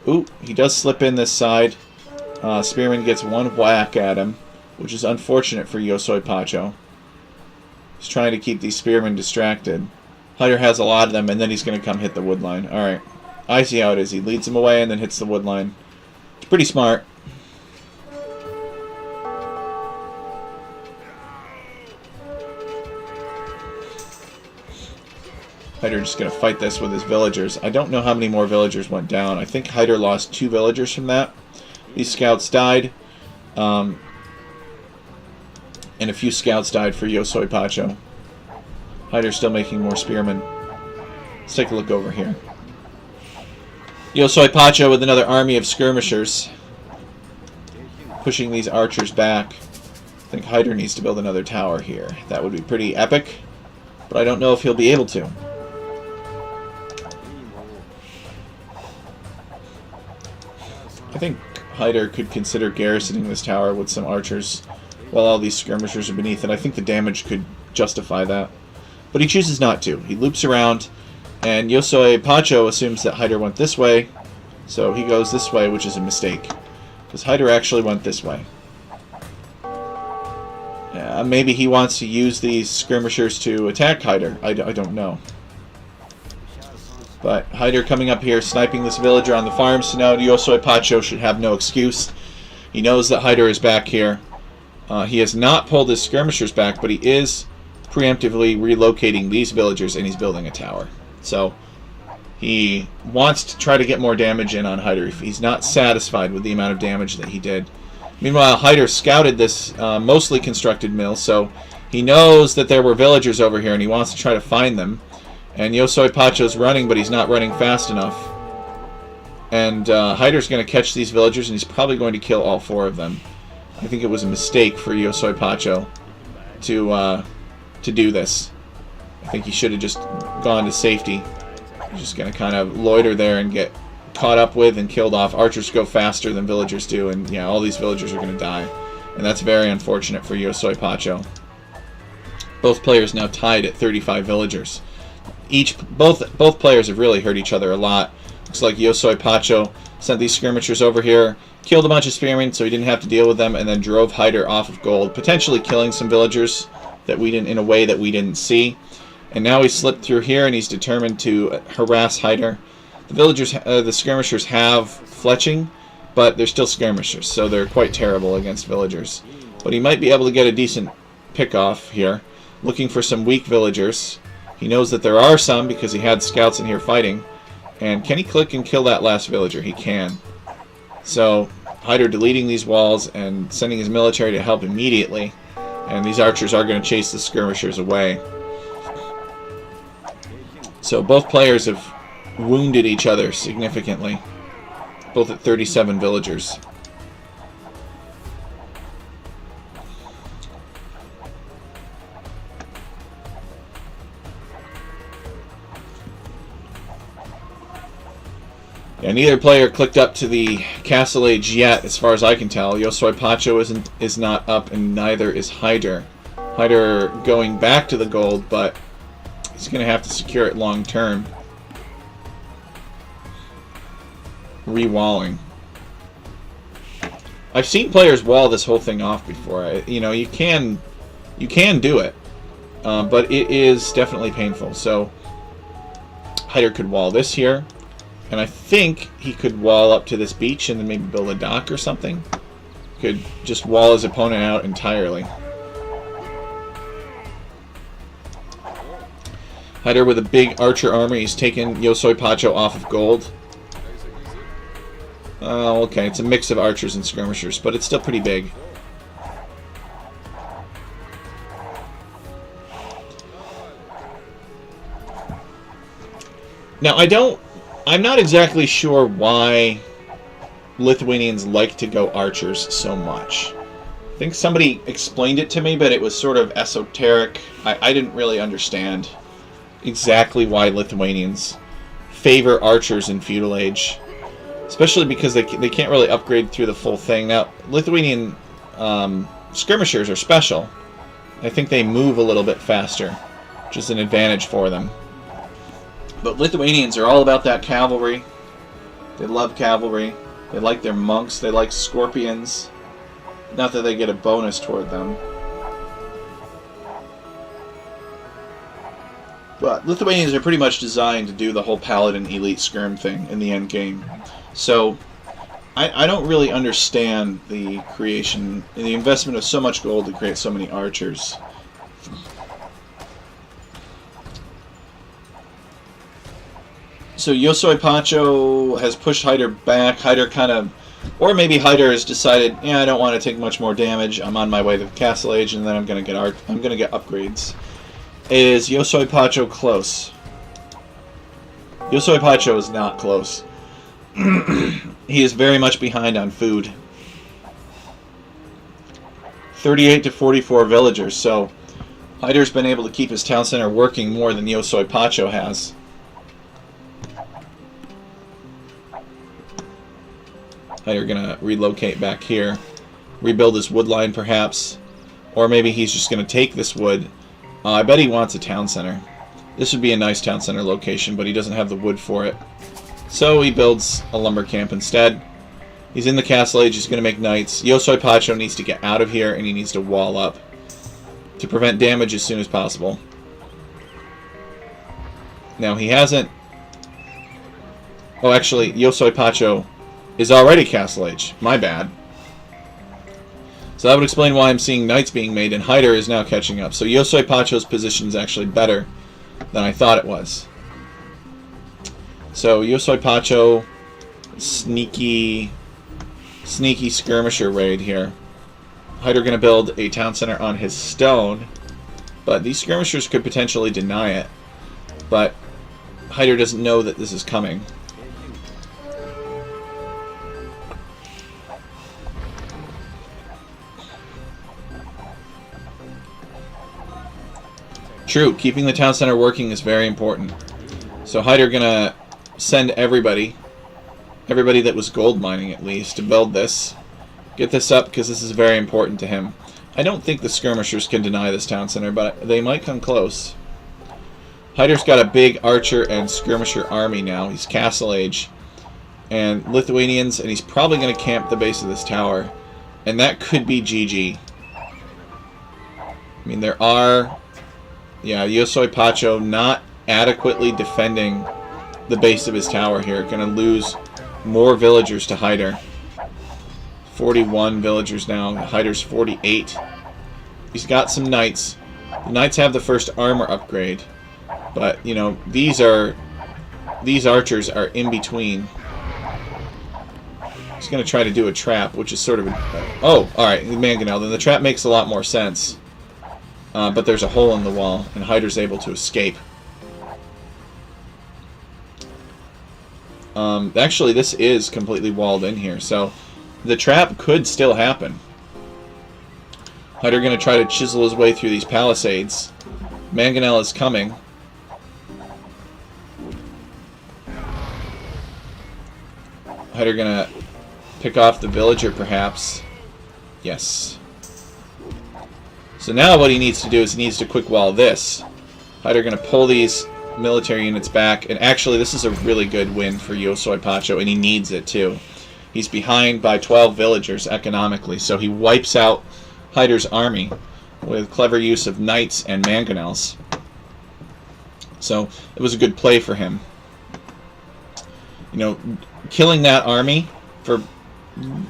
Ooh, he does slip in this side. Spearman gets one whack at him, which is unfortunate for Yosoi Pacho. He's trying to keep these spearmen distracted. Hider has a lot of them, and then he's going to come hit the wood line. Alright, I see how it is. He leads them away and then hits the wood line. It's pretty smart. Hyder just going to fight this with his villagers. I don't know how many more villagers went down. I think Hyder lost 2 villagers from that. These scouts died. And a few scouts died for Yosoi Pacho. Hyder's still making more spearmen. Let's take a look over here. Yosoi Pacho with another army of skirmishers. Pushing these archers back. I think Hyder needs to build another tower here. That would be pretty epic. But I don't know if he'll be able to. I think Hyder could consider garrisoning this tower with some archers while all these skirmishers are beneath it. I think the damage could justify that. But he chooses not to. He loops around, and Yosoi Pacho assumes that Hyder went this way, so he goes this way, which is a mistake. Because Hyder actually went this way. Maybe he wants to use these skirmishers to attack Hyder. I don't know. But Hyder coming up here, sniping this villager on the farm, so now Yosoi Pacho should have no excuse. He knows that Hyder is back here. He has not pulled his skirmishers back, but he is preemptively relocating these villagers, and he's building a tower. So he wants to try to get more damage in on Hyder. He's not satisfied with the amount of damage that he did. Meanwhile, Hyder scouted this mostly constructed mill, so he knows that there were villagers over here, and he wants to try to find them. And Yosoi Pacho's running, but he's not running fast enough. And Hyder's going to catch these villagers, and he's probably going to kill all 4 of them. I think it was a mistake for Yosoi Pacho to do this. I think he should have just gone to safety. He's just going to kind of loiter there and get caught up with and killed off. Archers go faster than villagers do, and yeah, all these villagers are going to die. And that's very unfortunate for Yosoi Pacho. Both players now tied at 35 villagers. Both players have really hurt each other a lot. Looks like Yosoi Pacho sent these skirmishers over here, killed a bunch of spearmen so he didn't have to deal with them, and then drove Hyder off of gold, potentially killing some villagers that we didn't, in a way that we didn't see. And now he's slipped through here, and he's determined to harass Hyder. The villagers, the skirmishers have fletching, but they're still skirmishers, so they're quite terrible against villagers. But he might be able to get a decent pick-off here, looking for some weak villagers. He knows that there are some because he had scouts in here fighting. And can he click and kill that last villager? He can. So Hyder deleting these walls and sending his military to help immediately. And these archers are going to chase the skirmishers away. So both players have wounded each other significantly. Both at 37 villagers. Yeah, neither player clicked up to the castle age yet, as far as I can tell. Yosoi Pacho is not up, and neither is Hyder. Hyder going back to the gold, but he's going to have to secure it long term. Re-walling. I've seen players wall this whole thing off before. You know, you can do it, but it is definitely painful. So Hyder could wall this here. And I think he could wall up to this beach and then maybe build a dock or something. Could just wall his opponent out entirely. Hyder with a big archer army. He's taken Yosoi Pacho off of gold. Oh, okay. It's a mix of archers and skirmishers, but it's still pretty big. Now, I'm not exactly sure why Lithuanians like to go archers so much. I think somebody explained it to me, but it was sort of esoteric. I didn't really understand exactly why Lithuanians favor archers in Feudal Age. Especially because they can't really upgrade through the full thing. Now, Lithuanian skirmishers are special. I think they move a little bit faster, which is an advantage for them. But Lithuanians are all about that cavalry. They love cavalry. They like their monks. They like scorpions. Not that they get a bonus toward them. But Lithuanians are pretty much designed to do the whole Paladin Elite Skirm thing in the end game. So I don't really understand the creation and the investment of so much gold to create so many archers. So Yosoi Pacho has pushed Hyder back. Hyder kind of... Or maybe Hyder has decided, yeah, I don't want to take much more damage. I'm on my way to the Castle Age, and then I'm going to get upgrades. Is Yosoi Pacho close? Yosoi Pacho is not close. He is very much behind on food. 38 to 44 villagers, so Hyder's been able to keep his town center working more than Yosoi Pacho has. Hyder gonna relocate back here, rebuild his wood line perhaps, or maybe he's just gonna take this wood. I bet he wants a town center. This would be a nice town center location, but he doesn't have the wood for it. So he builds a lumber camp instead. He's in the Castle Age, he's going to make knights. Yosoi Pacho needs to get out of here, and he needs to wall up to prevent damage as soon as possible. Now, he hasn't... Oh, actually, Yosoi Pacho is already Castle Age. My bad. So that would explain why I'm seeing knights being made, and Hyder is now catching up. So Yosoi Pacho's position is actually better than I thought it was. So Yosoi Pacho, sneaky skirmisher raid here. Hyder going to build a town center on his stone, but these skirmishers could potentially deny it. But Hyder doesn't know that this is coming. True, keeping the town center working is very important. So Hyder gonna send everybody that was gold mining at least, to build this. Get this up because this is very important to him. I don't think the skirmishers can deny this town center, but they might come close. Hyder's got a big archer and skirmisher army now. He's Castle Age. And Lithuanians, and he's probably going to camp the base of this tower. And that could be GG. I mean, there are... Yeah, Yosoi Pacho not adequately defending the base of his tower here. Going to lose more villagers to Hyder. 41 villagers now. Hyder's 48. He's got some knights. The knights have the first armor upgrade. But, you know, these archers are in between. He's going to try to do a trap, which is sort of... Oh, alright, Mangonel. Then the trap makes a lot more sense. But there's a hole in the wall, and Hyder's able to escape. Actually, this is completely walled in here, so the trap could still happen. Hyder going to try to chisel his way through these palisades. Mangonel is coming. Hyder going to pick off the villager, perhaps. Yes. So now what he needs to do is he needs to quick wall this. Hyder going to pull these military units back, and actually this is a really good win for Yosoi Pacho, and he needs it too. He's behind by 12 villagers economically, so he wipes out Hyder's army with clever use of knights and mangonels. So it was a good play for him. You know, killing that army for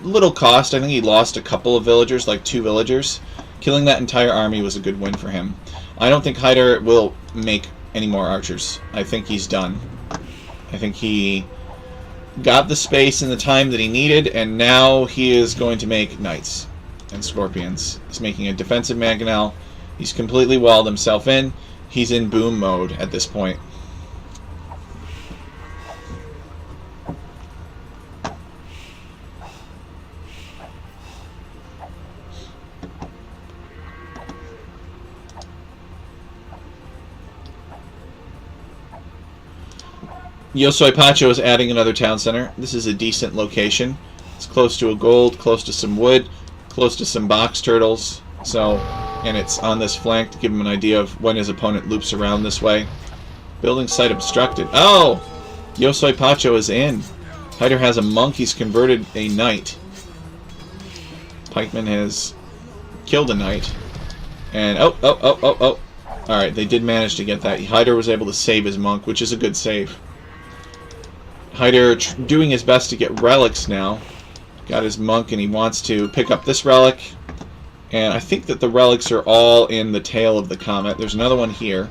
little cost. I think he lost a couple of villagers, like 2 villagers. Killing that entire army was a good win for him. I don't think Hyder will make any more archers. I think he's done. I think he got the space and the time that he needed, and now he is going to make knights and scorpions. He's making a defensive mangonel. He's completely walled himself in. He's in boom mode at this point. Yosoi Pacho is adding another town center. This is a decent location. It's close to a gold, close to some wood, close to some box turtles. So, and it's on this flank to give him an idea of when his opponent loops around this way. Building site obstructed. Oh! Yosoi Pacho is in. Hyder has a monk. He's converted a knight. Pikeman has killed a knight. And, oh. Alright, they did manage to get that. Hyder was able to save his monk, which is a good save. Hyder doing his best to get relics now. Got his monk, and he wants to pick up this relic. And I think that the relics are all in the tail of the comet. There's another one here.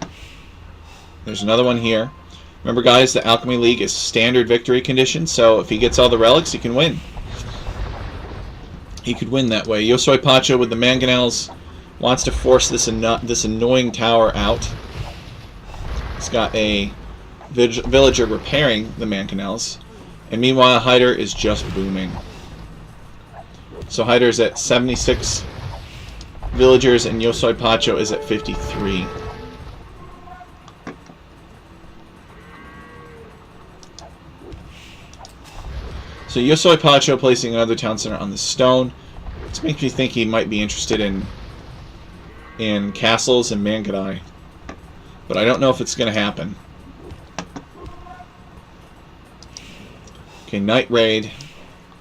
There's another one here. Remember, guys, the Alchemy League is standard victory condition, so if he gets all the relics, he can win. He could win that way. Yosoi Pacho with the mangonels wants to force this annoying tower out. He's got a villager repairing the mangonels. And meanwhile, Hyder is just booming. So Hyder's at 76 villagers, and Yosoi Pacho is at 53. So Yosoi Pacho placing another town center on the stone. This makes me think he might be interested in castles and Mangadai. But I don't know if it's going to happen. Okay, Night Raid.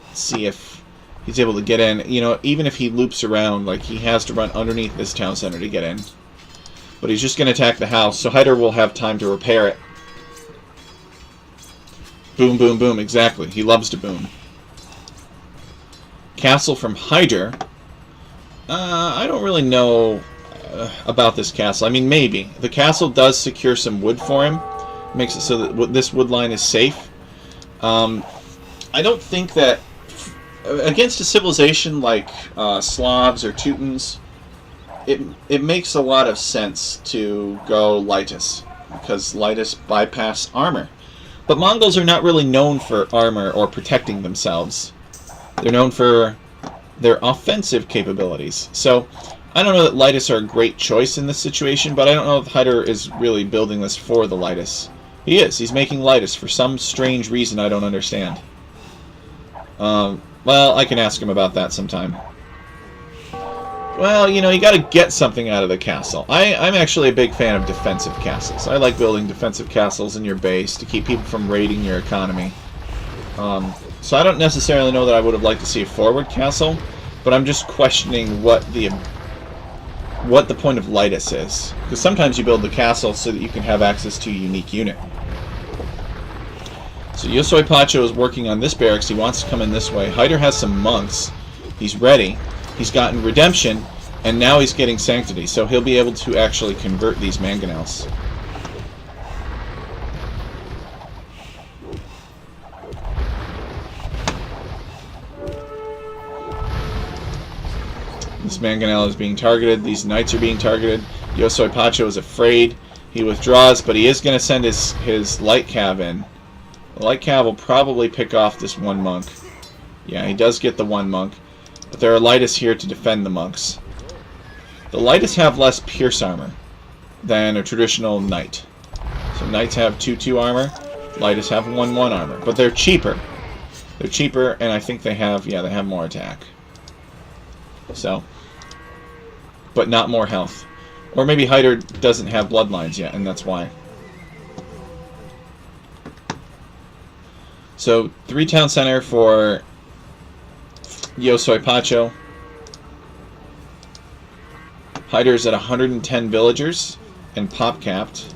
Let's see if he's able to get in. You know, even if he loops around, like, he has to run underneath this town center to get in. But he's just going to attack the house, so Hyder will have time to repair it. Boom, boom, boom. Exactly. He loves to boom. Castle from Hyder. I don't really know about this castle. I mean, maybe. The castle does secure some wood for him. Makes it so that this wood line is safe. I don't think that against a civilization like Slavs or Teutons, it makes a lot of sense to go Lightus, because Lightus bypass armor. But Mongols are not really known for armor or protecting themselves. They're known for their offensive capabilities. So I don't know that Lightus are a great choice in this situation, but I don't know if Hyder is really building this for the Lightus. He is. He's making Lightus for some strange reason I don't understand. Well, I can ask him about that sometime. Well, you know, you got to get something out of the castle. I'm actually a big fan of defensive castles. I like building defensive castles in your base to keep people from raiding your economy. So I don't necessarily know that I would have liked to see a forward castle, but I'm just questioning what the point of Lightus is. Because sometimes you build the castle so that you can have access to a unique unit. So Yosoi Pacho is working on this barracks. He wants to come in this way. Hyder has some monks. He's ready. He's gotten redemption, and now he's getting sanctity. So he'll be able to actually convert these mangonels. This mangonel is being targeted. These knights are being targeted. Yosoi Pacho is afraid. He withdraws, but he is going to send his light cav in. The light cav will probably pick off this one monk. Yeah, he does get the one monk. But there are Lightus here to defend the monks. The Lightus have less pierce armor than a traditional knight. So knights have 2-2 armor. Lightus have 1-1 armor. But they're cheaper. They're cheaper, and I think they have more attack. So, but not more health. Or maybe Hyder doesn't have bloodlines yet, and that's why. So, 3 town center for Yosoi Pacho. Hyder's at 110 villagers and pop capped.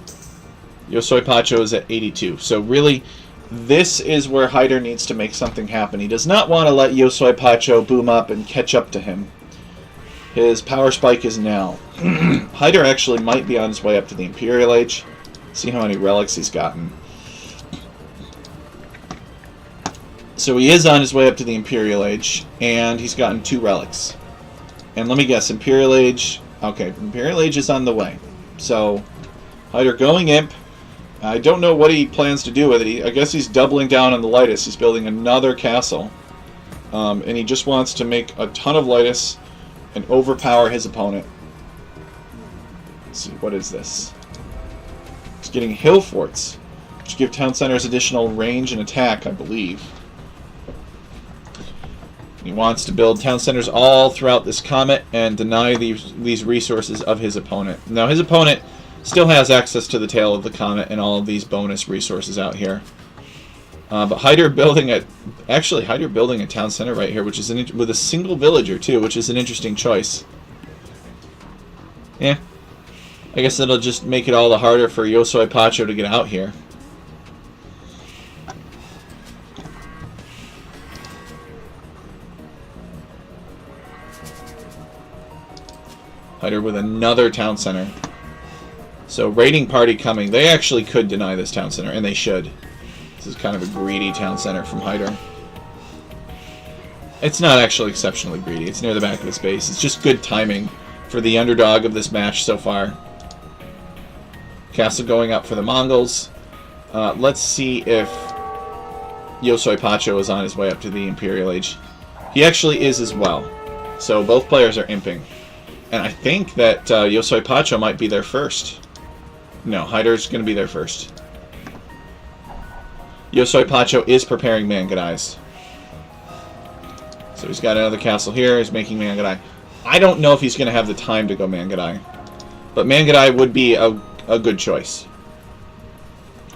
Yosoi Pacho is at 82. So really, this is where Hyder needs to make something happen. He does not want to let Yosoi Pacho boom up and catch up to him. His power spike is now. Hyder actually might be on his way up to the Imperial Age. See how many relics he's gotten. So he is on his way up to the Imperial Age, and he's gotten 2 relics. And let me guess, Imperial Age... Okay, Imperial Age is on the way. So, Hyder going Imp. I don't know what he plans to do with it. I guess he's doubling down on the Lightus. He's building another castle. And he just wants to make a ton of Lightus and overpower his opponent. Let's see, what is this? He's getting hill forts, which give town centers additional range and attack, I believe. He wants to build town centers all throughout this comet and deny these resources of his opponent. Now his opponent still has access to the tail of the comet and all of these bonus resources out here. But Hyder building a town center right here, which is with a single villager too, which is an interesting choice. Yeah, I guess it'll just make it all the harder for Yosoi Pacho to get out here. Hyder with another town center. So raiding party coming. They actually could deny this town center, and they should. This is kind of a greedy town center from Hyder. It's not actually exceptionally greedy. It's near the back of his base. It's just good timing for the underdog of this match so far. Castle going up for the Mongols. Let's see if Yosoi Pacho is on his way up to the Imperial Age. He actually is as well. So both players are imping. And I think that Yosoi Pacho might be there first. No, Hyder's going to be there first. Yosoi Pacho is preparing Mangadais. So he's got another castle here. He's making Mangadai. I don't know if he's going to have the time to go Mangadai. But Mangadai would be a good choice.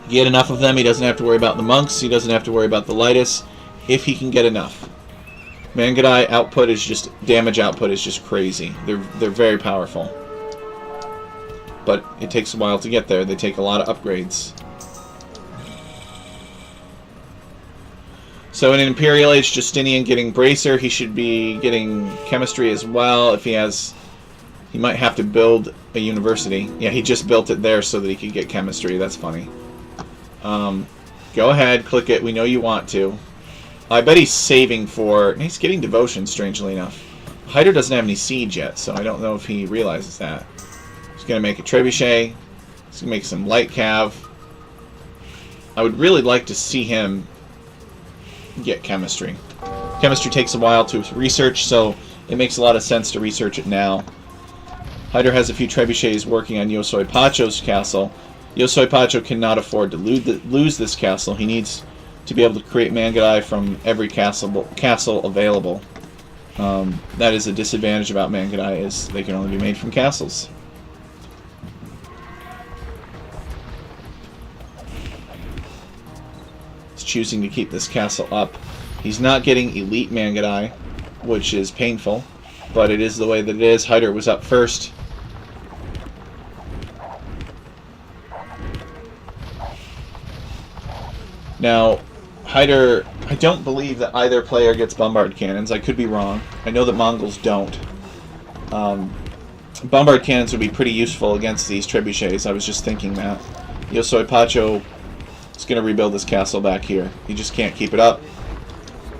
Get enough of them. He doesn't have to worry about the monks. He doesn't have to worry about the Lightus. If he can get enough. Mangadai output is just... damage output is just crazy. They're very powerful. But it takes a while to get there. They take a lot of upgrades. So in Imperial Age, Justinian getting Bracer. He should be getting Chemistry as well. If he has... he might have to build a university. Yeah, he just built it there so that he could get Chemistry. That's funny. Go ahead, click it. We know you want to. I bet he's saving for... he's getting Devotion, strangely enough. Hyder doesn't have any Siege yet, so I don't know if he realizes that. He's going to make a Trebuchet. He's going to make some Light Cav. I would really like to see him get Chemistry. Chemistry takes a while to research, so it makes a lot of sense to research it now. Hyder has a few Trebuchets working on Yosoi Pacho's castle. Yosoi Pacho cannot afford to lose this castle. He needs to be able to create Mangadai from every castle available. That is a disadvantage about Mangadai, is they can only be made from castles. He's choosing to keep this castle up. He's not getting elite Mangadai, which is painful, but it is the way that it is. Hyder was up first. Now, Hyder, I don't believe that either player gets bombard cannons. I could be wrong. I know that Mongols don't. Bombard cannons would be pretty useful against these trebuchets. I was just thinking that. Yosoi Pacho is going to rebuild this castle back here. He just can't keep it up.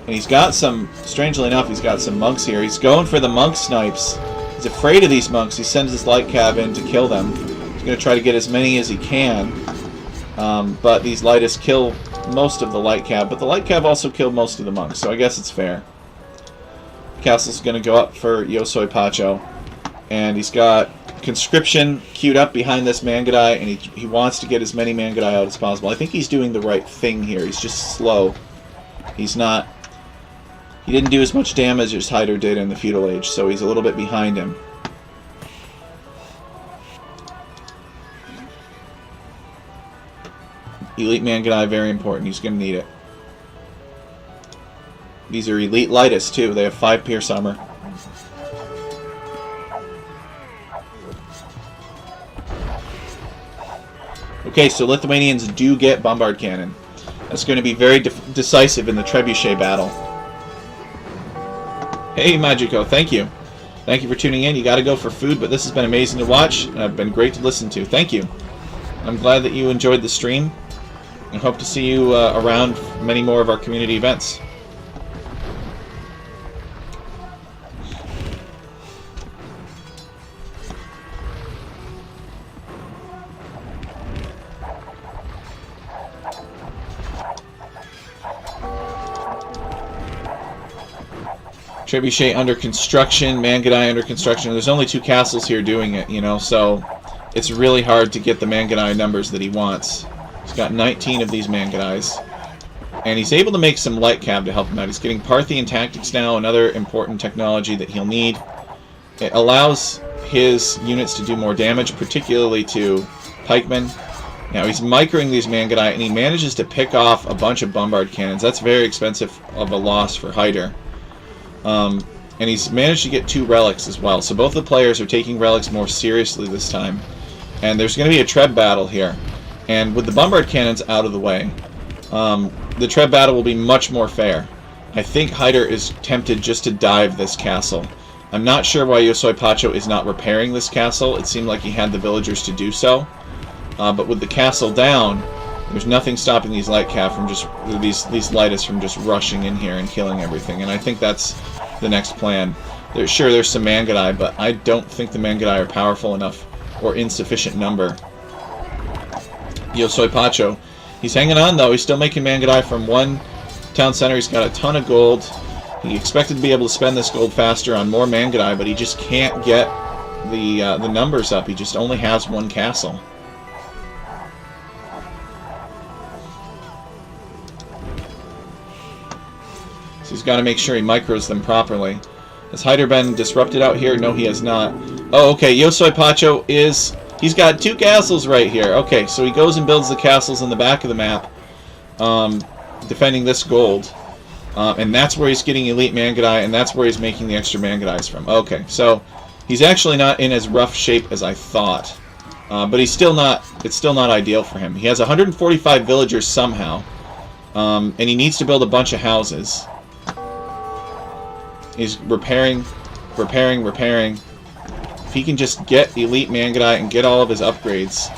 And he's got some, strangely enough, he's got some monks here. He's going for the monk snipes. He's afraid of these monks. He sends his light cav in to kill them. He's going to try to get as many as he can. But these Lightus kill most of the light cav, but the light cav also killed most of the monks, so I guess it's fair. Castle's going to go up for Yosoi Pacho, and he's got conscription queued up behind this Mangadai, and he wants to get as many Mangadai out as possible. I think he's doing the right thing here. He's just slow. He's not... he didn't do as much damage as Hyder did in the Feudal Age, so he's a little bit behind him. Elite Mangadai, very important. He's going to need it. These are elite Lightus, too. They have 5 Pierce Armor. Okay, so Lithuanians do get Bombard Cannon. That's going to be very decisive in the Trebuchet battle. Hey, Magico, thank you. Thank you for tuning in. You got to go for food, but this has been amazing to watch, and it's been great to listen to. Thank you. I'm glad that you enjoyed the stream. I hope to see you around many more of our community events. Trebuchet under construction, Mangadai under construction. There's only 2 castles here doing it, you know, so it's really hard to get the Mangadai numbers that he wants. He's got 19 of these Mangadais. And he's able to make some light cav to help him out. He's getting Parthian tactics now, another important technology that he'll need. It allows his units to do more damage, particularly to pikemen. Now he's microing these Mangudai, and he manages to pick off a bunch of bombard cannons. That's very expensive of a loss for Hyder. And he's managed to get 2 relics as well. So both the players are taking relics more seriously this time. And there's going to be a Treb battle here. And with the bombard cannons out of the way, the Treb battle will be much more fair. I think Hyder is tempted just to dive this castle. I'm not sure why Yosoi Pacho is not repairing this castle. It seemed like he had the villagers to do so. But with the castle down, there's nothing stopping these light cav from just these lightists from just rushing in here and killing everything. And I think that's the next plan. Sure, there's some Mangudai, but I don't think the Mangudai are powerful enough or in sufficient number. Yosoi Pacho, he's hanging on though. He's still making Mangudai from one town center. He's got a ton of gold. He expected to be able to spend this gold faster on more Mangudai, but he just can't get the numbers up. He just only has one castle. So he's got to make sure he micros them properly. Has Hyder been disrupted out here? No, he has not. Oh, okay. Yosoi Pacho is... He's got 2 castles right here. Okay, so he goes and builds the castles in the back of the map, defending this gold. And that's where he's getting elite Mangudai, and that's where he's making the extra Mangudais from. Okay, so he's actually not in as rough shape as I thought. But he's still not... It's still not ideal for him. He has 145 villagers somehow. And he needs to build a bunch of houses. He's repairing. If he can just get elite Mangudai and get all of his upgrades,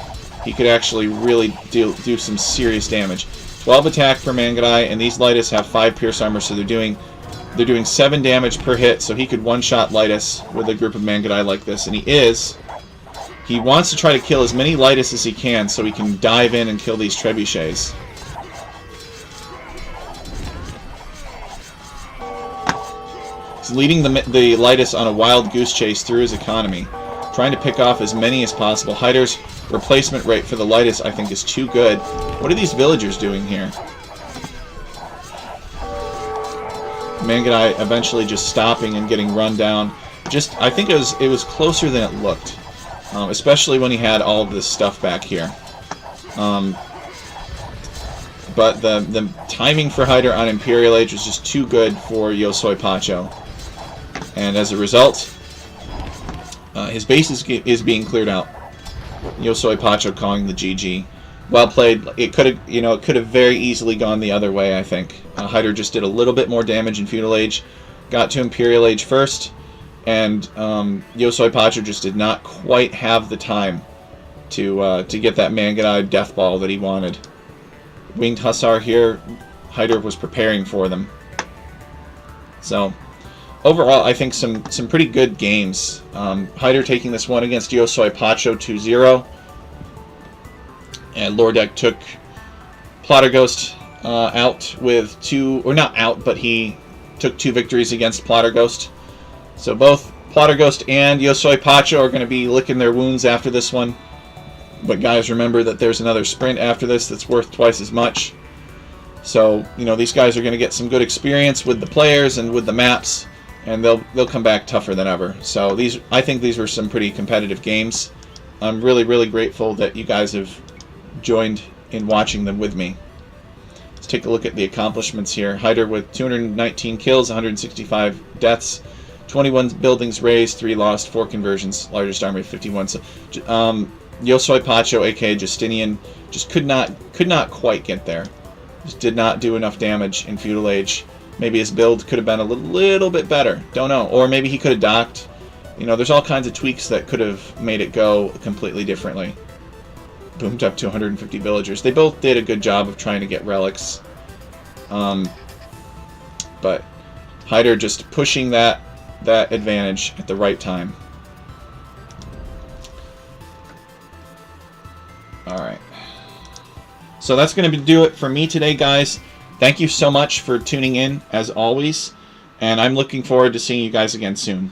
he could actually really do some serious damage. 12 attack per Mangudai, and these Lightus have 5 pierce armor, so they're doing 7 damage per hit, so he could one-shot Lightus with a group of Mangudai like this, and he wants to try to kill as many Lightus as he can so he can dive in and kill these trebuchets. He's leading the Lightus on a wild goose chase through his economy, trying to pick off as many as possible. Hyder's replacement rate for the Lightus, I think, is too good. What are these villagers doing here? Mangudai eventually just stopping and getting run down. I think it was closer than it looked, especially when he had all of this stuff back here. But the timing for Hyder on Imperial Age was just too good for Yosoi Pacho. And as a result, his base is being cleared out. Yosoi Pacho calling the GG. Well played. It could have very easily gone the other way, I think. Hyder just did a little bit more damage in Feudal Age, got to Imperial Age first, and Yosoi Pacho just did not quite have the time to get that Mangudai death ball that he wanted. Winged Hussar here, Hyder was preparing for them. So, overall, I think some pretty good games. Hyder taking this one against Yosoi Pacho 2-0. And Lordek took Plotter Ghost out with 2... Or not out, but he took 2 victories against Plotter Ghost. So both Plotter Ghost and Yosoi Pacho are going to be licking their wounds after this one. But guys, remember that there's another sprint after this that's worth twice as much. So, these guys are going to get some good experience with the players and with the maps, and they'll come back tougher than ever. So I think these were some pretty competitive games. I'm really, really grateful that you guys have joined in watching them with me. Let's take a look at the accomplishments here. Hyder with 219 kills, 165 deaths, 21 buildings razed, 3 lost, 4 conversions, largest army of 51. So, Yosoi Pacho, aka Justinian, just could not quite get there. Just did not do enough damage in Feudal Age. Maybe his build could have been a little bit better. Don't know. Or maybe he could have docked. There's all kinds of tweaks that could have made it go completely differently. Boomed up to 150 villagers. They both did a good job of trying to get relics. But Hyder just pushing that advantage at the right time. Alright. So that's going to do it for me today, guys. Thank you so much for tuning in, as always. And I'm looking forward to seeing you guys again soon.